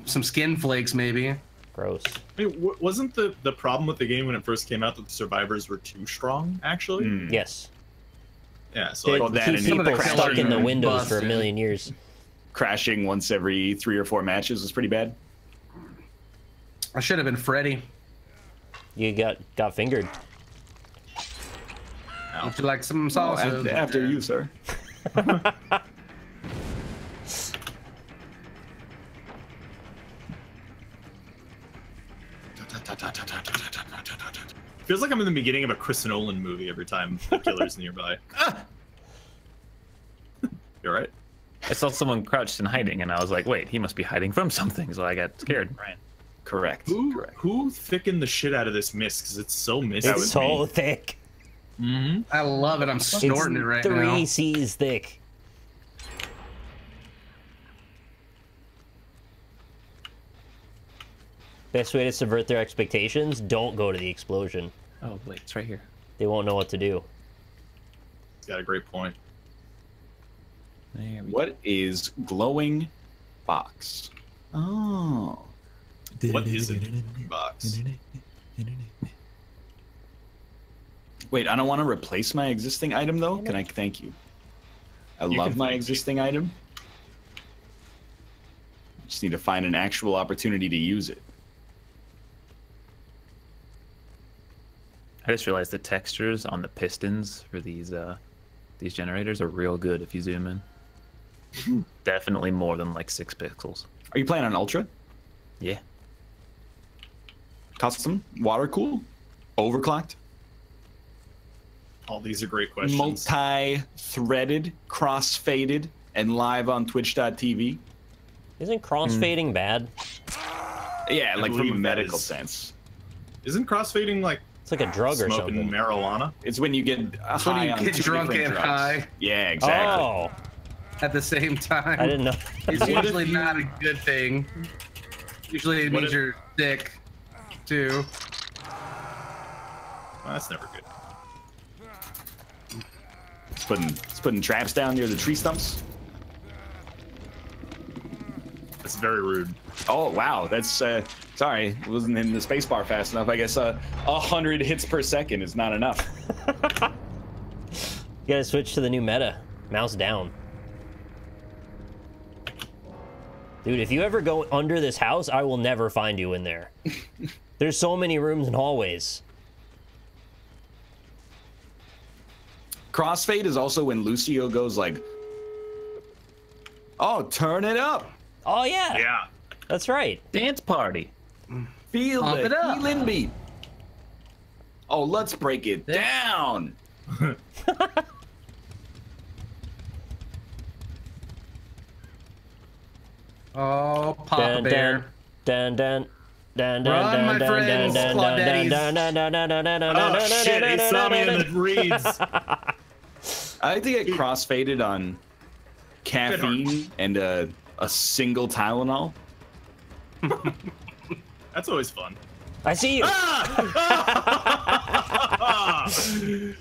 some skin flakes maybe. Gross. I mean, wasn't the problem with the game when it first came out that the survivors were too strong, actually? Yes. Yeah, so They like, that keep and people some of the stuck in the killers windows for a busted. million years. Crashing once every 3 or 4 matches was pretty bad. I should have been Freddy. You got fingered. Would you like some salsa? After you, sir. feels like I'm in the beginning of a Chris Nolan movie every time the killer's nearby. You alright? I saw someone crouched and hiding, and I was like, wait, he must be hiding from something, so I got scared. Right. Correct. Who thickened the shit out of this mist? Because it's so misty. It's so thick. Mm-hmm. I love it. I'm snorting it right now. 3 C's thick. Best way to subvert their expectations, don't go to the explosion. Oh, wait, it's right here. They won't know what to do. He's got a great point. There we What is glowing box? Oh. What is it? Box. Wait, I don't want to replace my existing item though. Can I? Thank you. I love my existing item. Just need to find an actual opportunity to use it. I just realized the textures on the pistons for these generators are real good if you zoom in. Definitely more than like 6 pixels. Are you playing on Ultra? Yeah. Custom? Water cool? Overclocked? All these are great questions. Multi-threaded, cross-faded, and live on Twitch.tv? Isn't crossfading bad? Yeah, like from a believe that medical is- sense. Isn't crossfading like It's like a drug or smoking something. marijuana? It's when you get when high you on get 2 drunk different and drugs. high. Yeah, exactly. Oh, At the same time. I didn't know. It's usually not a good thing. Usually it means you're sick, too. Well, that's never good. It's putting traps down near the tree stumps. That's very rude. Oh wow, that's sorry, wasn't in the spacebar fast enough. I guess 100 hits per second is not enough. You gotta switch to the new meta. Mouse down. Dude, if you ever go under this house, I will never find you in there. There's so many rooms and hallways. Crossfade is also when Lucio goes like, "Oh, turn it up." Oh yeah. Yeah. That's right. Dance party. Feel Pump it up. feeling beat. Oh, let's break it down. Oh, Papa Bear. Dun dun dun Run, dun my dun friends, dun Claw dun Daddies. dun dun dun dun dun dun dun Oh dun shit, he dun saw me dun in dun. the reeds. I like to get crossfaded on caffeine and a single Tylenol. That's always fun. I see you.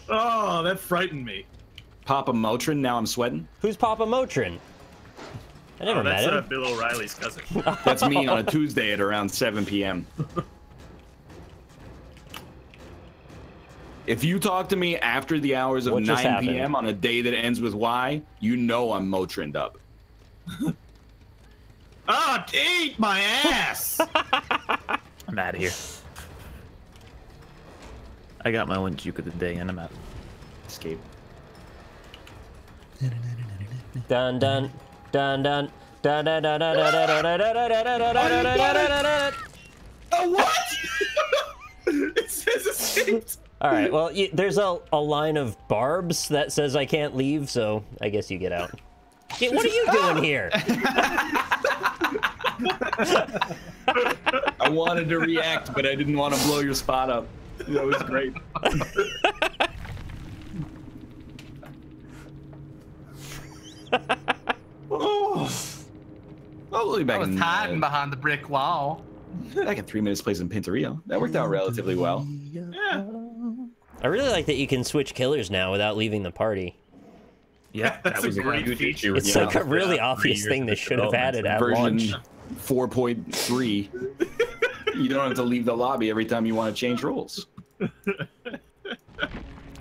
Oh, that frightened me. Papa Motrin, now I'm sweating. Who's Papa Motrin? I never met That's him. Bill O'Reilly's cousin. That's me on a Tuesday at around 7 p.m. If you talk to me after the hours of What just 9 happened? p.m. on a day that ends with Y, you know I'm Motrined up. Oh, eat my ass! I'm out of here. I got my one juke of the day and I'm out. Escape. Dun dun dun dun dun dun dun dun dun dun dun dun dun. Oh, what? It says escaped. All right. Well, there's a line of barbs that says I can't leave, so I guess you get out. Yeah, what are you doing here? I wanted to react, but I didn't want to blow your spot up. That was great. Oh, probably I back was in hiding behind the brick wall. back in 3 minutes plays in Pinturillo. That worked out relatively well. Yeah. I really like that you can switch killers now without leaving the party. Yeah, That's a great feature. It's Yeah. like a really Yeah. obvious thing they should have development. added at launch. Version 4.3. You don't have to leave the lobby every time you want to change roles.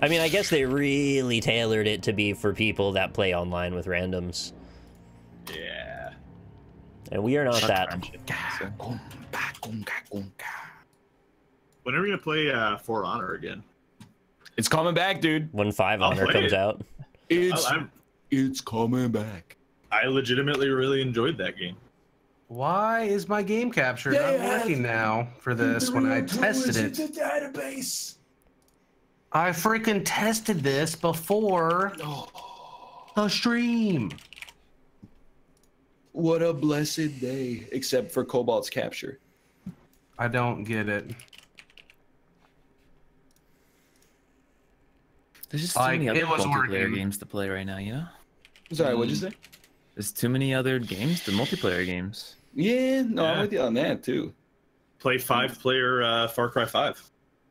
I mean, I guess they really tailored it to be for people that play online with randoms. Yeah. And we are not that. When are we gonna play For Honor again? It's coming back, dude. When 5 I'll Honor play comes it. out. It's coming back. I legitimately really enjoyed that game. Why is my game capture not working now for this when I tested it? Database. I freaking tested this before the stream. What a blessed day, except for Cobalt's capture. I don't get it. There's just too Like, many other it was multiplayer working. games to play right now, you know? Sorry, what'd you say? There's too many other games, the multiplayer games. Yeah, no, I'm Yeah. with you on that too. Play 5-player Far Cry 5.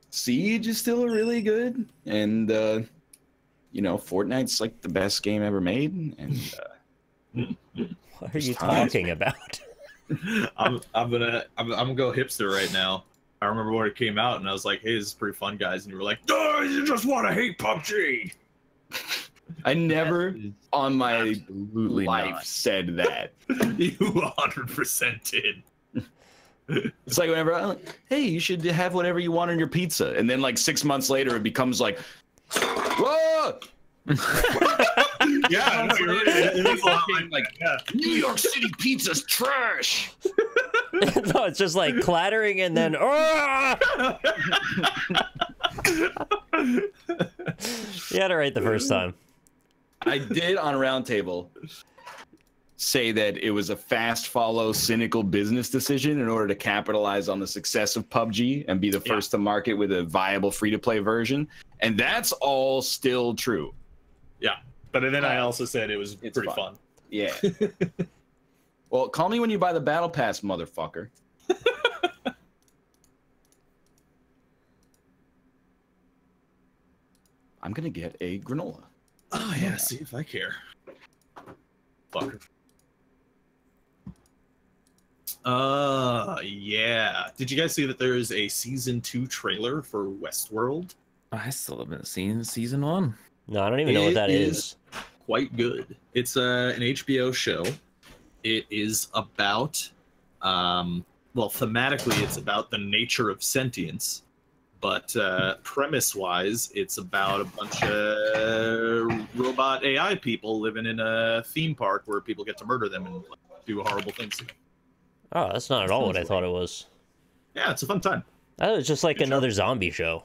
Siege is still really good, and you know, Fortnite's like the best game ever made, and What are you talking about? I'm gonna go hipster right now. I remember when it came out, and I was like, "Hey, this is pretty fun, guys." And you were like, "Oh, you just want to hate PUBG." I never on my Absolutely life not. said that. You 100% did. It's like whenever I'm like, hey, you should have whatever you want on your pizza, and then like 6 months later, it becomes like, whoa. Yeah, no, you're right. It is a lot like that. Yeah. New York City pizza's trash. No, it's just like clattering and then. You had it right the first time. I did on Roundtable say that it was a fast follow, cynical business decision in order to capitalize on the success of PUBG and be the first to market with a viable free-to-play version, and that's all still true. Yeah, but then I also said it was pretty fun. Yeah. Well, call me when you buy the Battle Pass, motherfucker. I'm gonna get a granola. Oh yeah, see if I care. Fucker. Yeah. Did you guys see that there is a season 2 trailer for Westworld? I still haven't seen season 1. No, I don't even know what that is. Quite good. It's an HBO show. It is about, well, thematically, it's about the nature of sentience, but premise-wise, it's about a bunch of robot AI people living in a theme park where people get to murder them and do horrible things to them. Oh, that's not at all what I thought it was. Yeah, it's a fun time. I thought it was just like another zombie show.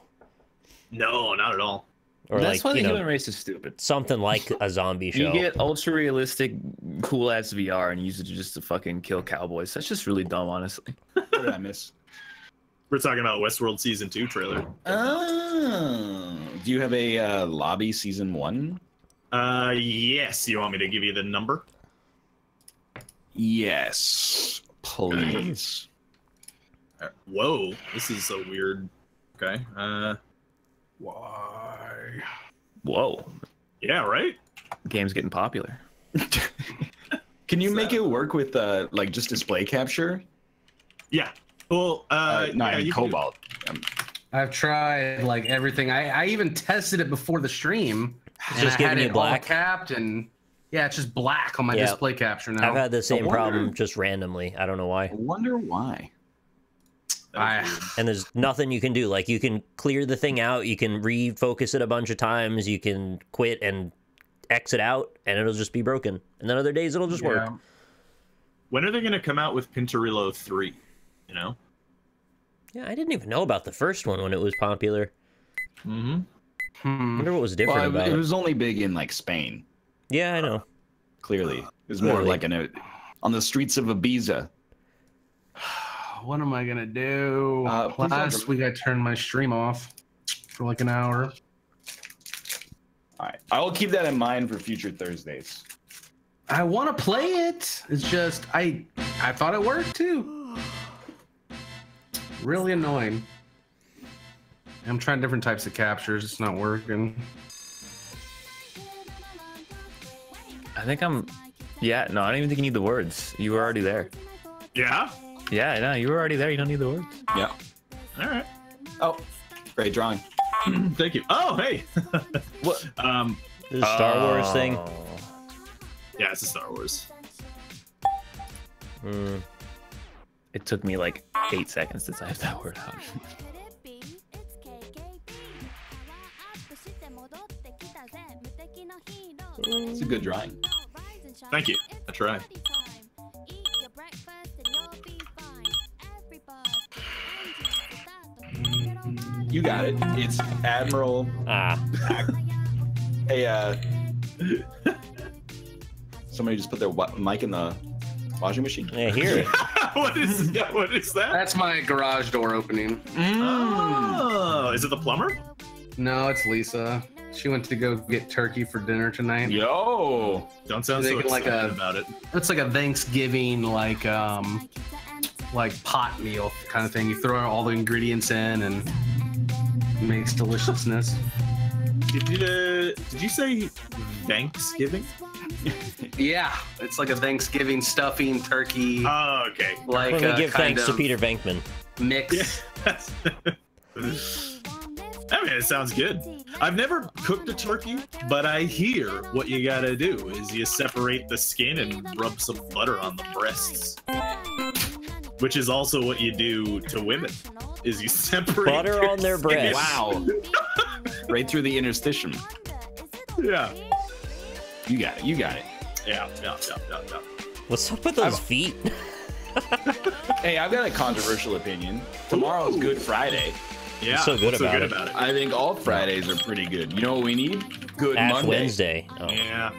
No, not at all. Or that's like, why the you know, human race is stupid. something like a zombie show. You get ultra realistic, cool ass VR and use it just to fucking kill cowboys. That's just really dumb, honestly. What did I miss? We're talking about Westworld season 2 trailer. Oh, do you have a lobby season 1? Yes. You want me to give you the number? Yes, please. Whoa, this is so weird. Okay. Why? Whoa. Yeah, right? The game's getting popular. Can you make it work with like just display capture? Yeah. Well, no, yeah, Cobalt. I've tried like everything. I even tested it before the stream. And Just I had giving you it black? all capped, and yeah, it's just black on my Yeah. display capture now. I've had the same wonder- problem just randomly. I don't know why. I wonder why. And there's nothing you can do. Like, you can clear the thing out, you can refocus it a bunch of times, you can quit and exit out, and it'll just be broken. And then other days it'll just work. When are they going to come out with Pinturillo 3? You know? Yeah, I didn't even know about the first one when it was popular. Mm-hmm. I wonder what was different Well, about it it. was only big in like Spain. Yeah, I know. Clearly, it was more Clearly. like on the streets of Ibiza. What am I gonna do? Please Last week I turned my stream off for like an hour. All right, I will keep that in mind for future Thursdays. I want to play it. It's just I thought it worked too. Really annoying. I'm trying different types of captures. It's not working. I think I'm... Yeah, no, I don't even think you need the words. You were already there. Yeah? Yeah, no, you were already there. You don't need the words. Yeah. All right. Oh, great drawing. Thank you. Oh, hey. What? This is a Star Wars thing. Yeah, it's a Star Wars. It took me like 8 seconds to type that word out. It's a good drawing. Thank you. I tried. You got it. It's Admiral. Hey, somebody just put their mic in the washing machine. Yeah, here. What is that? That's my garage door opening. Oh, is it the plumber? No, it's Lisa. She went to go get turkey for dinner tonight. Yo, don't sound so like excited about it. It's like a Thanksgiving like pot meal kind of thing. You throw all the ingredients in and it makes deliciousness. Did you say Thanksgiving? Yeah, it's like a Thanksgiving stuffing turkey. Oh, okay. Like When we give kind thanks to of Peter Venkman. mix. Yes. I mean, it sounds good. I've never cooked a turkey, but I hear what you gotta do is you separate the skin and rub some butter on the breasts. Which is also what you do to women, is you separate Butter on their breasts. wow. Right through the interstitium. Yeah. You got it. You got it. Yeah. What's up with those feet? Hey, I've got a controversial opinion. Tomorrow's Good Friday. Yeah. So good what's about so good it? about it? I think all Fridays are pretty good. You know what we need? Good Ash Monday. Wednesday. Oh. Yeah.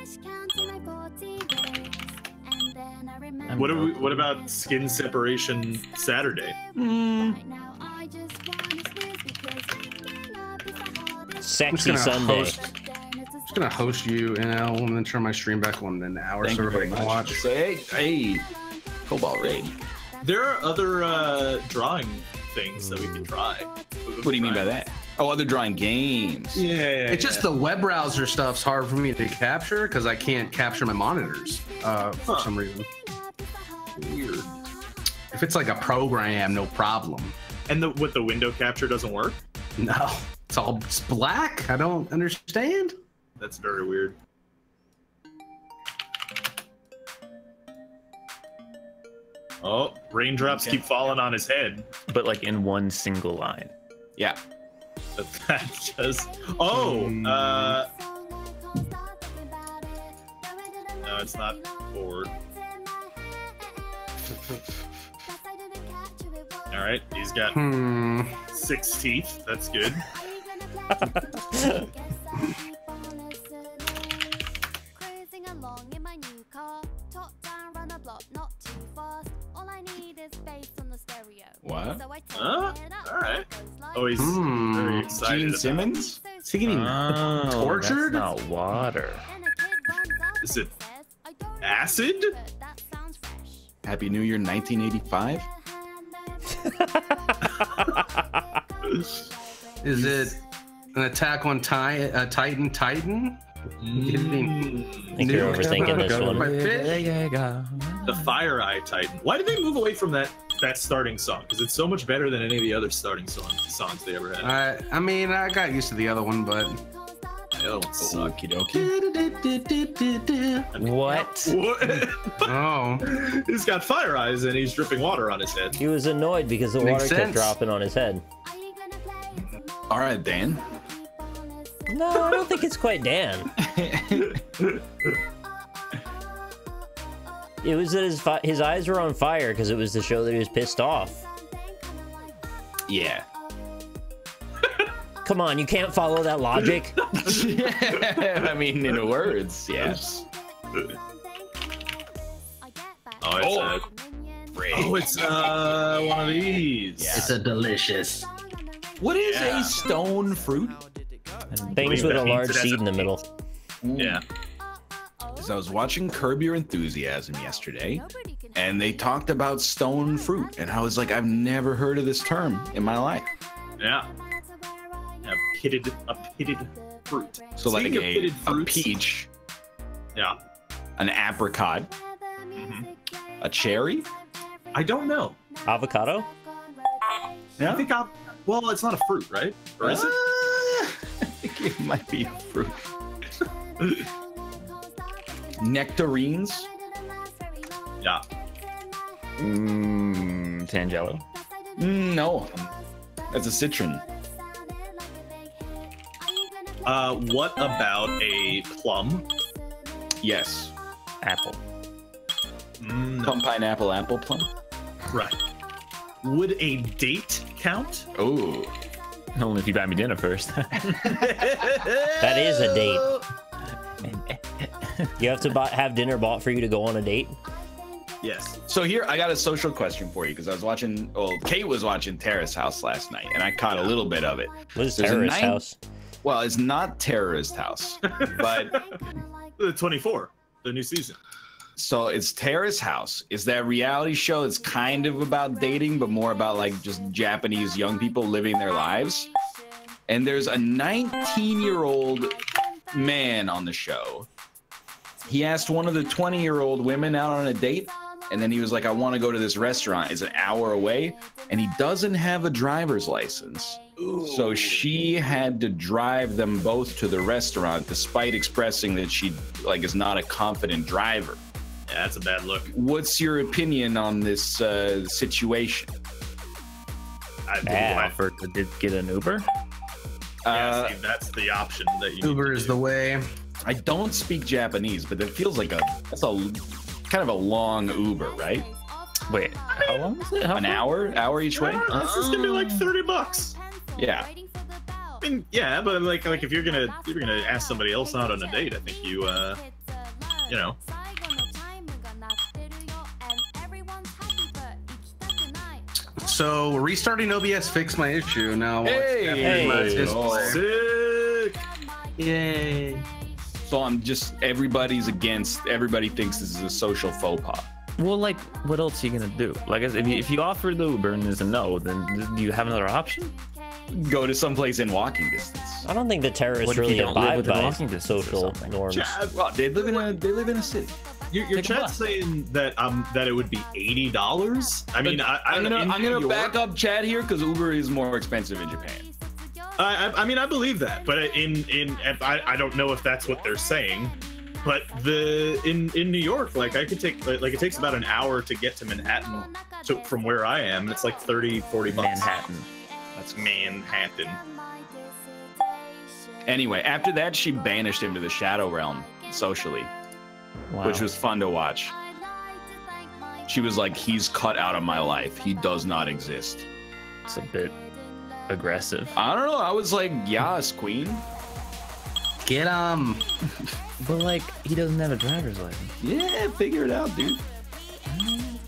What about skin separation Saturday? Sexy Sunday. I'm just gonna host you, and I'll then turn my stream back on in an hour Thank so you very everybody much. can watch. So, hey, Cobalt Raid. There are other drawing things that we can try. What do you mean by that? Oh, they're drawing games. Yeah. It's just the web browser stuff's hard for me to capture because I can't capture my monitors for some reason. Weird. If it's like a program, no problem. And the window capture doesn't work? No, it's black. I don't understand. That's very weird. Oh, raindrops keep falling on his head. But like in one single line. Yeah. That just... Oh! No, it's not forward. Alright, he's got 6 teeth. That's good. What? Alright. Oh, he's very excited. Gene Simmons? Is he getting tortured? That's not water. Is it acid? Happy New Year 1985? Is it an Attack on Titan? I think you're overthinking this one. The Fire Eye Titan. Why did they move away from that starting song? Because it's so much better than any of the other starting songs they ever had. I mean, I got used to the other one, but The other one sucked. What? Oh. He's got fire eyes and he's dripping water on his head. He was annoyed because the water kept dropping on his head. All right, Dan. No, I don't think it's quite Dan. It was that his eyes were on fire because it was the show that he was pissed off. Yeah. Come on, you can't follow that logic. Yeah, I mean, in words, yes. Oh, it's one of these. Yeah. It's a delicious. What is a stone fruit? Things with a large seed in the middle. Yeah. Because I was watching Curb Your Enthusiasm yesterday, and they talked about stone fruit, and I was like, I've never heard of this term in my life. Yeah. A pitted fruit. So like Speaking of a peach, Yeah. an apricot, a cherry. I don't know. Avocado? I think well, it's not a fruit, right? Or is it? I think it might be a fruit. Nectarines. Yeah. Tangelo. No, that's a citron. What about a plum? Yes. Apple. Plum, pineapple, apple, plum. Right. Would a date count? Oh. Only if you buy me dinner first. That is a date. You have to have dinner bought for you to go on a date? Yes. So here, I got a social question for you because I was watching, Kate was watching Terrace House last night, and I caught a little bit of it. What is There's a Terrorist House? Well, it's not Terrorist House, but The 24, the new season. so it's Terrace House. It's that reality show that's kind of about dating, but more about like just Japanese young people living their lives. And there's a 19-year-old man on the show. He asked one of the 20-year-old women out on a date, and then he was like, I want to go to this restaurant. It's an hour away, and he doesn't have a driver's license. Ooh. So she had to drive them both to the restaurant, despite expressing that she is not a confident driver. Yeah, that's a bad look. What's your opinion on this situation? I offered to get an Uber. Yeah, see, that's the option that you Uber is the way. I don't speak Japanese, but it feels like that's a kind of a long Uber, right? Wait, how long is it? An hour each way? This is gonna be like $30. Yeah. I mean, yeah, but like if you're gonna ask somebody else out on a date, I think you know. So restarting OBS fixed my issue. Now Hey! Sick! Yay! So everybody thinks this is a social faux pas. Well, like, what else are you gonna do? Like, if you offer the Uber and there's a no, then do you have another option? go to someplace in walking distance. I don't think the terrorists What if you really don't live abide within by walking distance or social something? norms. Well, they live in a city. Your chat's saying that that it would be $80. I mean, I'm gonna back up Chad here because Uber is more expensive in Japan. I mean, I believe that, but I don't know if that's what they're saying. But in New York, like I could take it takes about an hour to get to Manhattan from where I am. It's like 30-40 bucks. Manhattan. That's Manhattan. Anyway, after that, she banished him to the Shadow Realm socially, which was fun to watch. She was like, he's cut out of my life. He does not exist. It's a bit aggressive. I don't know. I was like, yes, queen. Get him. But like, he doesn't have a driver's license. Yeah, figure it out, dude.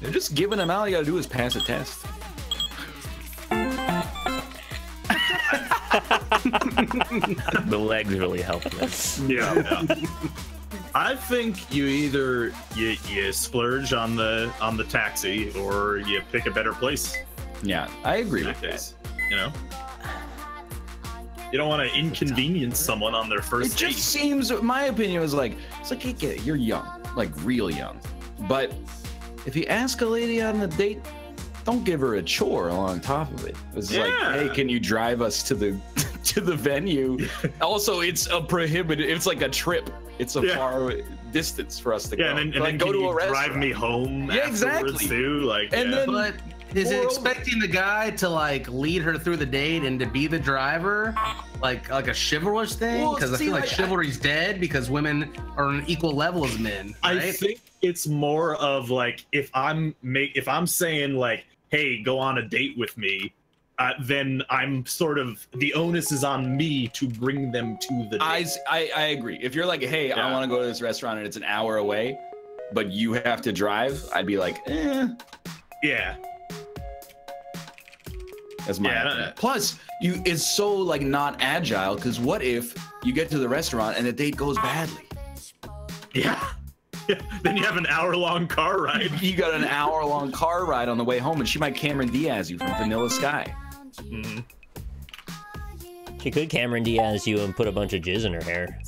They're just giving him out. All you gotta do is pass a test. The legs really help this. Yeah. I think you either you splurge on the taxi or you pick a better place. Yeah, I agree with this. that. You know, you don't want to inconvenience someone on their first It date. just seems, my opinion was like, it's like, hey, you're young, like real young. But if you ask a lady on a date, don't give her a chore on top of it. It's like, hey, can you drive us to the to the venue? Also, it's a prohibited. It's like a trip. It's a far distance for us to go. And like, then go to a drive restaurant. me home. Yeah, afterwards exactly. Too. Like, and then, but is it expecting the guy to like lead her through the date and to be the driver, like a chivalrous thing? Because I feel like chivalry's dead because women are on an equal level as men. Right? I think it's more of like if I'm saying like, hey, go on a date with me, then I'm sort of, the onus is on me to bring them to the date. I agree. If you're like, hey, I want to go to this restaurant and it's an hour away, but you have to drive, I'd be like, yeah. That's my opinion. Plus, it's so like not agile, because what if you get to the restaurant and the date goes badly? Yeah. Then you have an hour-long car ride. You got an hour-long car ride on the way home, and she might Cameron Diaz you from Vanilla Sky. Mm-hmm. She could Cameron Diaz you and put a bunch of jizz in her hair.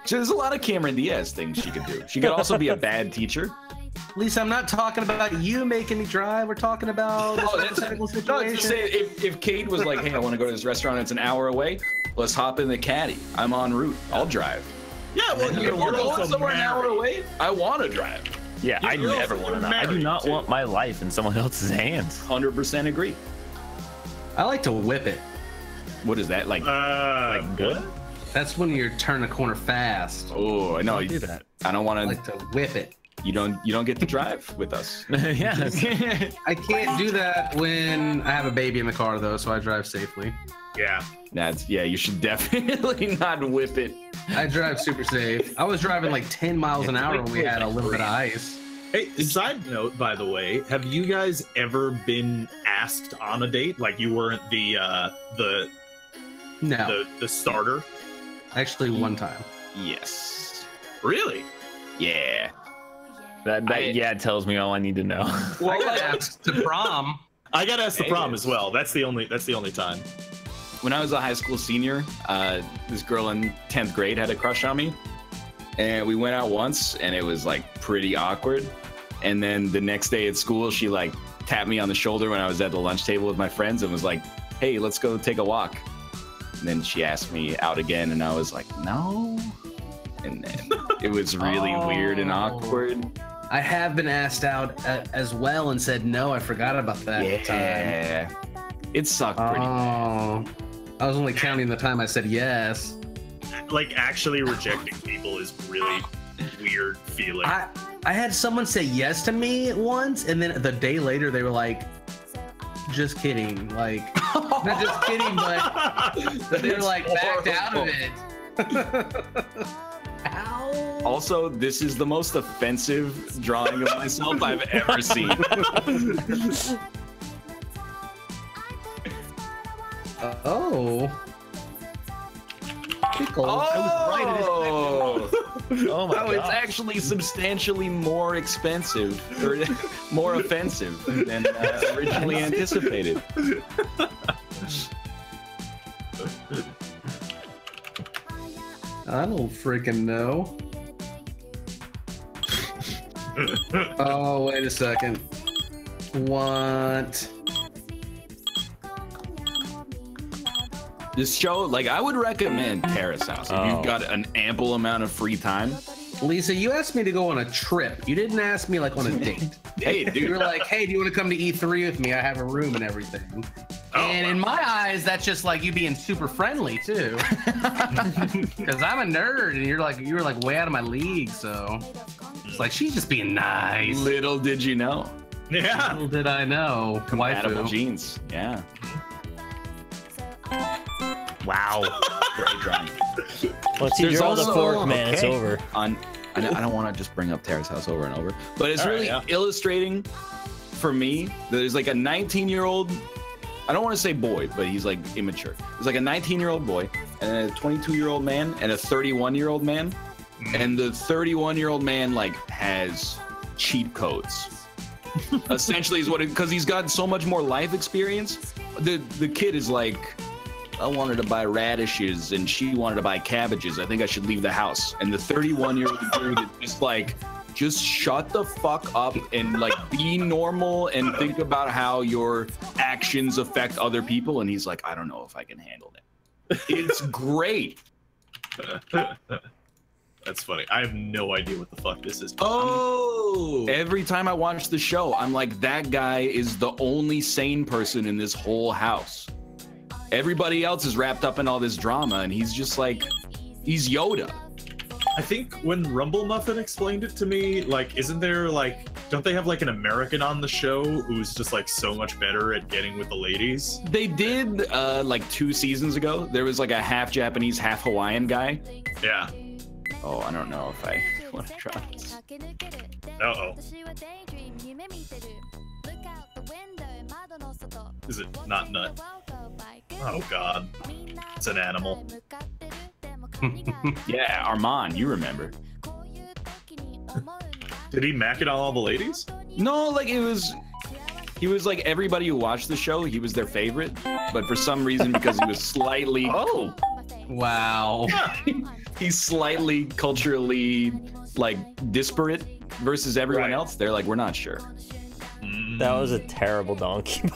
There's a lot of Cameron Diaz things she could do. She could also be a bad teacher. Lisa, I'm not talking about you making me drive. We're talking about this hypothetical situation. No, say if Kate was like, hey, I want to go to this restaurant, it's an hour away, let's hop in the caddy. I'm en route. I'll drive. Yeah, well, you're going somewhere an hour away. I want to drive. Yeah, I never want to. I do not want my life in someone else's hands. 100% agree. I like to whip it. What is that like? Like good? That's when you turn the corner fast. Oh, no, you do that. I don't want to. I like to whip it. You don't get to drive with us. Yes. I can't do that when I have a baby in the car though, so I drive safely. Yeah. You should definitely not whip it. I drive super safe. I was driving like 10 miles an hour when we had a little bit of ice. Hey, side note, by the way, have you guys ever been asked on a date? Like you weren't the starter? Actually, one time. Yes. Really? Yeah. That tells me all I need to know. Well, I got asked to prom. I got asked to prom as well. That's the only time. When I was a high school senior, this girl in 10th grade had a crush on me, and we went out once, and it was like pretty awkward. And then the next day at school, she like tapped me on the shoulder when I was at the lunch table with my friends and was like, "Hey, let's go take a walk." And then she asked me out again, and I was like, "No." And then it was really weird and awkward. I have been asked out as well and said no. I forgot about that time. It sucked pretty bad. I was only counting the time I said yes. Like actually rejecting people is really weird feeling. I had someone say yes to me once, and then the day later they were like, "Just kidding." Like, not just kidding, but they were like backed out of it. Ow. Also, this is the most offensive drawing of myself I've ever seen. Oh. Pickle. Oh. I was right. Oh my Oh, it's god. actually substantially more expensive or more offensive than originally anticipated. I don't freaking know. Oh, wait a second. What? This show, like, I would recommend Terrace House if you've got an ample amount of free time. Lisa, you asked me to go on a trip. You didn't ask me like on a date. Hey, dude. You were like, hey, do you want to come to E3 with me? I have a room and everything. And in my eyes, that's just like you being super friendly too. Because I'm a nerd and you were like way out of my league. So it's like, she's just being nice. Little did you know. Yeah. Little did I know. Compatible Waifu. jeans. Yeah. Wow. Great drawing. Well, see, There's you're all the also- fork, man. It's okay. over. I don't want to just bring up Terrace House over and over, but it's All right, really yeah. illustrating for me. There's like a 19-year-old, I don't want to say boy, but he's like immature. There's like a 19-year-old boy and a 22-year-old man and a 31-year-old man. And the 31-year-old man like has cheat codes. Essentially is what it, because he's got so much more life experience. The kid is like, I wanted to buy radishes and she wanted to buy cabbages. I think I should leave the house. And the 31-year-old dude is just like, just shut the fuck up and like be normal and think about how your actions affect other people. And he's like, I don't know if I can handle it. It's great. That's funny. I have no idea what the fuck this is. Oh! Every time I watch the show, I'm like, that guy is the only sane person in this whole house. Everybody else is wrapped up in all this drama, and he's just like, he's Yoda. I think when Rumble Muffin explained it to me, like, isn't there like, don't they have like an American on the show who's just like so much better at getting with the ladies? They did like 2 seasons ago. There was like a half Japanese, half Hawaiian guy. Yeah. Oh, I don't know if I want to try this. Uh-oh. Is it not nut? Oh god. It's an animal. Yeah, Armand, you remember. Did he mack it on all the ladies? No, like he was like everybody who watched the show, he was their favorite. But for some reason, because he was slightly Wow. he's slightly culturally like disparate versus everyone else, they're like, we're not sure. That was a terrible donkey.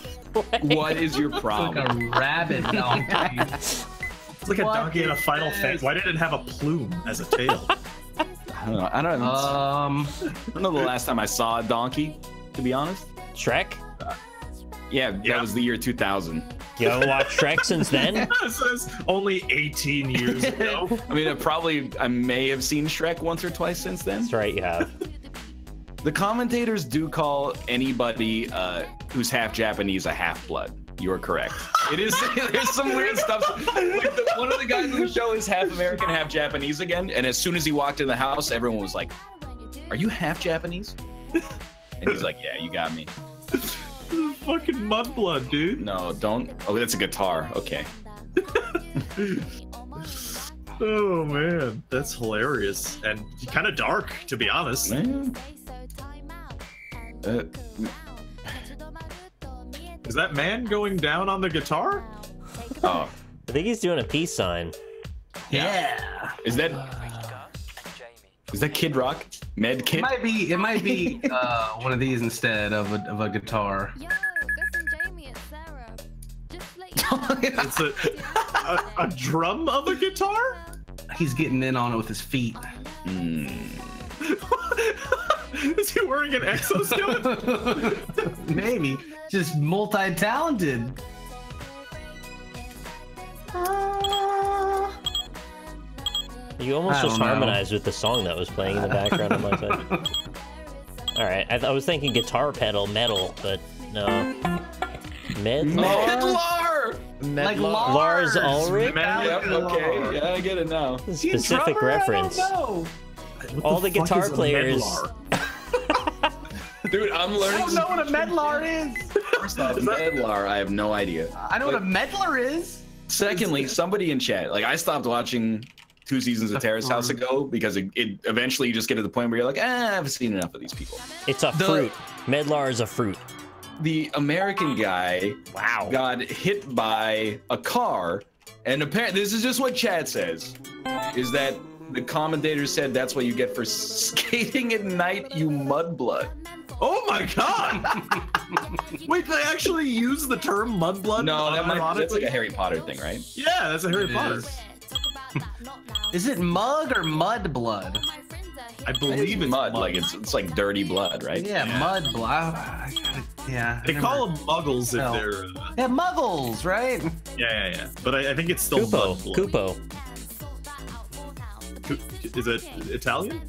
What is your Like problem? a rabbit donkey. It's like a donkey in a Final Fantasy. Why did it have a plume as a tail? I don't know the last time I saw a donkey, to be honest. Shrek? Yeah, that was the year 2000. You haven't watched Shrek since then? This is only 18 years ago. I mean, I may have seen Shrek once or twice since then. That's right, you have. The commentators do call anybody who's half Japanese a half-blood. You are correct. It is. There's some weird stuff. Like one of the guys on the show is half American, half Japanese again. And as soon as he walked in the house, everyone was like, "Are you half Japanese?" And he's like, "Yeah, you got me." Fucking mudblood, dude. No, don't. Oh, that's a guitar. Okay. Oh man, that's hilarious and kind of dark, to be honest. Is that man going down on the guitar? Oh, I think he's doing a peace sign. Yeah. is that Kid Rock? Med Kid? It might be one of these instead of a guitar. It's a drum of a guitar? He's getting in on it with his feet. Is he wearing an exoskeleton? Maybe. Just multi-talented. You almost I just don't know. harmonized with the song that was playing in the background on my side. Alright, I was thinking guitar pedal metal, but no. Medlar! Like Lars Ulrich? Yep, okay. Yeah, I get it now. Specific reference. All the guitar players. Dude, I'm I learning. don't know what a medlar is. First off, Medlar, I have no idea. I know what a medlar is. Secondly, somebody in chat, like I stopped watching 2 seasons of Terrace House ago, because it eventually you just get to the point where you're like, I've seen enough of these people. It's a fruit. Medlar is a fruit. The American guy got hit by a car, and apparently this is just what chat says, is that the commentator said that's what you get for skating at night, you mudblood. Oh my god! Wait, they actually use the term mudblood? No, that's like a Harry Potter thing, right? Yeah, that's a Harry Potter. Is it mud or mud blood? I believe it's mud. Like it's like dirty blood, right? Yeah, mud blood. Yeah. They call them muggles if they're. Yeah, muggles, right? Yeah. But I think it's still mud blood. Kupo. Is it Italian?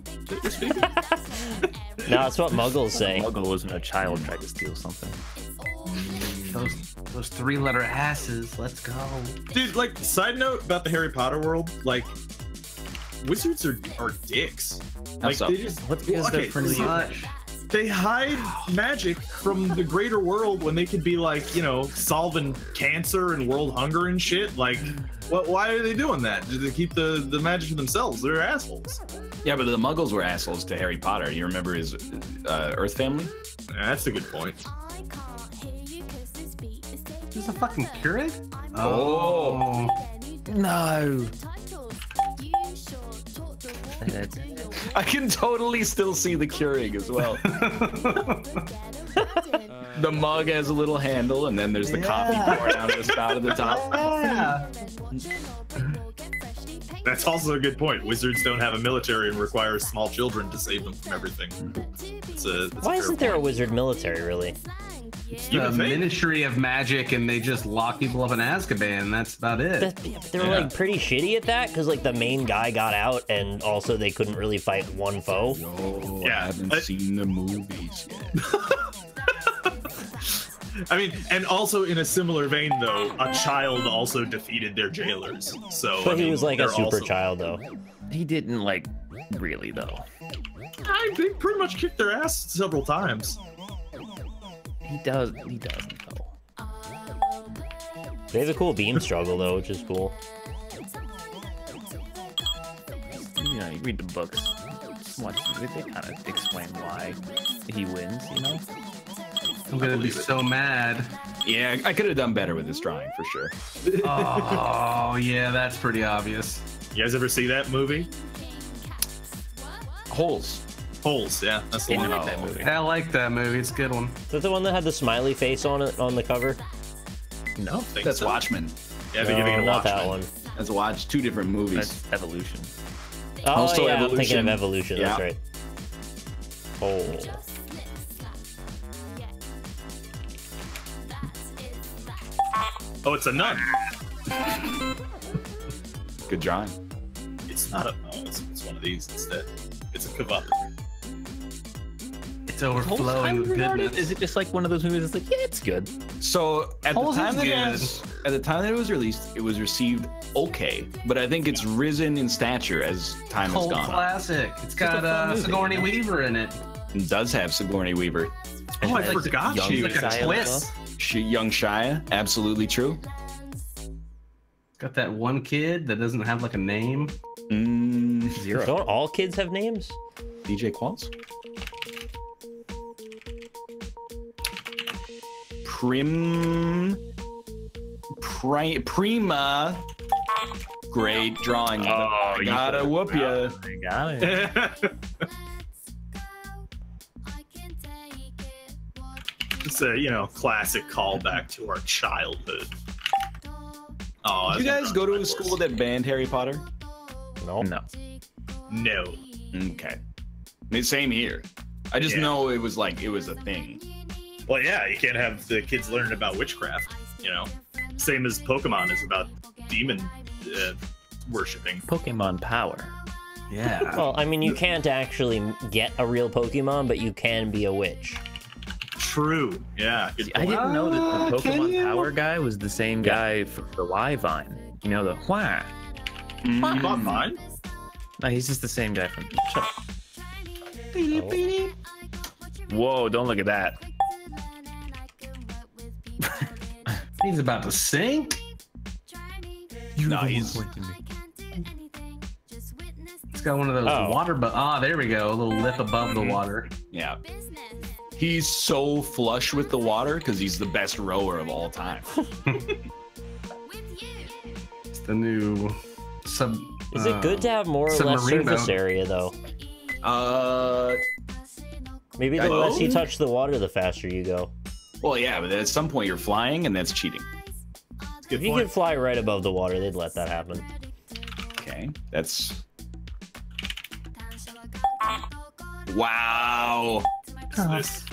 No, that's what muggles say. Muggle was when a child tried to steal something. Those 3-letter asses. Let's go. Dude, like, side note about the Harry Potter world, like, wizards are dicks. Like, they just they hide magic from the greater world when they could be like, you know, solving cancer and world hunger and shit. Like, why are they doing that? Do they keep the magic to themselves? They're assholes. Yeah, but the Muggles were assholes to Harry Potter. You remember his Earth family? Yeah, that's a good point. This is a fucking Keurig? Oh. No. I can totally still see the Keurig as well. The mug has a little handle, and then there's the coffee poured out of the spout at the top. Yeah. That's also a good point. Wizards don't have a military and require small children to save them from everything. Why isn't there a wizard military, really? The Ministry of Magic, and they just lock people up in Azkaban. That's about it. They were like pretty shitty at that, because like the main guy got out, and also they couldn't really fight one foe. No, I haven't seen the movies yet. I mean, and also in a similar vein, though, a child also defeated their jailers. So, but he was like a super child, though. He didn't like really though. They pretty much kicked their ass several times. He doesn't though. They have a cool beam struggle though, which is cool. You know, you read the books, watch they kind of explain why he wins. You know. I'm gonna be so mad. Yeah, I could have done better with this drawing for sure. Oh yeah, that's pretty obvious. You guys ever see that movie? Holes, yeah, that's the one. I like that movie. I like that movie. It's a good one. Is that the one that had the smiley face on it on the cover? No, that's so. Watchmen. Yeah, no, not that one. That's 2 different movies. That's Evolution. Oh also yeah, Evolution. I'm thinking of Evolution. Yeah. That's right. Oh. Oh, it's a nun. Good drawing. It's not a. Oh, it's one of these instead. It's a kebab. It's overflowing with goodness. Is it just like one of those movies that's like, yeah, it's good? So at the time that it was released, it was received okay, but I think it's risen in stature as time has gone on. Classic. It's got Sigourney Weaver in it. It does have Sigourney Weaver. Oh, I forgot she was like a twist. Young Shia, absolutely true. Got that one kid that doesn't have like a name. Zero. Don't all kids have names? DJ Qualls. Prima. Great drawing. Oh, I gotta whoop you. I got it. It's a, classic callback to our childhood. Oh, did you guys go to a school that banned Harry Potter? No. No. Okay. Same here. I just know it was a thing. Well, yeah, you can't have the kids learning about witchcraft, Same as Pokemon is about demon worshipping. Pokemon power. Yeah. Well, I mean, you can't actually get a real Pokemon, but you can be a witch. True. Yeah. See, I didn't know that the Pokemon power guy was the same guy for the Y-Vine. You know, the why? Y-Vine? No, he's just the same guy from... Shut up. Oh. Whoa, don't look at that. He's about to sink. No, he's... It's got one of those water, but there we go, a little lip above the water. Yeah. He's so flush with the water because he's the best rower of all time. It's the new sub. Is it good to have more or less surface area though? Maybe the less you touch the water, the faster you go. Well, yeah, but at some point you're flying, and that's cheating. If you could fly right above the water, they'd let that happen. Okay, that's... Wow! This.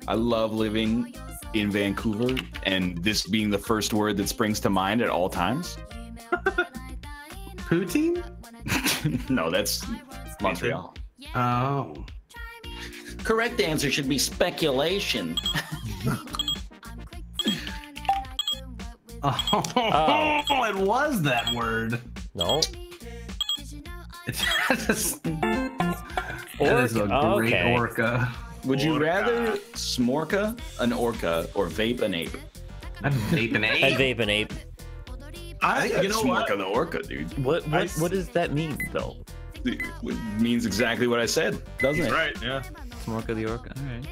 I love living in Vancouver, and this being the first word that springs to mind at all times. Poutine? No, that's Montreal. Oh. Correct answer should be speculation. Oh, it was that word. No. It's just... That is a great orca. Would you rather smorka an orca or vape an ape? I'd vape an ape. I'd vape an ape. You know smorka the orca, dude. What does that mean though? It means exactly what I said, doesn't it? Right, yeah. Smorka the orca. All right.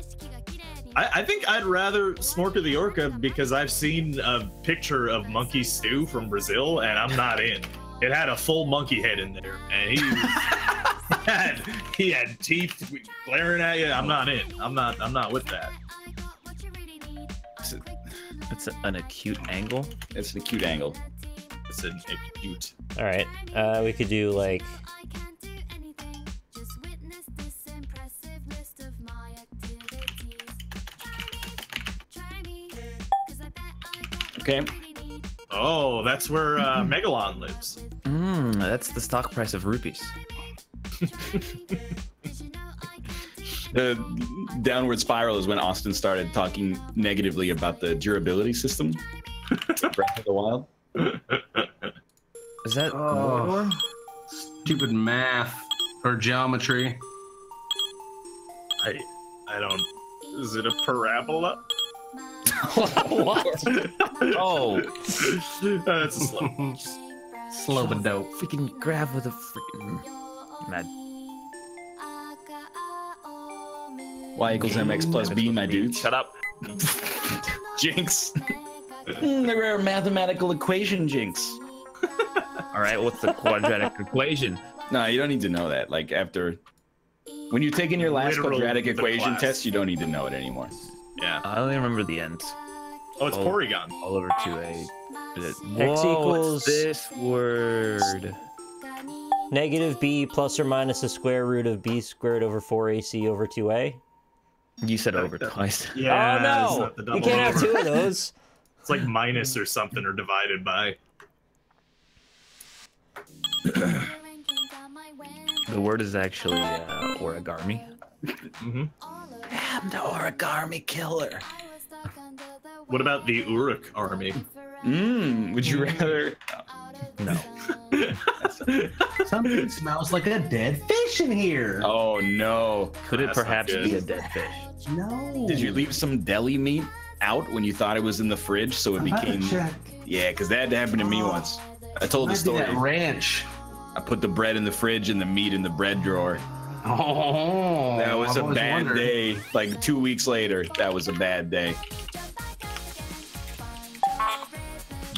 I think I'd rather Smorka the orca because I've seen a picture of monkey stew from Brazil and I'm not in. It had a full monkey head in there, and he had teeth glaring at you. I'm not in. I'm not with that. It's an acute angle. It's an acute angle. It's an acute. All right, we could do like. Okay. Oh, that's where Megalon lives. That's the stock price of rupees. The downward spiral is when Austin started talking negatively about the durability system. Breath of the Wild. Is that stupid math or geometry? I don't. Is it a parabola? What? Oh, That's a slow. Slow but dope. freaking grab with a freaking mad. Y equals mx plus b, my dude. Shut up. Jinx. The rare mathematical equation, Jinx. All right, what's the quadratic equation? No, you don't need to know that. Like after, when you're taking your last Literally quadratic the equation class. test, you don't need to know it anymore. Yeah. I only remember the end. Oh, it's Porygon. All over 2a. X equals this word. negative b plus or minus the square root of b squared over 4ac over 2a. You said over twice. Yeah. Oh it's no! not the double You can't have over. two of those. It's like minus or something or divided by. The word is actually origami. I'm the origami killer. What about the Uruk army? Would you rather? No. Something smells like a dead fish in here. Oh no! Could it That's not perhaps good. be a dead fish? No. Did you leave some deli meat out when you thought it was in the fridge, so it became? Yeah, because that happened to me once. I told the story. That ranch. I put the bread in the fridge and the meat in the bread drawer. Oh, That was I've a always bad wondered. day. Like 2 weeks later, that was a bad day.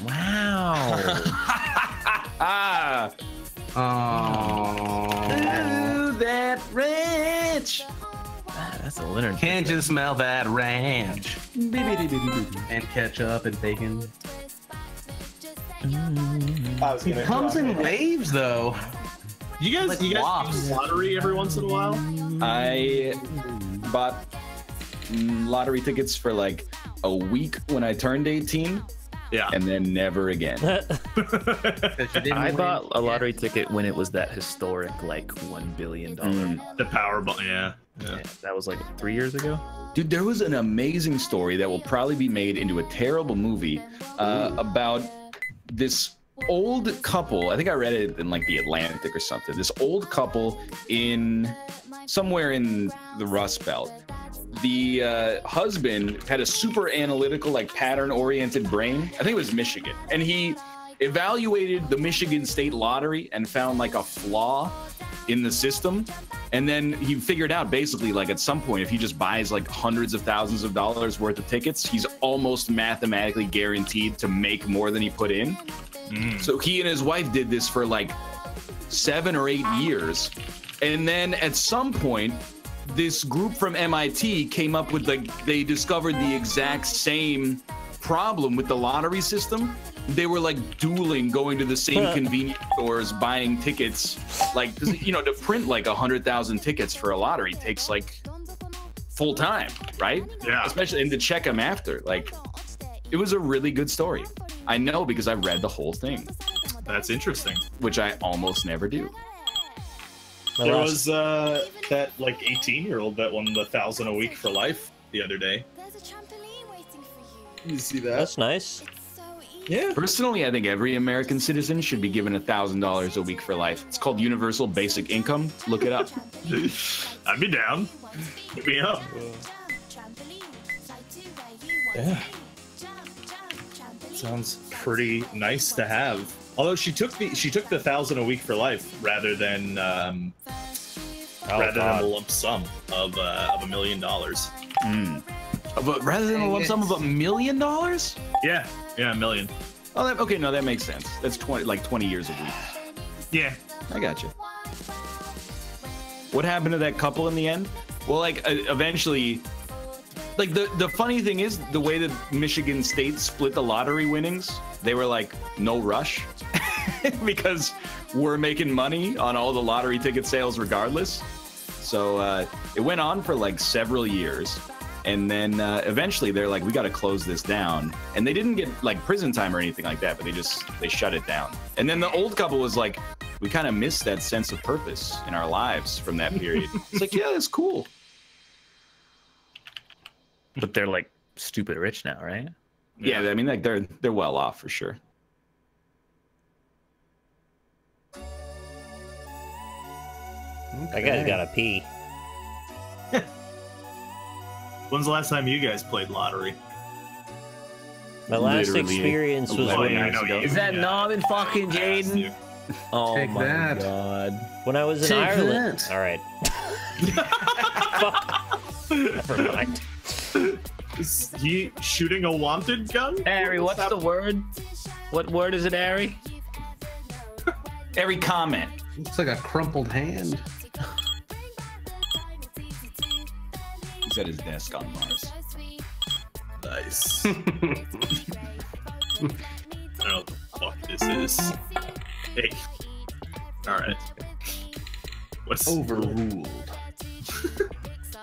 Wow. Ah! Oh. Ooh, that ranch! That's a Leonard. Can't you smell that ranch? And ketchup and bacon. It comes in waves, though. You guys, Like you guys wasps. do lottery every once in a while? I bought lottery tickets for like a week when I turned 18. Yeah. And then never again. I bought a lottery ticket when it was that historic, like, $1 billion. The Powerball, yeah. Yeah, that was like 3 years ago. Dude, there was an amazing story that will probably be made into a terrible movie about this old couple. I think I read it in like the Atlantic or something. This old couple in somewhere in the Rust Belt. The husband had a super analytical, like pattern-oriented brain. I think it was Michigan, and he evaluated the Michigan State Lottery and found like a flaw in the system. And then he figured out basically like at some point, if he just buys like hundreds of thousands of dollars worth of tickets, he's almost mathematically guaranteed to make more than he put in. So he and his wife did this for like 7 or 8 years. And then at some point, this group from MIT came up with like, they discovered the exact same problem with the lottery system. They were like dueling, going to the same convenience stores, buying tickets. Like, you know, to print like 100,000 tickets for a lottery takes like full time, right? Yeah. Especially, and to check them after. Like, it was a really good story. I know because I read the whole thing. That's interesting. Which I almost never do. There was that like 18-year-old that won the $1,000 a week for life the other day. You see that? That's nice. Yeah. Personally, I think every American citizen should be given $1,000 a week for life. It's called universal basic income. Look it up. I'd be down. Hit me up. Yeah. Sounds pretty nice to have. Although she took the $1,000 a week for life rather than a lump sum of $1 million. But rather than a lump sum of $1 million? Yeah, $1 million. Oh, okay, no, that makes sense. That's 20 years a week. Yeah, I got you. What happened to that couple in the end? Well, like eventually, like the funny thing is the way that Michigan State split the lottery winnings. They were like, no rush, because we're making money on all the lottery ticket sales regardless. So it went on for like several years. And then eventually they're like, we got to close this down. And they didn't get like prison time or anything like that, but they shut it down. And then the old couple was like, we kind of missed that sense of purpose in our lives from that period. It's like, yeah, that's cool. But they're like stupid rich now, right? Yeah, I mean, like they're well off for sure. That guy's gotta pee. When's the last time you guys played lottery? My last Literally experience was when Is that Norman fucking Jaden? Oh Take my that. god. when I was in Take Ireland. that. All right. Never mind. Is he shooting a wanted gun? Harry, what's the word? What word is it, Harry? Every comment. Looks like a crumpled hand. He's at his desk on Mars. Nice. I don't know what the fuck this is. Hey. Alright. What's Overruled.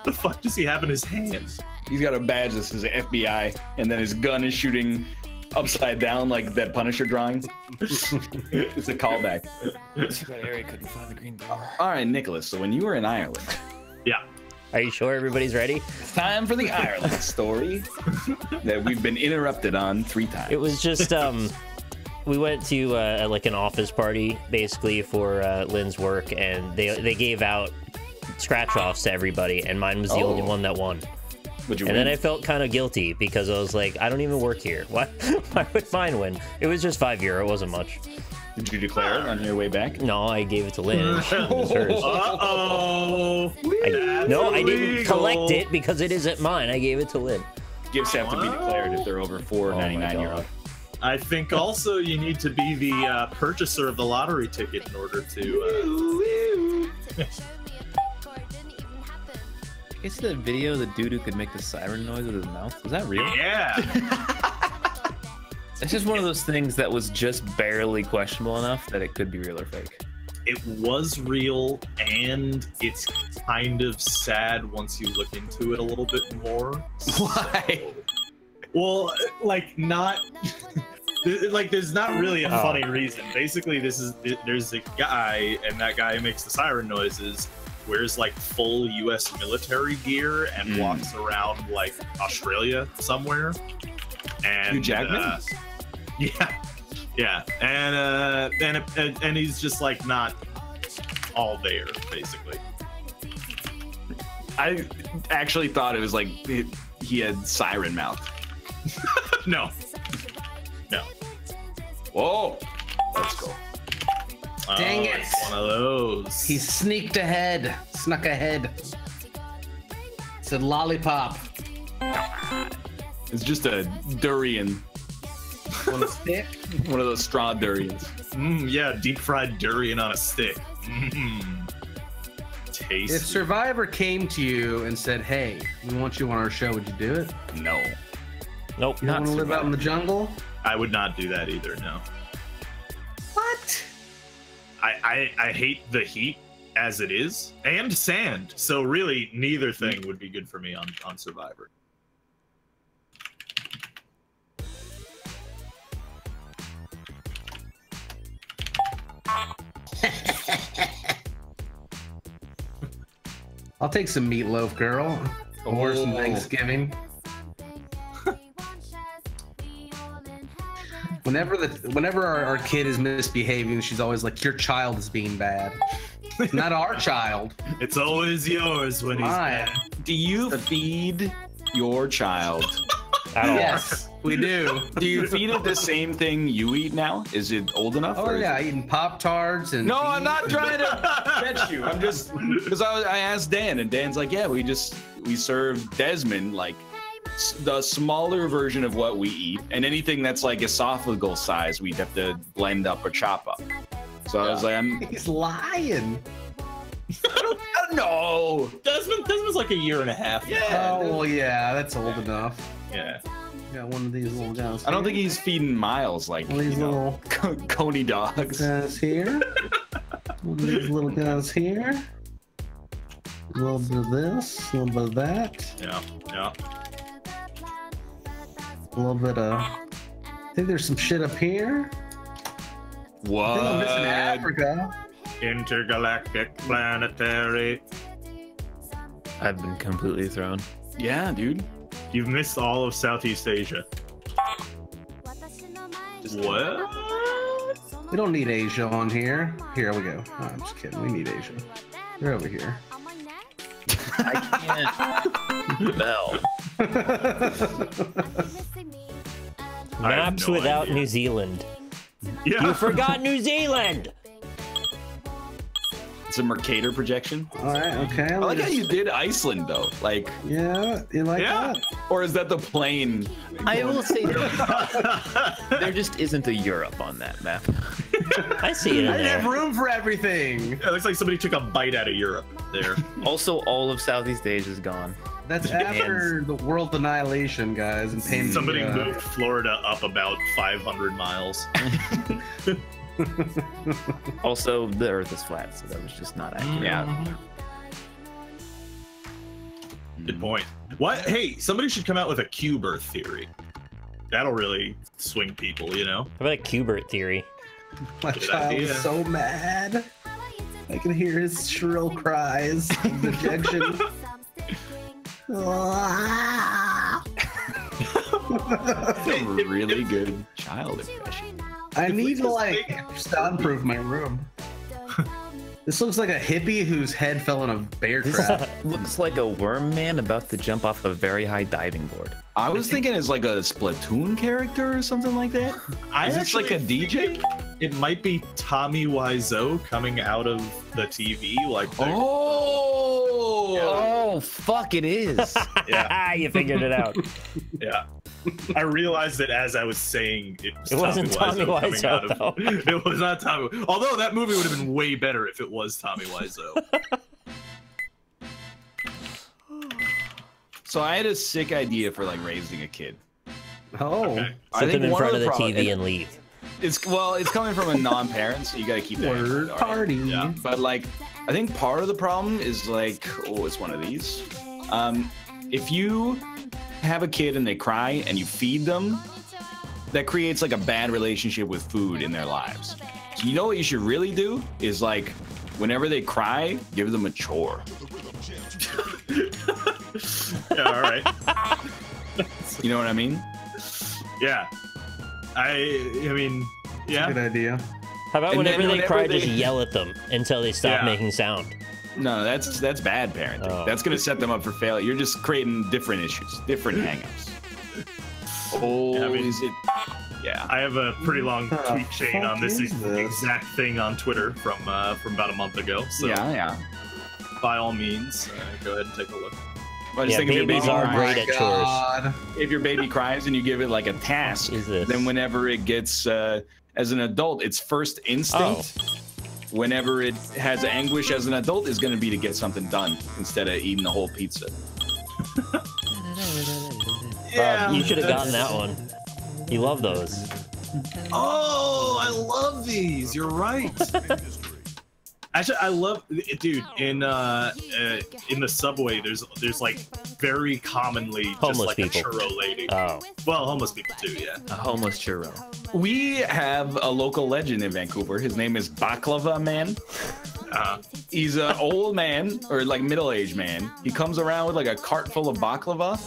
the fuck does he have in his hand? He's got a badge that says FBI, and then his gun is shooting upside down like that Punisher drawing. It's a callback. Harry couldn't find the green door. All right, Nicholas. So when you were in Ireland, Yeah. Are you sure everybody's ready? it's time for the Ireland story that we've been interrupted on 3 times. It was just we went to like an office party basically for Lynn's work, and they gave out scratch offs to everybody, and mine was the only one that won. Would you And win? then I felt kind of guilty because I was like, I don't even work here. Why would mine win? It was just €5. It wasn't much. Did you declare it on your way back? No, I gave it to Lynn. It was hers. Uh-oh. No, I didn't illegal. collect it because it isn't mine. I gave it to Lynn. Gifts have to be declared if they're over €4.99. I think also you need to be the purchaser of the lottery ticket in order to... Is that video of the dude who could make the siren noise with his mouth? Was that real? Yeah. It's just one of those things that was just barely questionable enough that it could be real or fake. It was real, and it's kind of sad once you look into it a little bit more. Why? Well, like not... like there's not really a funny reason. Basically, there's a guy, and that guy makes the siren noises, wears like full US military gear and walks around like Australia somewhere. And Hugh Jackman? Yeah. And he's just like not all there, basically. I actually thought it was like he had siren mouth. No. Whoa! Let's go. Dang it. It's one of those. He snuck ahead. Said lollipop. It's just a durian. On a stick? One of those straw durians. Yeah, deep fried durian on a stick. Tasty. If Survivor came to you and said, "Hey, we want you on our show," would you do it? No. Nope. You don't want to live out in the jungle? I would not do that either. No. What? I hate the heat as it is and sand. So really, neither thing would be good for me on Survivor. I'll take some meatloaf, girl. Or some Thanksgiving. Whenever our kid is misbehaving, she's always like, "Your child is being bad." It's not our child. It's always yours when he's Mine. bad. Do you feed your child at all? Yes, we do. Do you feed it the same thing you eat now? Is it old enough? Oh yeah, eating Pop-Tarts and. No, I'm not trying to catch you. I'm just because I asked Dan, and Dan's like, "Yeah, we serve Desmond like the smaller version of what we eat, and anything that's like esophageal size, we'd have to blend up or chop up." So I was like, He's lying. I don't know. Desmond's like a year and a half. Yeah. Oh well, yeah, that's old enough. Yeah. Got one of these little guys. I don't think he's feeding Miles like One of these little coney dogs. guys here. One of these little guys here. A little bit of this, a little bit of that, Yeah. a little bit of. I think there's some shit up here. I think I'm missing What? Africa. Intergalactic planetary. I've been completely thrown. Yeah, dude. You've missed all of Southeast Asia. What? We don't need Asia on here. Here we go. Oh, I'm just kidding. We need Asia. They're over here. I can't. Bell. Maps no without idea. New Zealand. Yeah. You forgot New Zealand! It's a Mercator projection. All right. Okay. I like how you did Iceland though. Like, Yeah. You like Yeah. that? or is that the plane? I will say there just isn't a Europe on that map. I see it in I have there. room for everything. It looks like somebody took a bite out of Europe there. Also, all of Southeast Asia is gone. That's after the world annihilation, guys, and pain. Somebody moved Florida up about 500 miles. Also, the Earth is flat, so that was just not accurate. Yeah. Good point. What? Hey, somebody should come out with a cube Earth theory. That'll really swing people, you know? How about a Kubert theory? My Good child idea. is so mad. I can hear his shrill cries of dejection. That's a really good child impression. I need to like soundproof my room. This looks like a hippie whose head fell in a bear trap. Looks like a worm man about to jump off a very high diving board. I was thinking it's like a Splatoon character or something like that. Is this like a DJ? It might be Tommy Wiseau coming out of the TV, like. Oh, fuck! It is. Yeah, You figured it out. yeah. I realized it as I was saying it. It wasn't Tommy Wiseau, though. It was not Tommy. Although that movie would have been way better if it was Tommy Wiseau. So I had a sick idea for like raising a kid. Oh, Okay. I Sit think them in one front of the problem- TV and leave. It's coming from a non-parent, so you got to keep that. in word mind, all right? party. Yeah. But like, I think part of the problem is like, it's one of these. If you have a kid and they cry and you feed them, that creates like a bad relationship with food in their lives. So you know what you should really do is like, whenever they cry, give them a chore. Yeah, all right. You know what I mean? Yeah. I mean, yeah. Good idea. How about And whenever then they cry, whenever just they- yell at them until they stop Yeah. making sound? No, that's bad parenting. Oh. That's gonna set them up for failure. You're just creating different issues, different hangups. Oh, Yeah, I mean- is it? Yeah. I have a pretty long tweet chain on this exact thing on Twitter from about a month ago. So yeah. By all means, go ahead and take a look. Well, I just think if your babies baby are cries, great at chores. if your baby cries and you give it like a task, then whenever it gets, as an adult, its first instinct, whenever it has anguish as an adult, is going to be to get something done instead of eating the whole pizza. Yeah, you should have gotten that one. You love those. Oh, I love these. You're right. Actually, I love, dude. In the subway, there's like very commonly homeless just like people. A churro lady. Oh, well, homeless people too. Yeah, a homeless churro. We have a local legend in Vancouver. His name is Baklava Man. He's an old man or like middle-aged man. He comes around with like a cart full of baklava,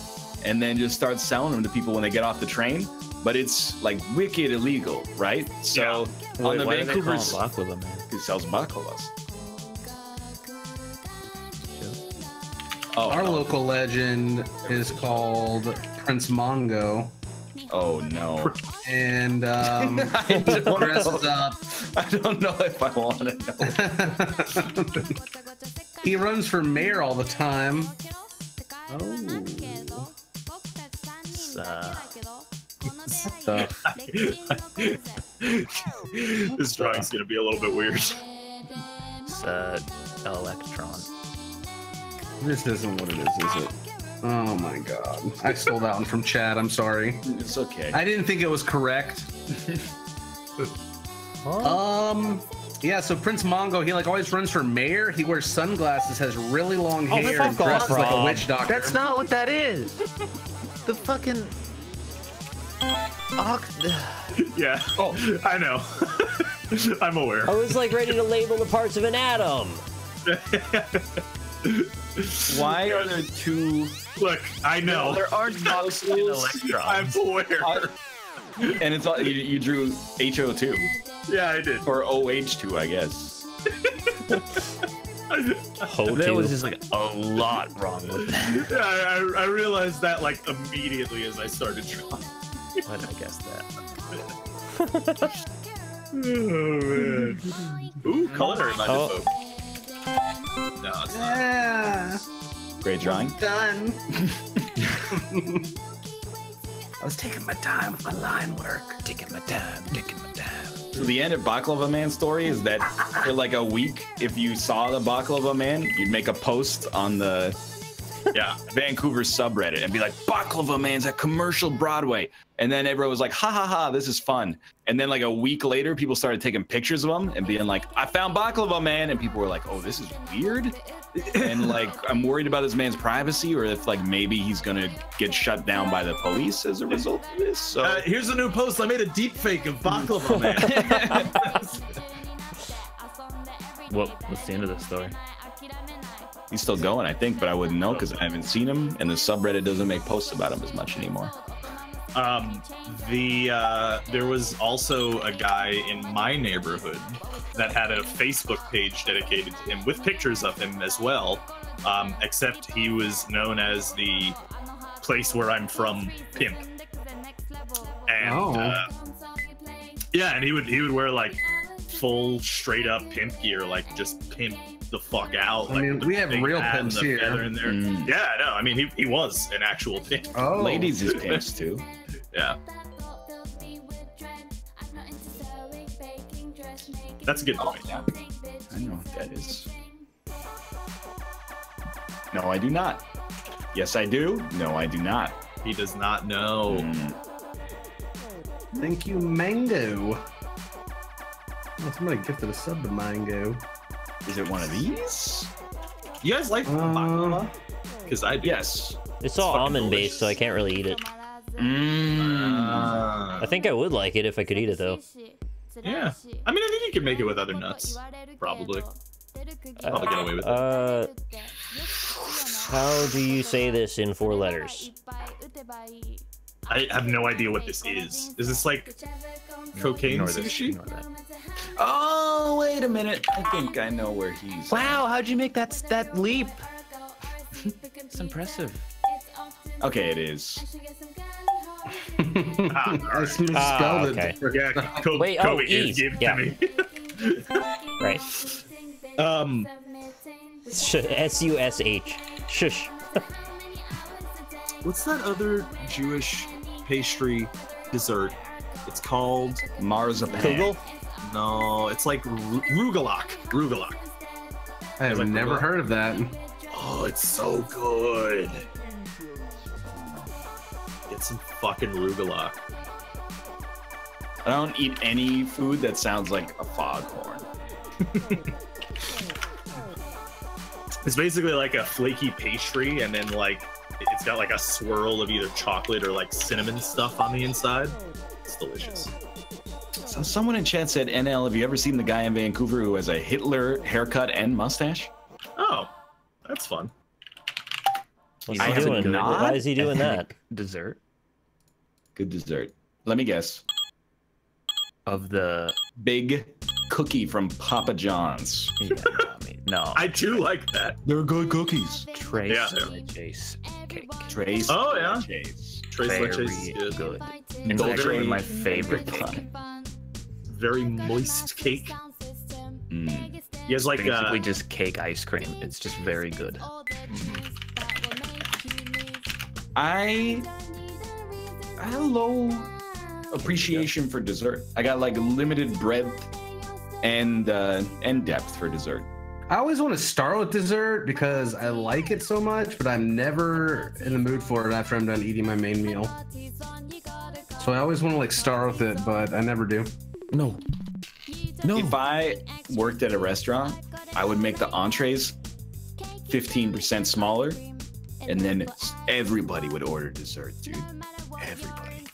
and then just starts selling them to people when they get off the train. But it's like wicked illegal, right? So on the Vancouver's, baklava, man? He sells baklavas. Our local legend is called Prince Mongo. Oh no! And dresses up. I don't know if I want to know. He runs for mayor all the time. Oh. This drawing's gonna be a little bit weird. It's Electron. This isn't what it is it? Oh my god. I stole that one from Chad, I'm sorry. It's okay. I didn't think it was correct. Yeah, so Prince Mongo, he like always runs for mayor. He wears sunglasses, has really long hair, and dresses like a witch doctor. That's not what that is. The fucking... Yeah. Oh, I know. I'm aware. I was like ready to label the parts of an atom. Why are there two? Look, I know. No, there aren't electrons. I'm aware. And it's all you drew HO2. Yeah, I did. Or OH2, I guess. There was just like a lot wrong with that. Yeah, I realized that like immediately as I started drawing. Why did I guess that? Oh man. Ooh, color reminded folk. No, it's not. Great drawing. Done. I was taking my time with my line work. Taking my time. So the end of Baklava Man's story is that for like a week, if you saw the Baklava Man, you'd make a post on the Vancouver subreddit and be like, Baklava Man's at Commercial Broadway. And then everyone was like, ha ha ha, this is fun. And then like a week later, people started taking pictures of him and being like, I found Baklava Man. And people were like, oh, this is weird. And like, I'm worried about this man's privacy, or if like maybe he's gonna get shut down by the police as a result of this. So here's a new post. I made a deep fake of Baklava Man. What's the end of the story? he's still going, I think, but I wouldn't know because I haven't seen him, and the subreddit doesn't make posts about him as much anymore. There was also a guy in my neighborhood that had a Facebook page dedicated to him with pictures of him as well, except he was known as the place where I'm from pimp. And yeah, and he would wear like full straight up pimp gear, like just pimp the fuck out. I mean, like, we have real pimps here. In there. Yeah, no, I mean he was an actual pimp. Oh, ladies is pimps too. Yeah. That's a good point. Yeah. I know what that is. No, I do not. Yes, I do. No, I do not. He does not know. Thank you, Mango. Oh, somebody gifted a sub to Mango. Is it one of these? You guys like baklava? Because I do. Yes. It's all almond based, so I can't really eat it. I think I would like it if I could eat it, though. Yeah. I mean, I think you can make it with other nuts. Probably. Probably get away with it. How do you say this in 4 letters? I have no idea what this is. Is this like cocaine sushi? Oh, wait a minute. I think I know where he's. Wow, how'd you make that leap? It's impressive. Okay, it is. I misspelled okay. it. Yeah, Wait, Kobe E's. gave it Yeah. to me. Right. S-U-S-H. Shush. What's that other Jewish pastry dessert? It's called Marzipan. Kugel? No, it's like rugelach. Rugelach. I have never heard of that. Oh, it's so good. Get some fucking rugelach. I don't eat any food that sounds like a foghorn. It's basically like a flaky pastry, and then like it's got like a swirl of either chocolate or like cinnamon stuff on the inside. It's delicious. So someone in chat said, NL, have you ever seen the guy in Vancouver who has a Hitler haircut and mustache? Oh, that's fun. What's I he have doing? not. Why is he doing that? Dessert Good dessert. Let me guess. of the Big cookie from Papa John's. yeah, no. I do like that. They're good cookies. Trace Yeah. Chase cake. Trace. Oh, yeah. Chase. Trace Very Leches is good. good. It's Very- actually my favorite cake. Very moist cake. Mm. He has like Basically just cake ice cream. It's just very good. I have low appreciation for dessert. I got like limited breadth and depth for dessert. I always want to start with dessert because I like it so much, but I'm never in the mood for it after I'm done eating my main meal. So I always want to like start with it, but I never do. No. If I worked at a restaurant, I would make the entrees 15% smaller, and then everybody would order dessert, dude. Everybody.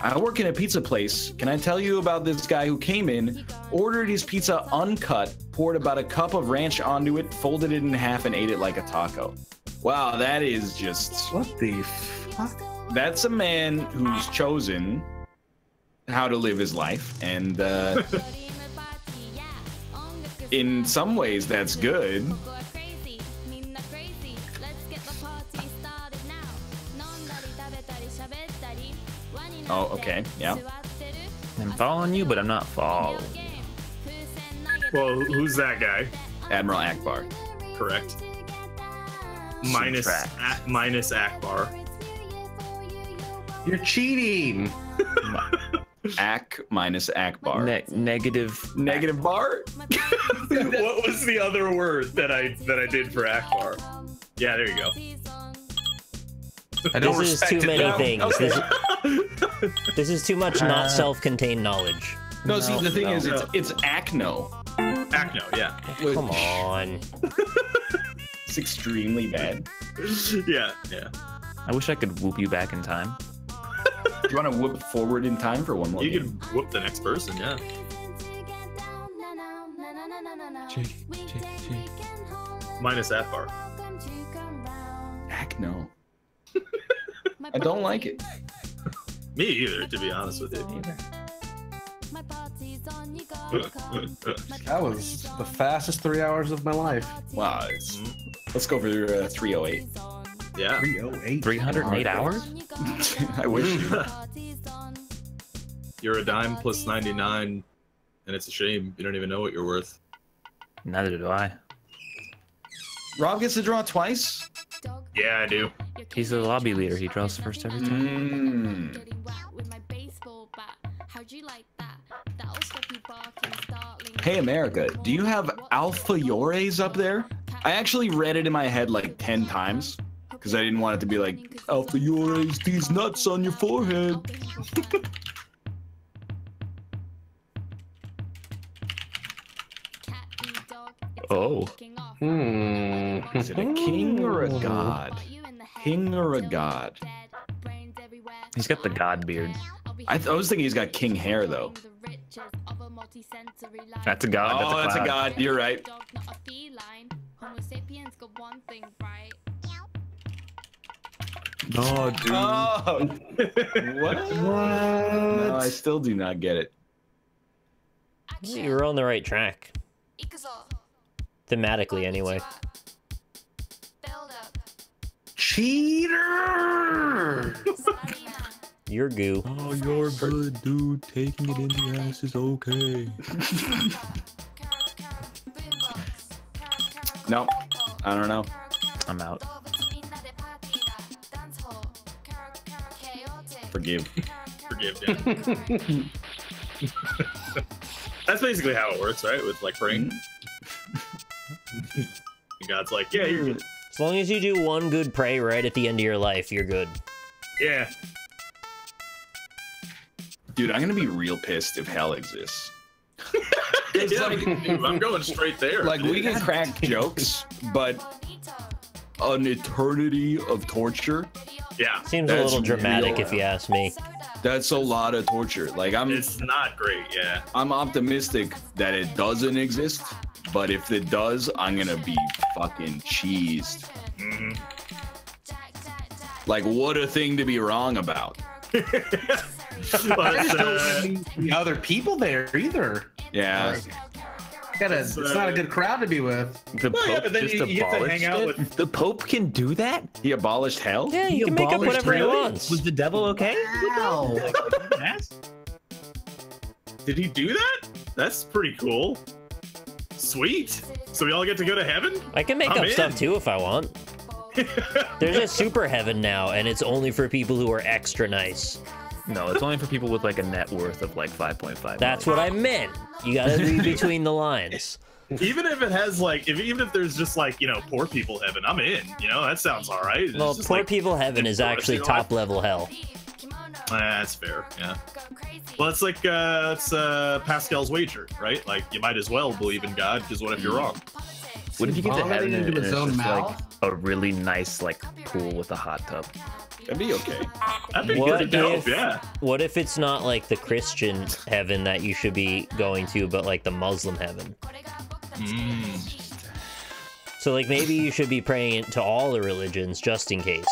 I work in a pizza place. Can I tell you about this guy who came in, ordered his pizza uncut, poured about a cup of ranch onto it, folded it in half, and ate it like a taco? Wow, that is just... What the fuck? That's a man who's chosen how to live his life, and in some ways that's good. Oh, okay, yeah. I'm following you, but I'm not following. well, who's that guy? Admiral Akbar. Correct. Minus Subtract. minus Akbar. You're cheating. Ak minus Akbar. Negative. Negative bar? What was the other word that I did for Akbar? Yeah, there you go. I don't This is respect too it, many though. things. Okay. This is too much not self-contained knowledge. No, see, the thing is, it's Acno. Acno, yeah. Come on. It's extremely bad. Yeah. I wish I could whoop you back in time. Do you want to whoop forward in time for one more You game? could whoop the next person, yeah. Minus Akbar. Acno. I don't like it. Me either, to be honest with you. That was the fastest 3 hours of my life. Wow, let's go for 308. Yeah. 308. 308 hours? I wish you. You're a dime plus 99, and it's a shame you don't even know what you're worth. Neither do I. Rob gets to draw twice? Yeah, I do. He's the lobby leader. He draws first every time. Hey, America, do you have Alpha Yores up there? I actually read it in my head like 10 times because I didn't want it to be like, Alpha Yores, these nuts on your forehead. Oh. Is it a king or a god? King or a god? He's got the god beard. I was thinking he's got king hair, though. That's a god. Oh, that's a cloud. god. You're right. No, dude. Oh, what? No, I still do not get it. You were on the right track. Thematically, anyway. Cheater! You're goo. Oh, you're good, dude. Taking it in the ass is okay. No, I don't know. I'm out. Forgive. Yeah. That's basically how it works, right? With like praying. And God's like, yeah, you're good. As long as you do one good pray right at the end of your life, you're good. Yeah. Dude, I'm gonna be real pissed if hell exists. Yeah, dude, I'm going straight there. Like, we can crack jokes, but an eternity of torture? Yeah. Seems a little dramatic if you ask me. That's a lot of torture. Like, It's not great, yeah. I'm optimistic that it doesn't exist, but if it does, I'm gonna be fucking cheesed. Mm-hmm. Like, what a thing to be wrong about. I just don't see other people there either. Yeah. It's not a good crowd to be with. The Well, yeah, Pope but then just you get to hang abolished out it? with- The Pope can do that? He abolished hell? Yeah, you can make up whatever he wants. Was the devil okay? Wow. Did he do that? That's pretty cool. Sweet. So we all get to go to heaven? I can make I'm up in. stuff too if I want. There's a super heaven now, and it's only for people who are extra nice. No, it's only for people with like a net worth of like 5.5. That's what I meant. You gotta read between the lines. Even if it has like, even if there's just like, you know, poor people heaven, I'm in. You know, that sounds all right. It's Well, just poor like, people heaven is actually top level hell. That's fair. Yeah. Well, it's like Pascal's wager, right? Like, you might as well believe in God, because what if you're wrong? What if you get to heaven and into his it's own just mouth? like a really nice like pool with a hot tub? That'd be okay. That'd be What pretty dope. if- Yeah. What if it's not like the Christian heaven that you should be going to, but like the Muslim heaven? So like maybe you should be praying to all the religions just in case.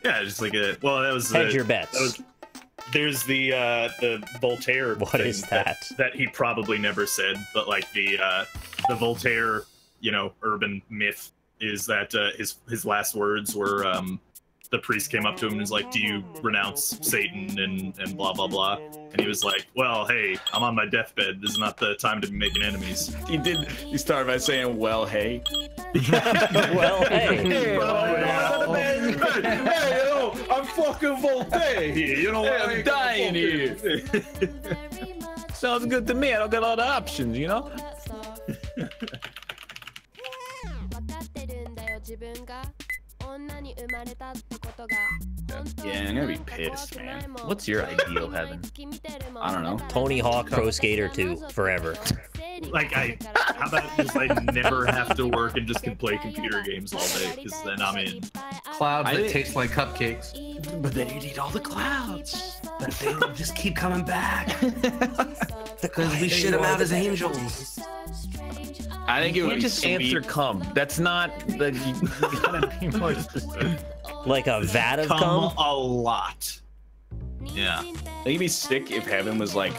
Yeah, just like a. Well, that was. Hedge your bets. That was, there's the Voltaire. What thing is that? That he probably never said, but like the Voltaire, you know, urban myth is that his last words were the priest came up to him and was like, "Do you renounce Satan and blah blah blah?" And he was like, "Well, hey, I'm on my deathbed. This is not the time to be making enemies." He started by saying, well, hey. Well, hey. Hey, you know, I'm fucking Voltaire here. You know, I'm dying here. Sounds good to me. I don't got all the options, you know? Yeah, I'm gonna be pissed, man. What's your ideal heaven? I don't know. Tony Hawk Pro Skater 2 forever. Like, how about just I never have to work and just can play computer games all day? Because then I'm in. Clouds that taste like cupcakes. But then you need all the clouds. But they just keep coming back. Because we shit them out as angels. I think it would You be just sweet. answer cum. That's not the. You gotta be more specific. Like a vat of Come cum? a lot. Yeah. I think it'd be sick if heaven was like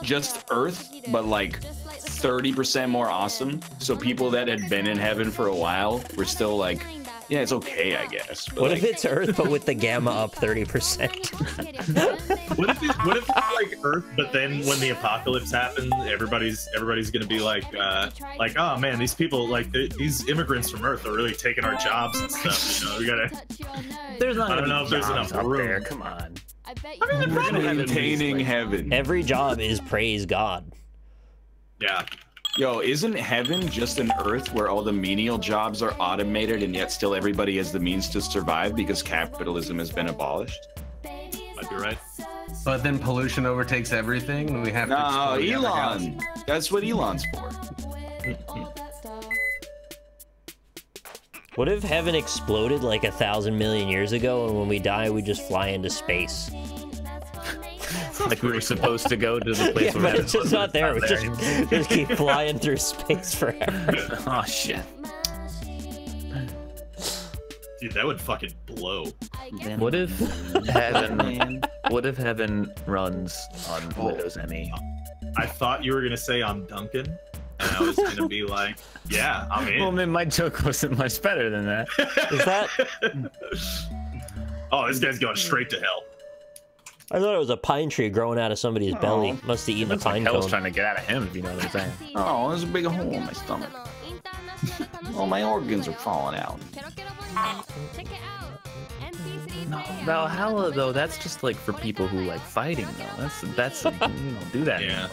just Earth, but like 30% more awesome. So people that had been in heaven for a while were still like, yeah, it's okay, I guess. But What like, if it's Earth, but with the gamma up 30%? What if it's like Earth, but then when the apocalypse happens, everybody's gonna be like, oh man, these people, like these immigrants from Earth are really taking our jobs and stuff. You know, we gotta. There's not. I don't know if there's enough up room. there. Come on. I mean, they're probably maintaining heaven. Every job is praise God. Yeah. Yo, isn't heaven just an Earth where all the menial jobs are automated and yet still everybody has the means to survive because capitalism has been abolished? Might be right. But then pollution overtakes everything, and we have to. No, explode the other galaxy. Elon. That's what Elon's for. What if heaven exploded like 1,000 million years ago, and when we die, we just fly into space? Like we were supposed to go to the place Yeah, where but heaven it's just was, not but there. it's We just keep flying through space forever. Oh shit. Dude, that would fucking blow. What if heaven? What if heaven runs on Windows ME? I thought you were gonna say on Duncan. And I was gonna be like, yeah, I'm in. Well, man, my joke wasn't much better than that. Is that? Oh, this guy's going straight to hell. I thought it was a pine tree growing out of somebody's belly. Must have eaten a pine Hell's cone. trying to get out of him, if you know what I'm saying. Oh, there's a big hole in my stomach. All my organs are falling out. No, Valhalla though, that's just like for people who like fighting though. That's you don't do that. Yeah.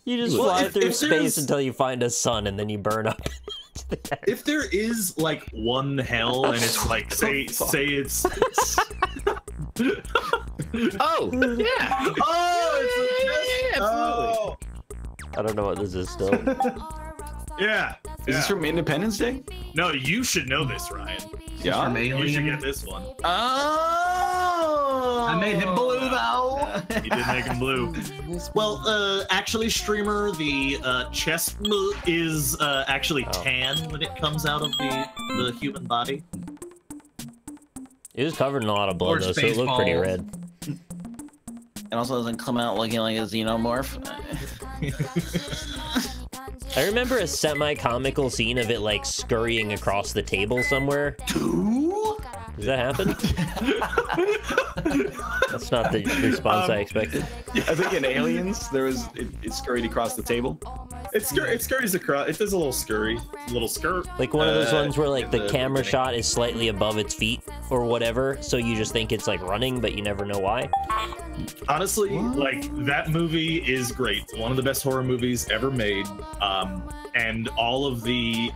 You just fly through space until you find a sun and then you burn up. If there is like one hell and it's like say it's Oh yeah. Oh, I don't know what this is still. yeah. Is this from Independence Day? No, you should know this, Ryan. Yeah. From You should Alien. get this one. Oh! I made him blue though. You did make him blue. Well, actually, streamer, the chest is actually tan when it comes out of the human body. It was covered in a lot of blood Or though, so it looked pretty Spaceballs. red. It also doesn't come out looking like a xenomorph. I remember a semi-comical scene of it like scurrying across the table somewhere. Does that happen? That's not the response I expected. I think in Aliens, it scurried across the table. It scurries across. It does a little scurry, Like one of those ones where like in the the camera beginning. shot is slightly above its feet or whatever, so you just think it's like running, but you never know why. Honestly, like that movie is great. One of the best horror movies ever made. And all of the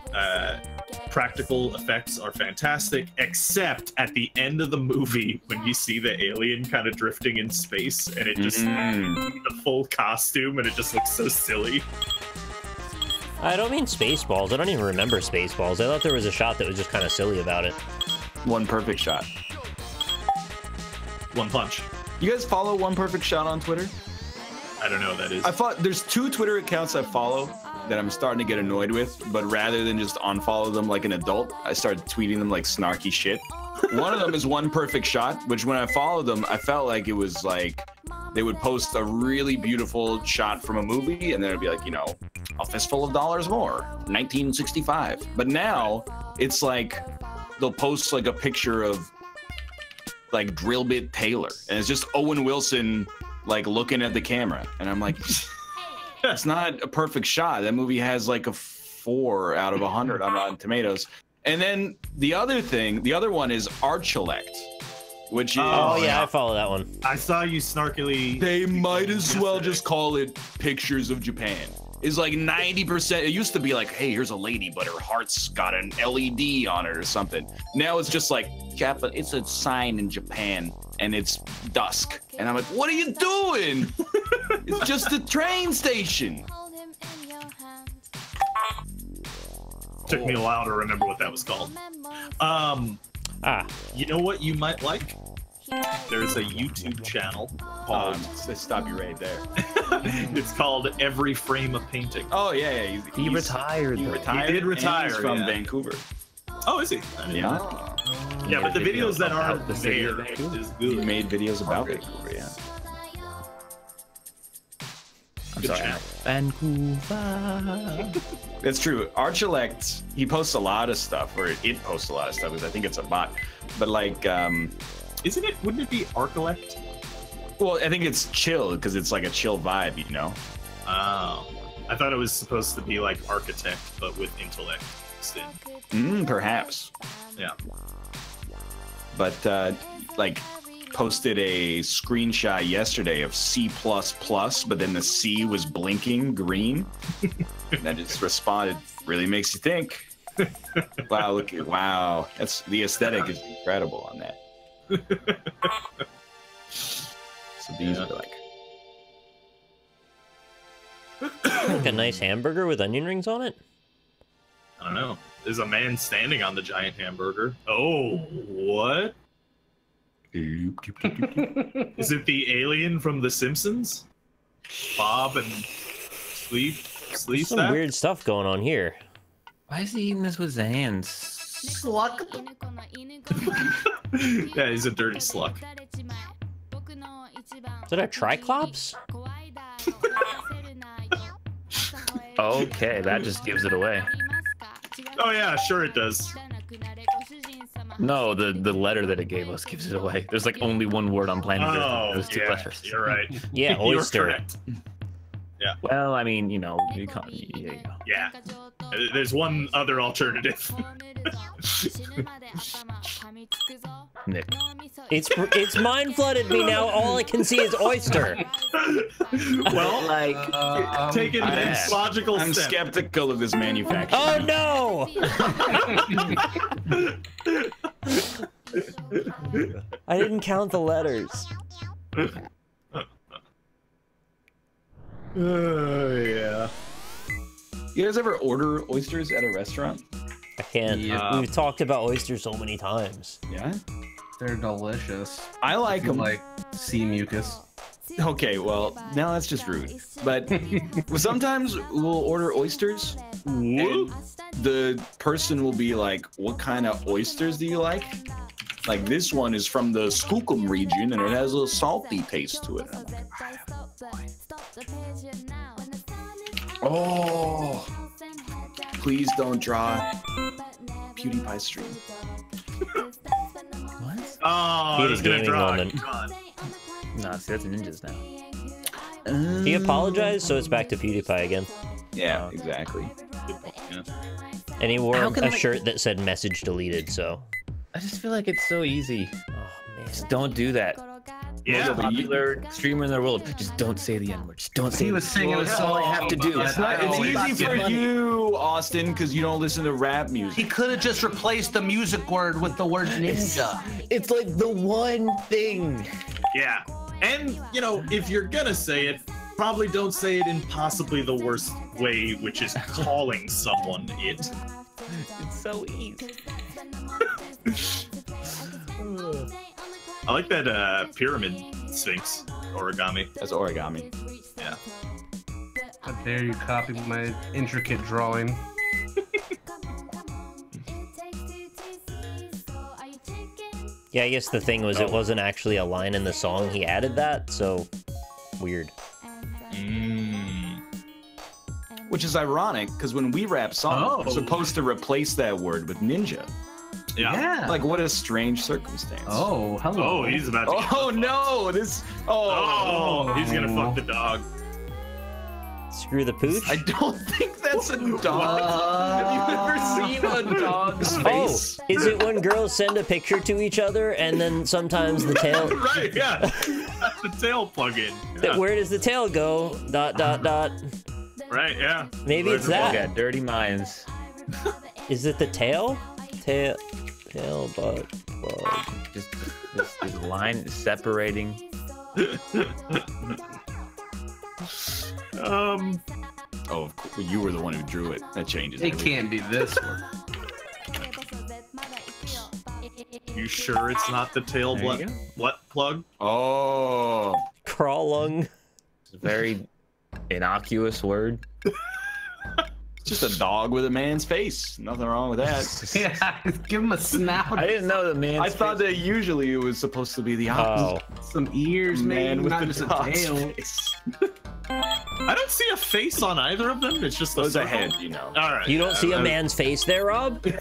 practical effects are fantastic, except at the end of the movie when you see the alien kind of drifting in space and it just the full costume and it just looks so silly. I don't mean Spaceballs. I don't even remember Spaceballs. I thought there was a shot that was just kind of silly about it. One Perfect Shot. One Punch. You guys follow One Perfect Shot on Twitter? I don't know what that is. There's 2 Twitter accounts I follow that I'm starting to get annoyed with, but rather than just unfollow them like an adult, I started tweeting them like snarky shit. One of them is One Perfect Shot, which when I followed them, I felt like it was like they would post a really beautiful shot from a movie and then it'd be like, you know, a fistful of dollars more, 1965. But now it's like they'll post like a picture of like Drill Bit Taylor and it's just Owen Wilson like looking at the camera and I'm like, it's not a perfect shot. That movie has like a 4 out of 100 on Rotten Tomatoes. And then the other one is Archulect, which is Oh yeah, I follow that one. I saw you snarkily. they might as well just call it Pictures of Japan. Is like 90%. It used to be like, hey, here's a lady, but her heart's got an LED on it or something. Now it's just like, it's a sign in Japan and it's dusk. And I'm like, what are you doing? It's just a train station. Took me a while to remember what that was called. You know what you might like? There's a YouTube channel called Stop you right there. it's called Every Frame a Painting. Oh yeah, He retired. He though. retired. He did retire, and he's from yeah. Vancouver. Oh, is he? I didn't know. Yeah, but the videos that about aren't the city of there Vancouver. is He good. made videos about Vancouver. Yeah. I'm Good sorry. channel. Vancouver. That's true. Archulect, he posts a lot of stuff, or it posts a lot of stuff because I think it's a bot. But like, Isn't it? Wouldn't it be Archulect? well, I think it's chill because it's like a chill vibe, you know. Oh, I thought it was supposed to be like architect, but with intellect instead. Perhaps. Yeah. But like, posted a screenshot yesterday of C++, but then the C was blinking green, and I just responded. Really makes you think. Wow! Wow! That's the aesthetic is incredible on that. So these are like. Like a nice hamburger with onion rings on it. I don't know. There's a man standing on the giant hamburger. Oh, what? Is it the alien from The Simpsons? Bob and Sleep Some weird stuff going on here. Why is he eating this with his hands? Yeah, he's a dirty sluck. Is that a Triclops? Okay, that just gives it away. Oh yeah, sure it does. No, the letter that it gave us gives it away. There's like only one word on planet Earth. Oh, There's two yeah, letters. you're right. Yeah, You're oyster. correct. Yeah. Well, I mean, you know, you can't. Yeah, you go. Yeah. There's one other alternative. Nick. It's mind flooded me now. All I can see is oyster. Well, Like, take it next logical I'm step. skeptical of this manufacturer. Oh no! I didn't count the letters. Yeah. You guys ever order oysters at a restaurant? I can't. We've talked about oysters so many times. Yeah. They're delicious. I like them. Like sea mucus. Okay, well, now that's just rude. But sometimes we'll order oysters, and the person will be like, "What kind of oysters do you like?" Like, this one is from the Skookum region, and it has a salty taste to it. I'm like, oh, please don't draw PewDiePie stream. what? Oh, I was gonna gaming draw. moment. Nah, see, that's ninjas now. He apologized, so it's back to PewDiePie again. Yeah, exactly. Yeah. And he wore How a can I- shirt that said "message deleted." So, I just feel like it's so easy. oh man, Just don't do that. Yeah, Most popular streamer in the world. Just don't say the N-word. Just don't say. He was singing a That's all I song. have to do. It's easy for you, Austin, because you don't listen to rap music. He could have just replaced the music word with the word ninja. It's like the one thing. Yeah. And, you know, if you're gonna say it, probably don't say it in possibly the worst way, which is calling someone it. It's so easy. I like that pyramid sphinx origami. That's origami. Yeah. How dare you copy my intricate drawing? yeah. I guess the thing was, it wasn't actually a line in the song. He added that, so weird. Which is ironic, because when we rap songs, we're supposed to replace that word with ninja. Yeah. Like, what a strange circumstance. Oh, hello. Oh, he's about to. Oh no! This. Oh, he's gonna fuck the dog. Screw the pooch. I don't think that's a dog. Have you ever seen a dog's Oh, face? is it when girls send a picture to each other and then sometimes the tail? Right, yeah. That's the tail plug-in. Yeah. Where does the tail go? Dot dot dot. Right, yeah. Maybe it's We that. got dirty minds. Is it the tail? Tail, butt, plug. Just this line separating. Oh, of course, you were the one who drew it. That changes It everything. can't be this one. You sure it's not the tail There you go. butt plug? Oh. Crawl lung. It's a very innocuous word. It's just a dog with a man's face. Nothing wrong with that. Yeah, give him a snout. I didn't know the man. I thought that usually it was supposed to be the Oh, opposite. Some ears, Man maybe, with not the just a dog's tail. face. I don't see a face on either of them. It's just It was a circle. head, you know. All right. you don't see a I- man's face there, Rob? I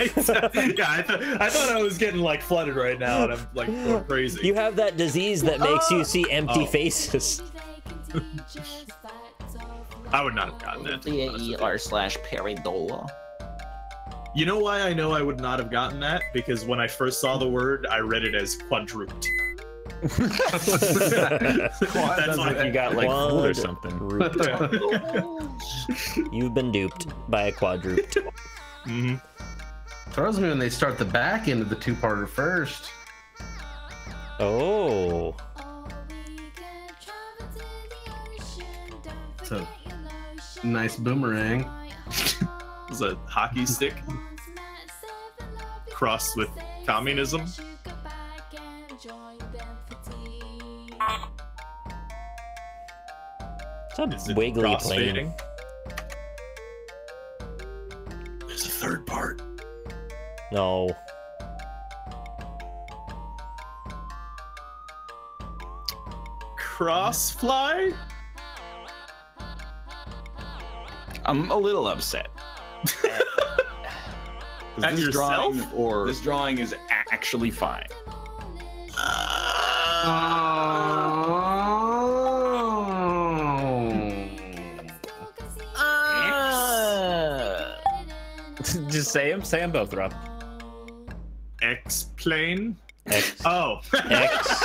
thought I was getting like flooded right now, and I'm like going crazy. You have that disease that makes you see empty faces. I would not have gotten that. ER/Peridola. You know why I know I would not have gotten that? Because when I first saw the word, I read it as quadruped. That's like you got like fooled or Quad- something. You've been duped by a quadruped. Mm-hmm. Throws me when they start the back end of the two-parter first. Oh. It's a nice boomerang. It's a hockey stick crossed with communism. It's Is a it wiggly plane. crossfading? There's a third part. No. Crossfly? I'm a little upset. At this yourself? drawing, or this drawing is actually fine. Just say them both, Rob. X-plane? X. Oh. X.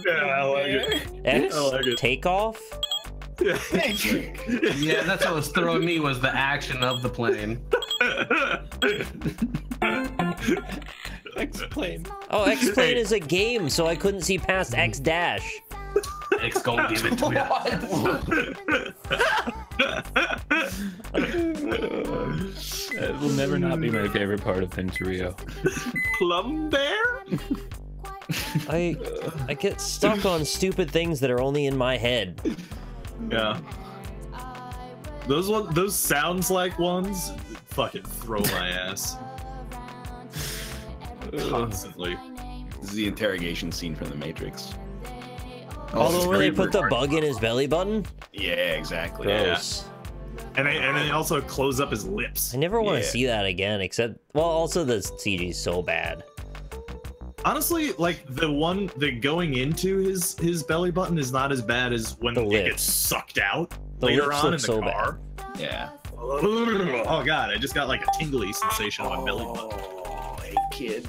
Yeah, I like it. X. I like it. Takeoff. Yeah, that's what was throwing me was the action of the plane. X-plane. Oh, X-plane is a game, so I couldn't see past X dash. X gonna give it to you. It will never not be my favorite part of Pinturillo. Plum bear? I get stuck on stupid things that are only in my head. Yeah. Those sounds like ones fucking throw my ass. Constantly. This is the interrogation scene from The Matrix. Although when they put the bug in his belly button? Yeah, exactly. Gross. Yeah. And they also close up his lips. I never want to see that again, except, well, also the CG is so bad. Honestly, like the going into his belly button is not as bad as when it gets sucked out later on in the car. Bad. Yeah. Oh god, I just got like a tingly sensation on my belly button. Oh, hey kid.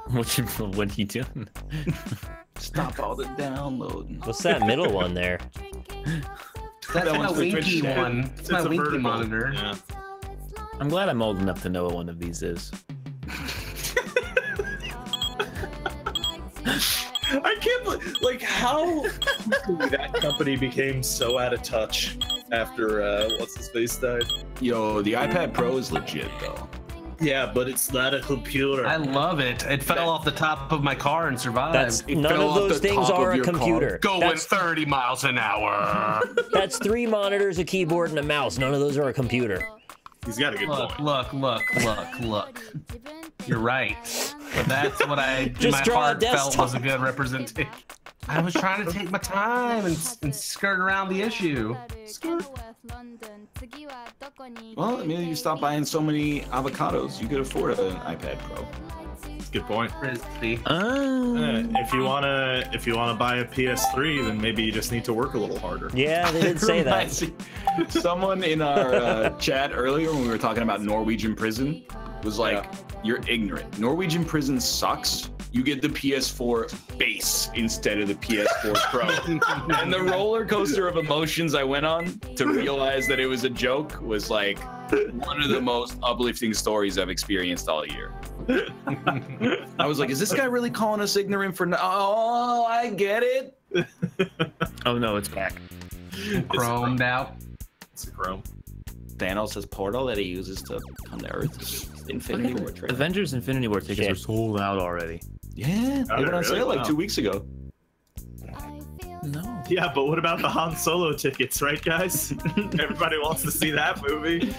What are you doing? Stop all the downloading. What's that middle one there? That's my winky one. It's my winky monitor. Yeah. I'm glad I'm old enough to know what one of these is. I can't believe, like, how that company became so out of touch after what's his face died. Yo, the iPad Pro is legit though. Yeah, but it's not a computer. I love it. It fell off the top of my car and survived. None of those things are a computer. Going 30 miles an hour. That's 3 monitors, a keyboard, and a mouse. None of those are a computer. He's got a good point. Look. You're right. But that's what I Just my draw heart a felt was a desktop. good representation. I was trying to take my time and skirt around the issue. Skirt. Well, I mean, you stop buying so many avocados, you could afford an iPad Pro. That's a good point. Frisbee. If you wanna buy a PS3, then maybe you just need to work a little harder. Yeah, they did say that. Someone in our chat earlier when we were talking about Norwegian prison was like, "You're ignorant. Norwegian prison sucks. You get the PS4 base instead of the PS4 Pro." And the roller coaster of emotions I went on to realize that it was a joke was like one of the most uplifting stories I've experienced all year. I was like, is this guy really calling us ignorant for oh, I get it. Oh no, it's back. Chromed out. It's a Chrome. Thanos' portal that he uses to come to Earth. Infinity War trailer. Avengers Infinity War tickets are sold out already. Yeah, they went on sale like 2 weeks ago. No. Yeah, but what about the Han Solo tickets, right, guys? Everybody wants to see that movie.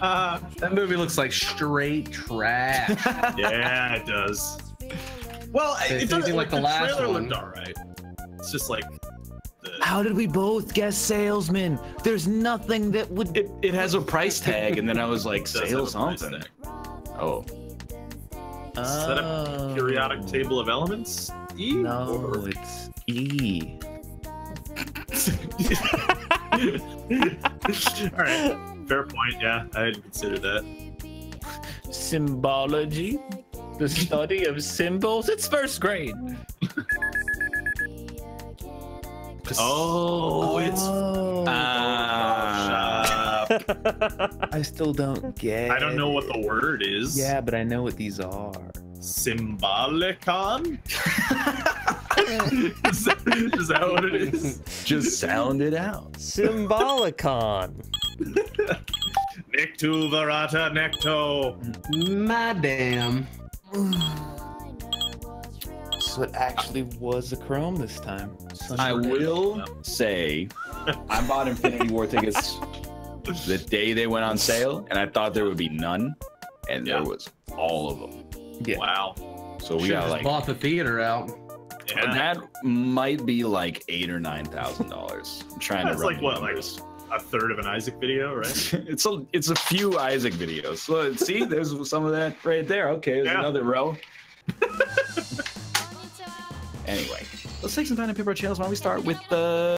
That movie looks like straight trash. Yeah, it does. Well, it doesn't like the last trailer one. looked all right. It's just like. How did we both guess salesman? There's nothing that would. It has a price tag, and then I was like, It does have sale a price something. tag. Oh. Is that a periodic table of elements? E? No, Or- it's E. Alright, fair point, yeah. I hadn't considered that. Symbology? The study of symbols? It's first grade. Oh, it's. I still don't get. I don't know what the word is. Yeah, but I know what these are. Symbolicon? is that what it is? Just sound it out. Symbolicon. Nictu Varata Necto. My damn. So it actually was a Chrome this time. I will say, I bought Infinity War tickets the day they went on sale, and I thought there would be none, and there was all of them. Yeah. Wow. So we got like bought the theater out. Yeah. That might be like $8,000 or $9,000. I'm trying to run like what, numbers. like a third of an Isaac video, right? it's a few Isaac videos. So see, there's some of that right there. Okay, there's another row. Anyway, let's take some time to pick our channels. Why don't we start with the